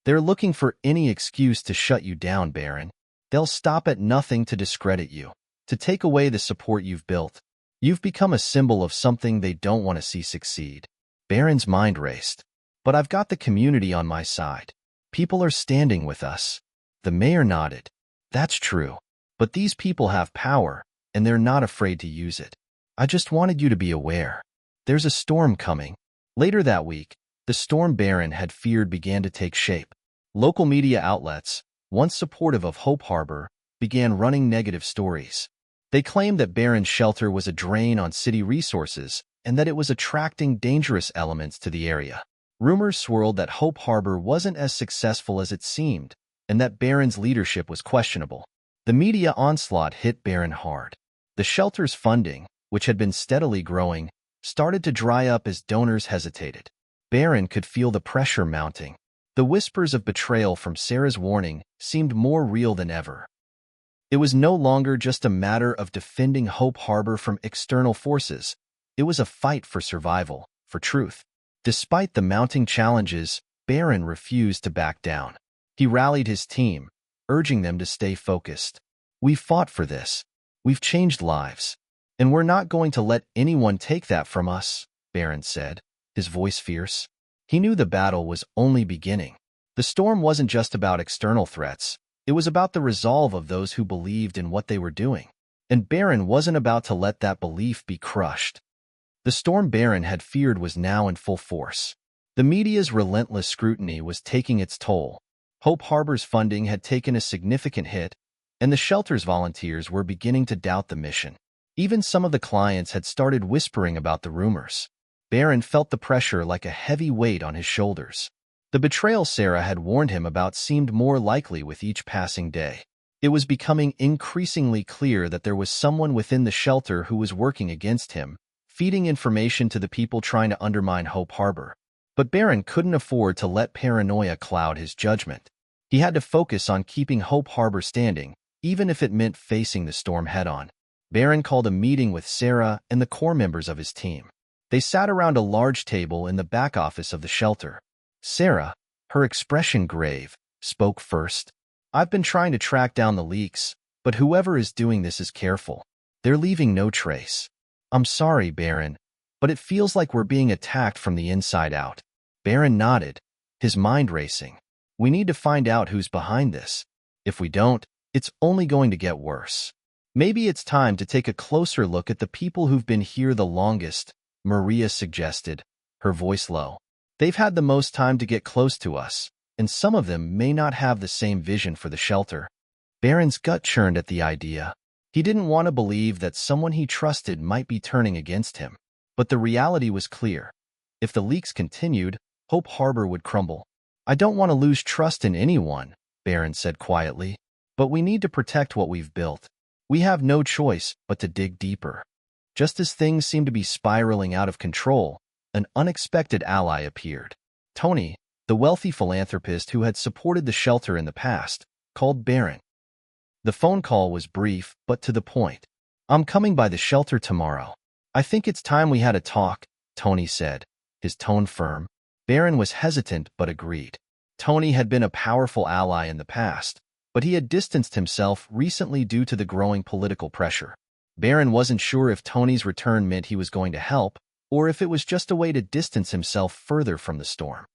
"They're looking for any excuse to shut you down, Barron. They'll stop at nothing to discredit you, to take away the support you've built. You've become a symbol of something they don't want to see succeed." Barron's mind raced. "But I've got the community on my side. People are standing with us." The mayor nodded. "That's true. But these people have power, and they're not afraid to use it. I just wanted you to be aware. There's a storm coming. Later that week, the storm Barron had feared began to take shape. Local media outlets, once supportive of Hope Harbor, began running negative stories. They claimed that Barron's shelter was a drain on city resources and that it was attracting dangerous elements to the area. Rumors swirled that Hope Harbor wasn't as successful as it seemed and that Barron's leadership was questionable. The media onslaught hit Barron hard. The shelter's funding, which had been steadily growing, started to dry up as donors hesitated. Barron could feel the pressure mounting. The whispers of betrayal from Sarah's warning seemed more real than ever. It was no longer just a matter of defending Hope Harbor from external forces. It was a fight for survival, for truth. Despite the mounting challenges, Barron refused to back down. He rallied his team, urging them to stay focused. "We've fought for this. We've changed lives. And we're not going to let anyone take that from us," Barron said, his voice fierce. He knew the battle was only beginning. The storm wasn't just about external threats. It was about the resolve of those who believed in what they were doing. And Barron wasn't about to let that belief be crushed. The storm Barron had feared was now in full force. The media's relentless scrutiny was taking its toll. Hope Harbor's funding had taken a significant hit, and the shelter's volunteers were beginning to doubt the mission. Even some of the clients had started whispering about the rumors. Barron felt the pressure like a heavy weight on his shoulders. The betrayal Sarah had warned him about seemed more likely with each passing day. It was becoming increasingly clear that there was someone within the shelter who was working against him, feeding information to the people trying to undermine Hope Harbor. But Barron couldn't afford to let paranoia cloud his judgment. He had to focus on keeping Hope Harbor standing, even if it meant facing the storm head-on. Barron called a meeting with Sarah and the core members of his team. They sat around a large table in the back office of the shelter. Sarah, her expression grave, spoke first. "I've been trying to track down the leaks, but whoever is doing this is careful. They're leaving no trace. I'm sorry, Barron, but it feels like we're being attacked from the inside out." Barron nodded, his mind racing. "We need to find out who's behind this. If we don't, it's only going to get worse. Maybe it's time to take a closer look at the people who've been here the longest," Maria suggested, her voice low. "They've had the most time to get close to us, and some of them may not have the same vision for the shelter." Barron's gut churned at the idea. He didn't want to believe that someone he trusted might be turning against him. But the reality was clear. If the leaks continued, Hope Harbor would crumble. "I don't want to lose trust in anyone," Barron said quietly. "But we need to protect what we've built. We have no choice but to dig deeper." Just as things seemed to be spiraling out of control, an unexpected ally appeared. Tony, the wealthy philanthropist who had supported the shelter in the past, called Barron. The phone call was brief, but to the point. "I'm coming by the shelter tomorrow. I think it's time we had a talk," Tony said, his tone firm. Barron was hesitant but agreed. Tony had been a powerful ally in the past, but he had distanced himself recently due to the growing political pressure. Barron wasn't sure if Tony's return meant he was going to help, or if it was just a way to distance himself further from the storm.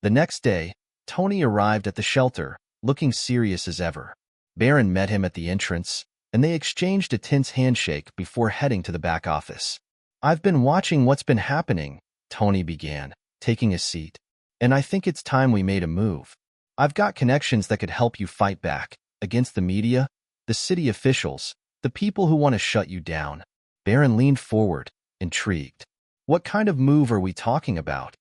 The next day, Tony arrived at the shelter, looking serious as ever. Barron met him at the entrance, and they exchanged a tense handshake before heading to the back office. "I've been watching what's been happening," Tony began, taking a seat. "And I think it's time we made a move. I've got connections that could help you fight back against the media, the city officials, the people who want to shut you down." Barron leaned forward, intrigued. "What kind of move are we talking about?"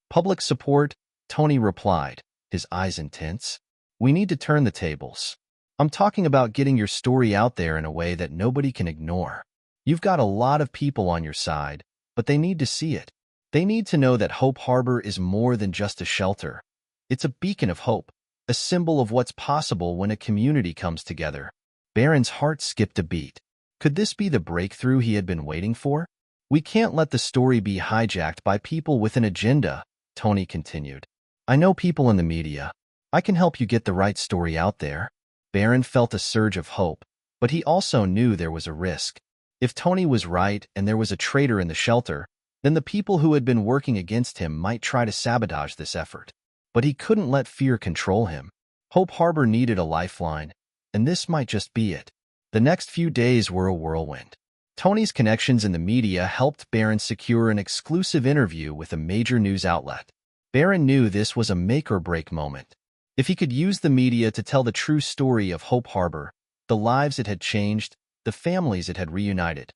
"Public support," Tony replied, his eyes intense. "We need to turn the tables. I'm talking about getting your story out there in a way that nobody can ignore. You've got a lot of people on your side, but they need to see it. They need to know that Hope Harbor is more than just a shelter. It's a beacon of hope, a symbol of what's possible when a community comes together." Barron's heart skipped a beat. Could this be the breakthrough he had been waiting for? "We can't let the story be hijacked by people with an agenda," Tony continued. "I know people in the media. I can help you get the right story out there." Barron felt a surge of hope, but he also knew there was a risk. If Tony was right and there was a traitor in the shelter, then the people who had been working against him might try to sabotage this effort. But he couldn't let fear control him. Hope Harbor needed a lifeline, and this might just be it. The next few days were a whirlwind. Tony's connections in the media helped Barron secure an exclusive interview with a major news outlet. Barron knew this was a make-or-break moment. If he could use the media to tell the true story of Hope Harbor, the lives it had changed, the families it had reunited,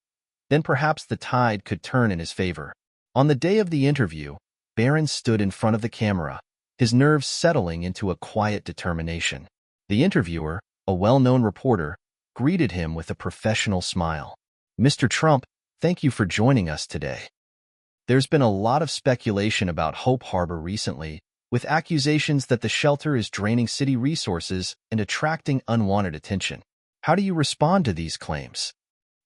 then perhaps the tide could turn in his favor. On the day of the interview, Barron stood in front of the camera, his nerves settling into a quiet determination. The interviewer, a well-known reporter, greeted him with a professional smile. "Mr. Trump, thank you for joining us today." There's been a lot of speculation about Hope Harbor recently, with accusations that the shelter is draining city resources and attracting unwanted attention. How do you respond to these claims?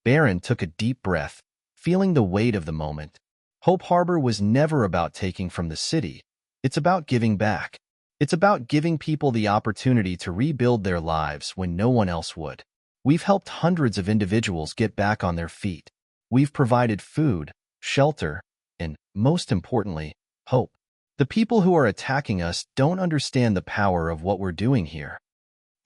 Barron took a deep breath, feeling the weight of the moment. Hope Harbor was never about taking from the city. It's about giving back. It's about giving people the opportunity to rebuild their lives when no one else would. We've helped hundreds of individuals get back on their feet. We've provided food, shelter, and, most importantly, hope. The people who are attacking us don't understand the power of what we're doing here.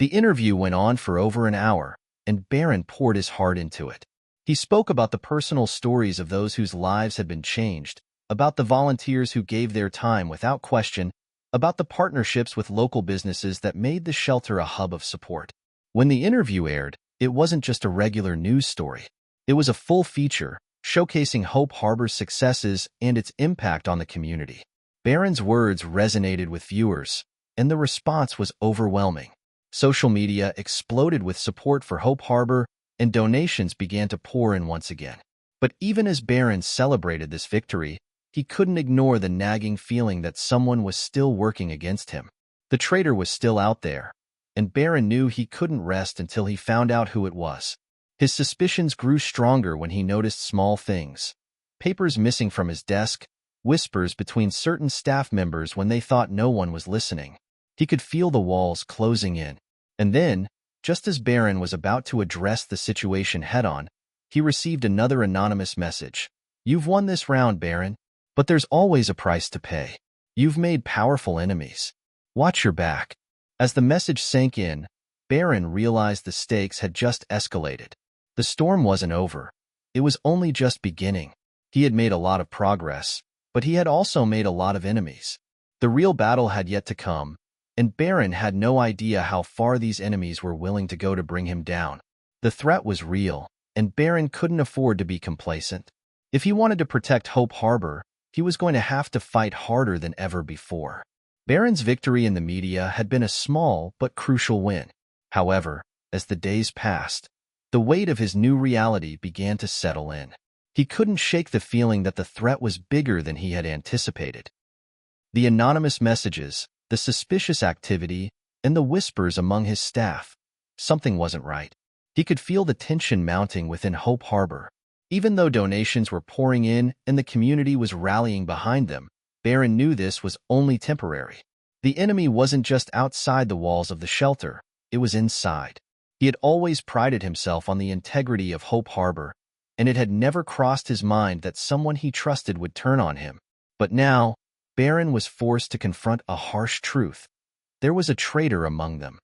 The interview went on for over an hour, and Barron poured his heart into it. He spoke about the personal stories of those whose lives had been changed, about the volunteers who gave their time without question, about the partnerships with local businesses that made the shelter a hub of support. When the interview aired, it wasn't just a regular news story. It was a full feature, showcasing Hope Harbor's successes and its impact on the community. Barron's words resonated with viewers, and the response was overwhelming. Social media exploded with support for Hope Harbor, and donations began to pour in once again. But even as Barron celebrated this victory, he couldn't ignore the nagging feeling that someone was still working against him. The traitor was still out there, and Barron knew he couldn't rest until he found out who it was. His suspicions grew stronger when he noticed small things. Papers missing from his desk, whispers between certain staff members when they thought no one was listening. He could feel the walls closing in. And then, just as Barron was about to address the situation head-on, he received another anonymous message. "You've won this round, Barron, but there's always a price to pay. You've made powerful enemies. Watch your back." As the message sank in, Barron realized the stakes had just escalated. The storm wasn't over. It was only just beginning. He had made a lot of progress, but he had also made a lot of enemies. The real battle had yet to come, and Barron had no idea how far these enemies were willing to go to bring him down. The threat was real, and Barron couldn't afford to be complacent. If he wanted to protect Hope Harbor, he was going to have to fight harder than ever before. Barron's victory in the media had been a small but crucial win. However, as the days passed, the weight of his new reality began to settle in. He couldn't shake the feeling that the threat was bigger than he had anticipated. The anonymous messages, the suspicious activity, and the whispers among his staff. Something wasn't right. He could feel the tension mounting within Hope Harbor. Even though donations were pouring in and the community was rallying behind them, Barron knew this was only temporary. The enemy wasn't just outside the walls of the shelter, it was inside. He had always prided himself on the integrity of Hope Harbor, and it had never crossed his mind that someone he trusted would turn on him. But now, Barron was forced to confront a harsh truth. There was a traitor among them.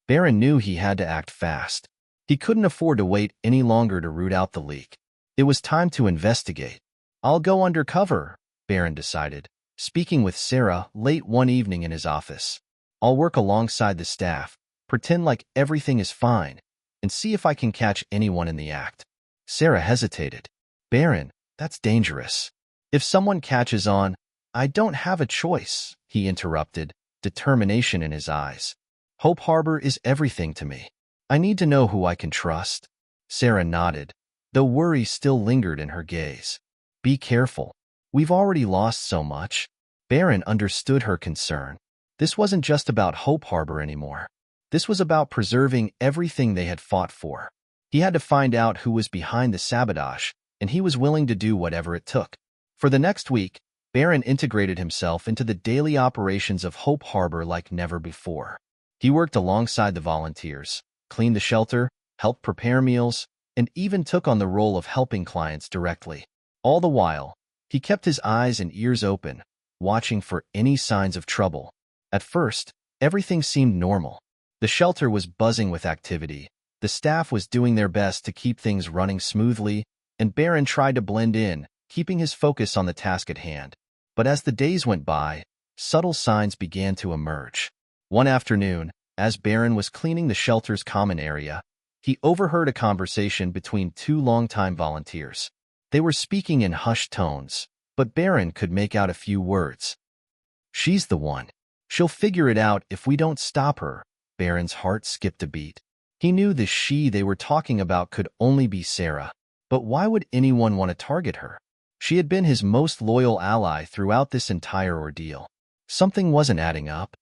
Barron knew he had to act fast. He couldn't afford to wait any longer to root out the leak. It was time to investigate. "I'll go undercover," Barron decided, speaking with Sarah late one evening in his office. "I'll work alongside the staff, pretend like everything is fine, and see if I can catch anyone in the act." Sarah hesitated. "Barron, that's dangerous. If someone catches on—" "I don't have a choice," he interrupted, determination in his eyes. "Hope Harbor is everything to me. I need to know who I can trust." Sarah nodded, though worry still lingered in her gaze. "Be careful. We've already lost so much." Barron understood her concern. This wasn't just about Hope Harbor anymore. This was about preserving everything they had fought for. He had to find out who was behind the sabotage, and he was willing to do whatever it took. For the next week, Barron integrated himself into the daily operations of Hope Harbor like never before. He worked alongside the volunteers, cleaned the shelter, helped prepare meals, and even took on the role of helping clients directly. All the while, he kept his eyes and ears open, watching for any signs of trouble. At first, everything seemed normal. The shelter was buzzing with activity. The staff was doing their best to keep things running smoothly, and Barron tried to blend in, keeping his focus on the task at hand. But as the days went by, subtle signs began to emerge. One afternoon, as Barron was cleaning the shelter's common area, he overheard a conversation between two longtime volunteers. They were speaking in hushed tones, but Barron could make out a few words. "She's the one. She'll figure it out if we don't stop her." Barron's heart skipped a beat. He knew the she they were talking about could only be Sarah. But why would anyone want to target her? She had been his most loyal ally throughout this entire ordeal. Something wasn't adding up.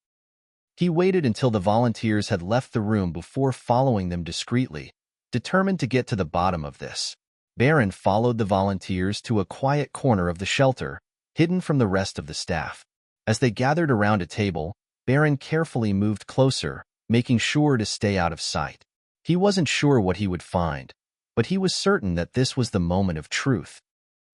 He waited until the volunteers had left the room before following them discreetly, determined to get to the bottom of this. Barron followed the volunteers to a quiet corner of the shelter, hidden from the rest of the staff. As they gathered around a table, Barron carefully moved closer, making sure to stay out of sight. He wasn't sure what he would find, but he was certain that this was the moment of truth.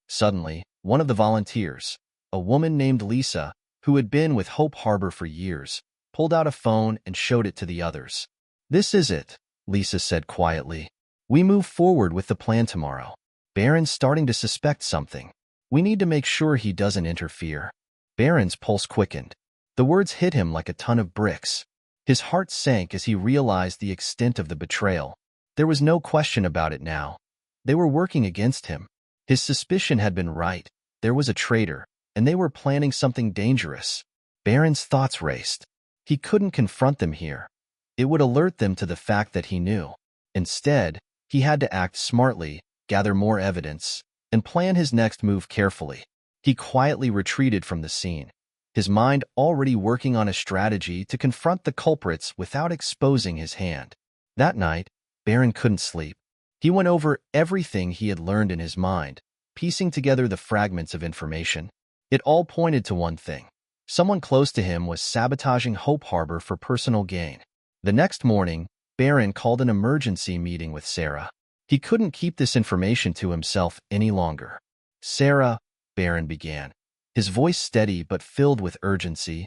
Suddenly, one of the volunteers, a woman named Lisa, who had been with Hope Harbor for years, pulled out a phone and showed it to the others. "This is it," Lisa said quietly. "We move forward with the plan tomorrow. Barron's starting to suspect something. We need to make sure he doesn't interfere." Barron's pulse quickened. The words hit him like a ton of bricks. His heart sank as he realized the extent of the betrayal. There was no question about it now. They were working against him. His suspicion had been right. There was a traitor, and they were planning something dangerous. Barron's thoughts raced. He couldn't confront them here. It would alert them to the fact that he knew. Instead, he had to act smartly, gather more evidence, and plan his next move carefully. He quietly retreated from the scene, his mind already working on a strategy to confront the culprits without exposing his hand. That night, Barron couldn't sleep. He went over everything he had learned in his mind, piecing together the fragments of information. It all pointed to one thing. Someone close to him was sabotaging Hope Harbor for personal gain. The next morning, Barron called an emergency meeting with Sarah. He couldn't keep this information to himself any longer. "Sarah," Barron began, his voice steady but filled with urgency,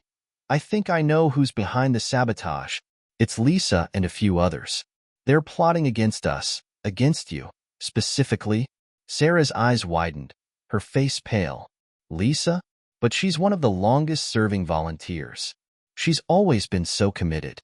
"I think I know who's behind the sabotage. It's Lisa and a few others. They're plotting against us, against you, specifically." Sarah's eyes widened, her face pale. "Lisa? But she's one of the longest-serving volunteers. She's always been so committed."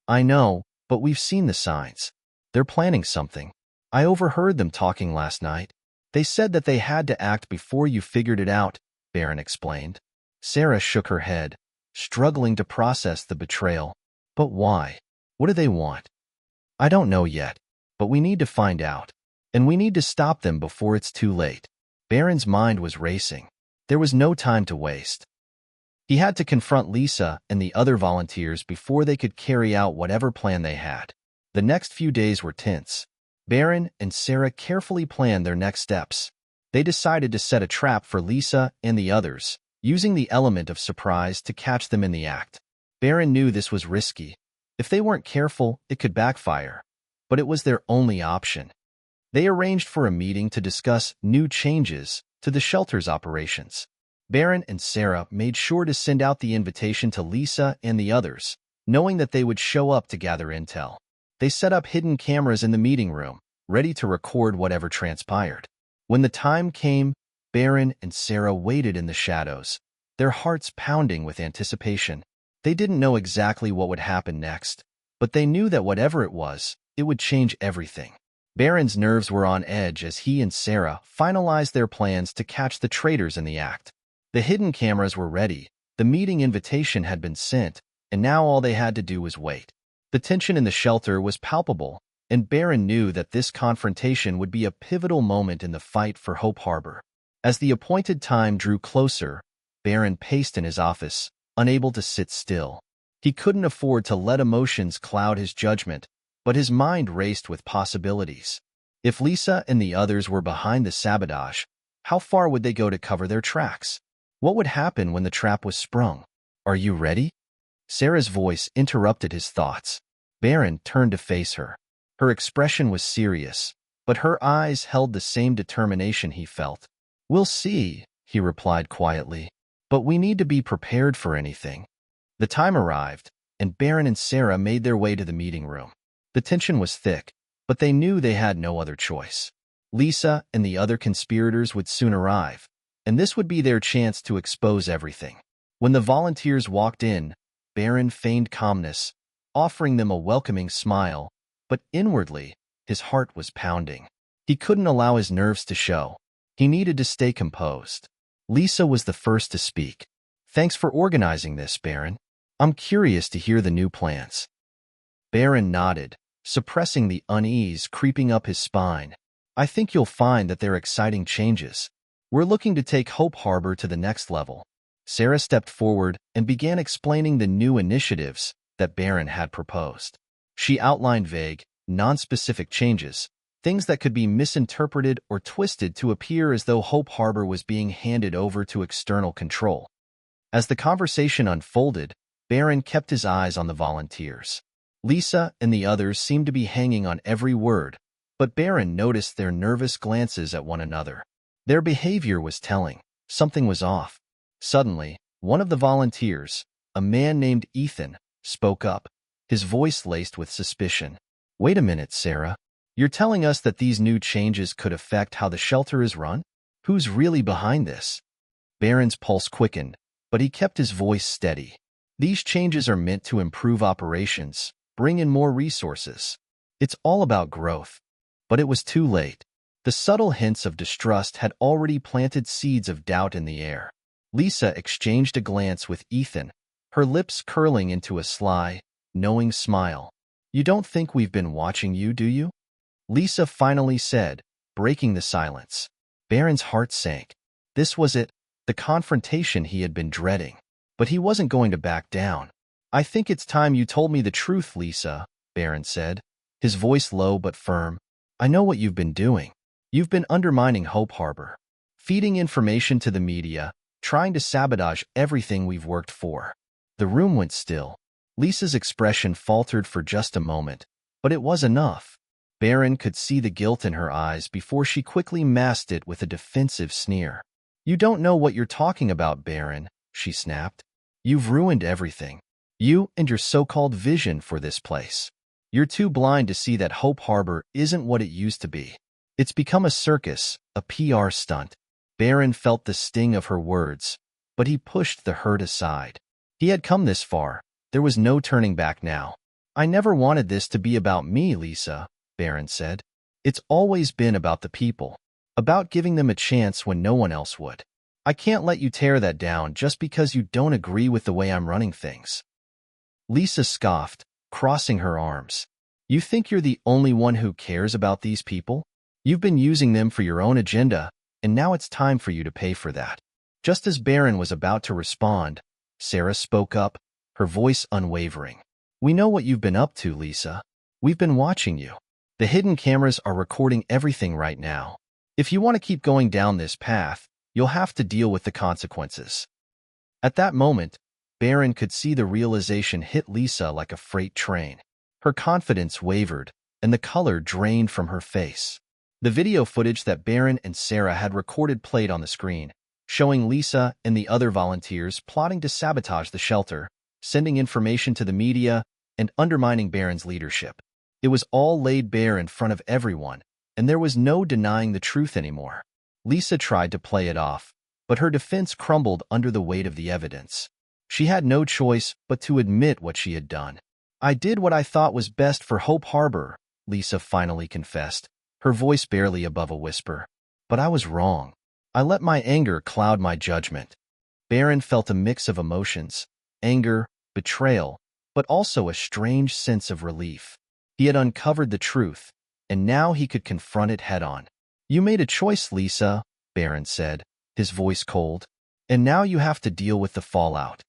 "I know, but we've seen the signs. They're planning something. I overheard them talking last night. They said that they had to act before you figured it out," Barron explained. Sarah shook her head, struggling to process the betrayal. "But why? What do they want?" "I don't know yet, but we need to find out. And we need to stop them before it's too late." Barron's mind was racing. There was no time to waste. He had to confront Lisa and the other volunteers before they could carry out whatever plan they had. The next few days were tense. Barron and Sarah carefully planned their next steps. They decided to set a trap for Lisa and the others, using the element of surprise to catch them in the act. Barron knew this was risky. If they weren't careful, it could backfire. But it was their only option. They arranged for a meeting to discuss new changes to the shelter's operations. Barron and Sarah made sure to send out the invitation to Lisa and the others, knowing that they would show up to gather intel. They set up hidden cameras in the meeting room, ready to record whatever transpired. When the time came, Barron and Sarah waited in the shadows, their hearts pounding with anticipation. They didn't know exactly what would happen next, but they knew that whatever it was, it would change everything. Barron's nerves were on edge as he and Sarah finalized their plans to catch the traitors in the act. The hidden cameras were ready, the meeting invitation had been sent, and now all they had to do was wait. The tension in the shelter was palpable, and Barron knew that this confrontation would be a pivotal moment in the fight for Hope Harbor. As the appointed time drew closer, Barron paced in his office, unable to sit still. He couldn't afford to let emotions cloud his judgment, but his mind raced with possibilities. If Lisa and the others were behind the sabotage, how far would they go to cover their tracks? What would happen when the trap was sprung? "Are you ready?" Sarah's voice interrupted his thoughts. Barron turned to face her. Her expression was serious, but her eyes held the same determination he felt. "We'll see," he replied quietly. "But we need to be prepared for anything." The time arrived, and Barron and Sarah made their way to the meeting room. The tension was thick, but they knew they had no other choice. Lisa and the other conspirators would soon arrive, and this would be their chance to expose everything. When the volunteers walked in, Barron feigned calmness, offering them a welcoming smile, but inwardly, his heart was pounding. He couldn't allow his nerves to show. He needed to stay composed. Lisa was the first to speak. "Thanks for organizing this, Barron. I'm curious to hear the new plans." Barron nodded, suppressing the unease creeping up his spine. "I think you'll find that they're exciting changes. We're looking to take Hope Harbor to the next level." Sarah stepped forward and began explaining the new initiatives that Barron had proposed. She outlined vague, non-specific changes, things that could be misinterpreted or twisted to appear as though Hope Harbor was being handed over to external control. As the conversation unfolded, Barron kept his eyes on the volunteers. Lisa and the others seemed to be hanging on every word, but Barron noticed their nervous glances at one another. Their behavior was telling. Something was off. Suddenly, one of the volunteers, a man named Ethan, spoke up, his voice laced with suspicion. "Wait a minute, Sarah. You're telling us that these new changes could affect how the shelter is run? Who's really behind this?" Barron's pulse quickened, but he kept his voice steady. "These changes are meant to improve operations, bring in more resources. It's all about growth." But it was too late. The subtle hints of distrust had already planted seeds of doubt in the air. Lisa exchanged a glance with Ethan, her lips curling into a sly, knowing smile. "You don't think we've been watching you, do you?" Lisa finally said, breaking the silence. Barron's heart sank. This was it, the confrontation he had been dreading. But he wasn't going to back down. "I think it's time you told me the truth, Lisa," Barron said, his voice low but firm. "I know what you've been doing. You've been undermining Hope Harbor, feeding information to the media, trying to sabotage everything we've worked for." The room went still. Lisa's expression faltered for just a moment, but it was enough. Barron could see the guilt in her eyes before she quickly masked it with a defensive sneer. "You don't know what you're talking about, Barron," she snapped. "You've ruined everything. You and your so-called vision for this place. You're too blind to see that Hope Harbor isn't what it used to be. It's become a circus, a PR stunt." Barron felt the sting of her words, but he pushed the hurt aside. He had come this far. There was no turning back now. "I never wanted this to be about me, Lisa," Barron said. "It's always been about the people, about giving them a chance when no one else would. I can't let you tear that down just because you don't agree with the way I'm running things." Lisa scoffed, crossing her arms. "You think you're the only one who cares about these people? You've been using them for your own agenda, and now it's time for you to pay for that." Just as Barron was about to respond, Sarah spoke up, her voice unwavering. "We know what you've been up to, Lisa. We've been watching you. The hidden cameras are recording everything right now. If you want to keep going down this path, you'll have to deal with the consequences." At that moment, Barron could see the realization hit Lisa like a freight train. Her confidence wavered, and the color drained from her face. The video footage that Barron and Sarah had recorded played on the screen, showing Lisa and the other volunteers plotting to sabotage the shelter, sending information to the media, and undermining Barron's leadership. It was all laid bare in front of everyone, and there was no denying the truth anymore. Lisa tried to play it off, but her defense crumbled under the weight of the evidence. She had no choice but to admit what she had done. "I did what I thought was best for Hope Harbor," Lisa finally confessed, her voice barely above a whisper. "But I was wrong. I let my anger cloud my judgment." Barron felt a mix of emotions, anger, betrayal, but also a strange sense of relief. He had uncovered the truth, and now he could confront it head-on. "You made a choice, Lisa," Barron said, his voice cold, "and now you have to deal with the fallout."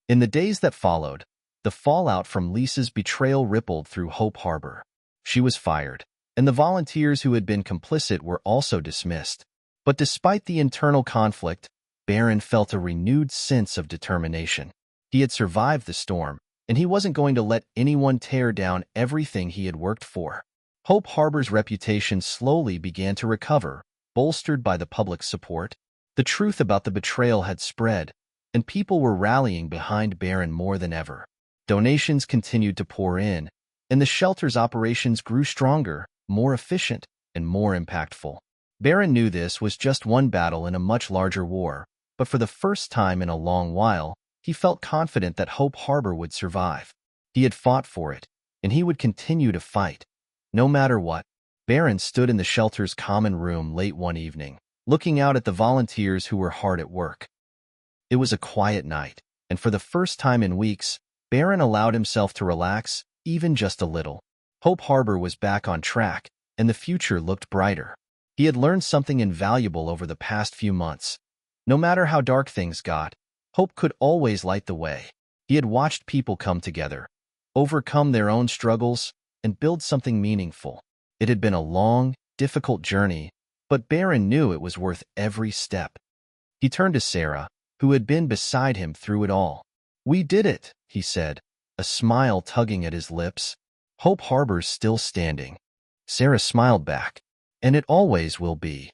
In the days that followed, the fallout from Lisa's betrayal rippled through Hope Harbor. She was fired, and the volunteers who had been complicit were also dismissed. But despite the internal conflict, Barron felt a renewed sense of determination. He had survived the storm, and he wasn't going to let anyone tear down everything he had worked for. Hope Harbor's reputation slowly began to recover, bolstered by the public's support. The truth about the betrayal had spread, and people were rallying behind Barron more than ever. Donations continued to pour in, and the shelter's operations grew stronger, more efficient, and more impactful. Barron knew this was just one battle in a much larger war, but for the first time in a long while, he felt confident that Hope Harbor would survive. He had fought for it, and he would continue to fight. No matter what, Barron stood in the shelter's common room late one evening, looking out at the volunteers who were hard at work. It was a quiet night, and for the first time in weeks, Barron allowed himself to relax, even just a little. Hope Harbor was back on track, and the future looked brighter. He had learned something invaluable over the past few months. No matter how dark things got, hope could always light the way. He had watched people come together, overcome their own struggles, and build something meaningful. It had been a long, difficult journey, but Barron knew it was worth every step. He turned to Sarah, who had been beside him through it all. "We did it," he said, a smile tugging at his lips. "Hope Harbor's still standing." Sarah smiled back. "And it always will be."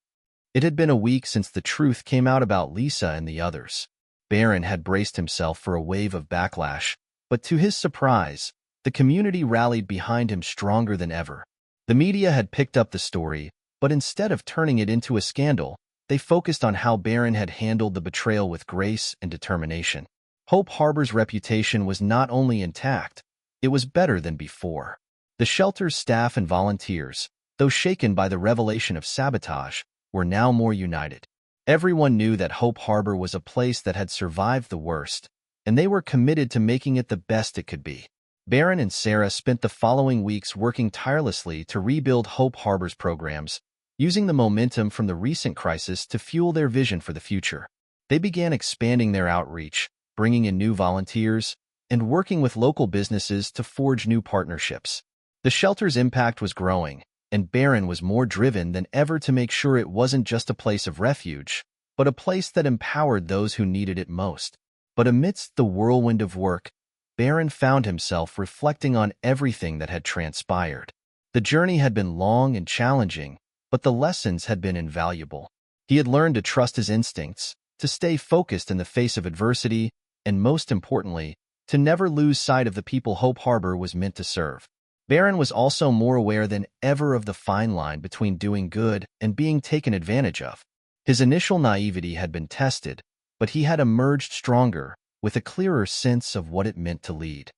It had been a week since the truth came out about Lisa and the others. Barron had braced himself for a wave of backlash, but to his surprise, the community rallied behind him stronger than ever. The media had picked up the story, but instead of turning it into a scandal, they focused on how Barron had handled the betrayal with grace and determination. Hope Harbor's reputation was not only intact, it was better than before. The shelter's staff and volunteers, though shaken by the revelation of sabotage, were now more united. Everyone knew that Hope Harbor was a place that had survived the worst, and they were committed to making it the best it could be. Barron and Sarah spent the following weeks working tirelessly to rebuild Hope Harbor's programs, using the momentum from the recent crisis to fuel their vision for the future. They began expanding their outreach, bringing in new volunteers, and working with local businesses to forge new partnerships. The shelter's impact was growing, and Barron was more driven than ever to make sure it wasn't just a place of refuge, but a place that empowered those who needed it most. But amidst the whirlwind of work, Barron found himself reflecting on everything that had transpired. The journey had been long and challenging, but the lessons had been invaluable. He had learned to trust his instincts, to stay focused in the face of adversity, and most importantly, to never lose sight of the people Hope Harbor was meant to serve. Barron was also more aware than ever of the fine line between doing good and being taken advantage of. His initial naivety had been tested, but he had emerged stronger, with a clearer sense of what it meant to lead.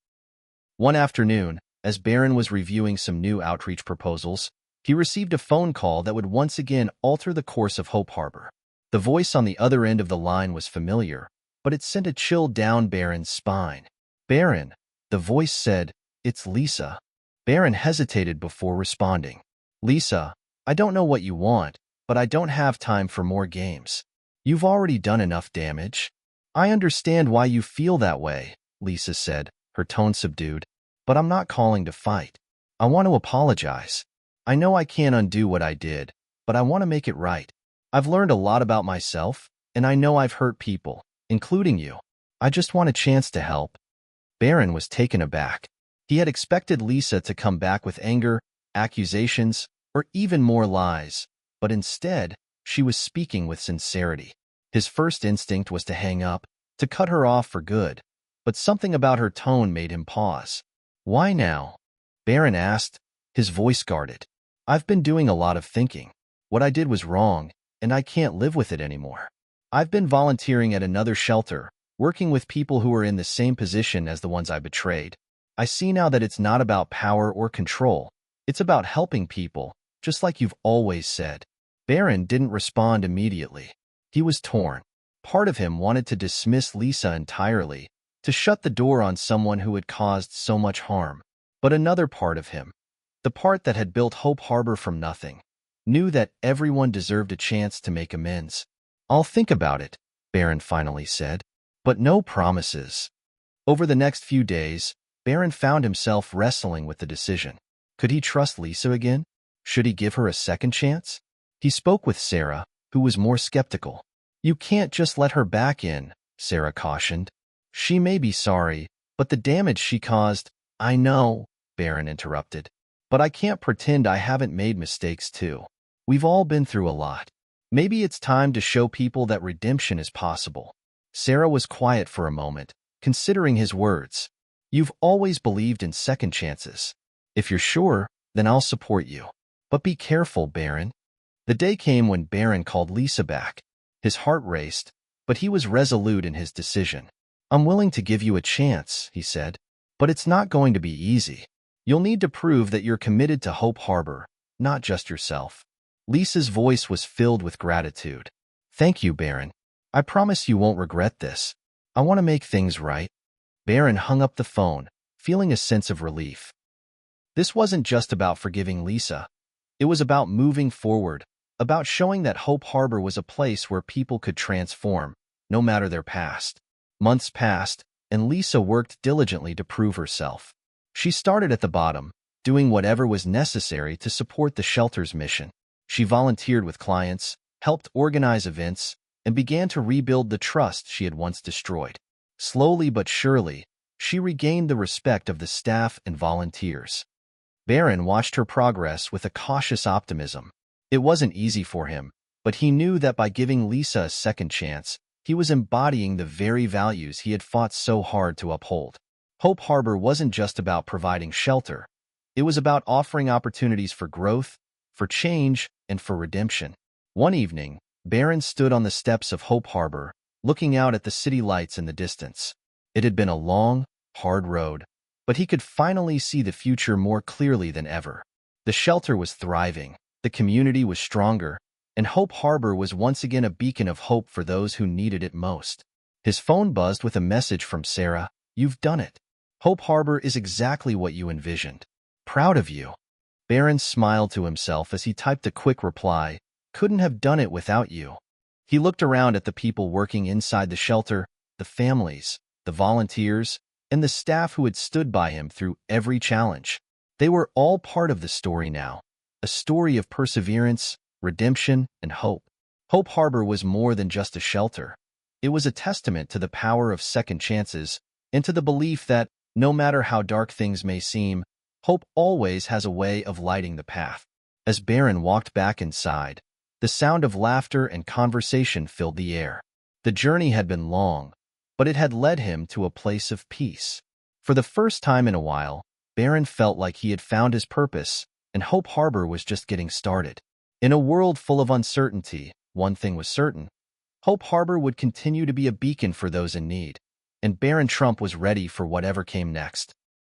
One afternoon, as Barron was reviewing some new outreach proposals, he received a phone call that would once again alter the course of Hope Harbor. The voice on the other end of the line was familiar, but it sent a chill down Barron's spine. "Barron," the voice said, "it's Lisa." Barron hesitated before responding. "Lisa, I don't know what you want, but I don't have time for more games. You've already done enough damage." "I understand why you feel that way," Lisa said, her tone subdued, "but I'm not calling to fight. I want to apologize. I know I can't undo what I did, but I want to make it right. I've learned a lot about myself, and I know I've hurt people, including you. I just want a chance to help." Barron was taken aback. He had expected Lisa to come back with anger, accusations, or even more lies, but instead, she was speaking with sincerity. His first instinct was to hang up, to cut her off for good, but something about her tone made him pause. "Why now?" Barron asked, his voice guarded. "I've been doing a lot of thinking. What I did was wrong, and I can't live with it anymore. I've been volunteering at another shelter, working with people who are in the same position as the ones I betrayed. I see now that it's not about power or control. It's about helping people, just like you've always said." Barron didn't respond immediately. He was torn. Part of him wanted to dismiss Lisa entirely, to shut the door on someone who had caused so much harm. But another part of him, the part that had built Hope Harbor from nothing, knew that everyone deserved a chance to make amends. "I'll think about it," Barron finally said, "but no promises." Over the next few days, Barron found himself wrestling with the decision. Could he trust Lisa again? Should he give her a second chance? He spoke with Sarah, who was more skeptical. "You can't just let her back in," Sarah cautioned. "She may be sorry, but the damage she caused—" "I know," Barron interrupted, "but I can't pretend I haven't made mistakes too. We've all been through a lot. Maybe it's time to show people that redemption is possible." Sarah was quiet for a moment, considering his words. "You've always believed in second chances. If you're sure, then I'll support you." But be careful, Barron. The day came when Barron called Lisa back. His heart raced, but he was resolute in his decision. I'm willing to give you a chance, he said, but it's not going to be easy. You'll need to prove that you're committed to Hope Harbor, not just yourself. Lisa's voice was filled with gratitude. Thank you, Barron. I promise you won't regret this. I want to make things right. Barron hung up the phone, feeling a sense of relief. This wasn't just about forgiving Lisa. It was about moving forward, about showing that Hope Harbor was a place where people could transform, no matter their past. Months passed, and Lisa worked diligently to prove herself. She started at the bottom, doing whatever was necessary to support the shelter's mission. She volunteered with clients, helped organize events, and began to rebuild the trust she had once destroyed. Slowly but surely, she regained the respect of the staff and volunteers. Barron watched her progress with a cautious optimism. It wasn't easy for him, but he knew that by giving Lisa a second chance, he was embodying the very values he had fought so hard to uphold. Hope Harbor wasn't just about providing shelter. It was about offering opportunities for growth, for change, and for redemption. One evening, Barron stood on the steps of Hope Harbor, looking out at the city lights in the distance. It had been a long, hard road, but he could finally see the future more clearly than ever. The shelter was thriving, the community was stronger, and Hope Harbor was once again a beacon of hope for those who needed it most. His phone buzzed with a message from Sarah. You've done it. Hope Harbor is exactly what you envisioned. Proud of you. Barron smiled to himself as he typed a quick reply. Couldn't have done it without you. He looked around at the people working inside the shelter, the families, the volunteers, and the staff who had stood by him through every challenge. They were all part of the story now, a story of perseverance, redemption, and hope. Hope Harbor was more than just a shelter. It was a testament to the power of second chances and to the belief that, no matter how dark things may seem, hope always has a way of lighting the path. As Barron walked back inside, the sound of laughter and conversation filled the air. The journey had been long, but it had led him to a place of peace. For the first time in a while, Barron felt like he had found his purpose, and Hope Harbor was just getting started. In a world full of uncertainty, one thing was certain. Hope Harbor would continue to be a beacon for those in need, and Barron Trump was ready for whatever came next.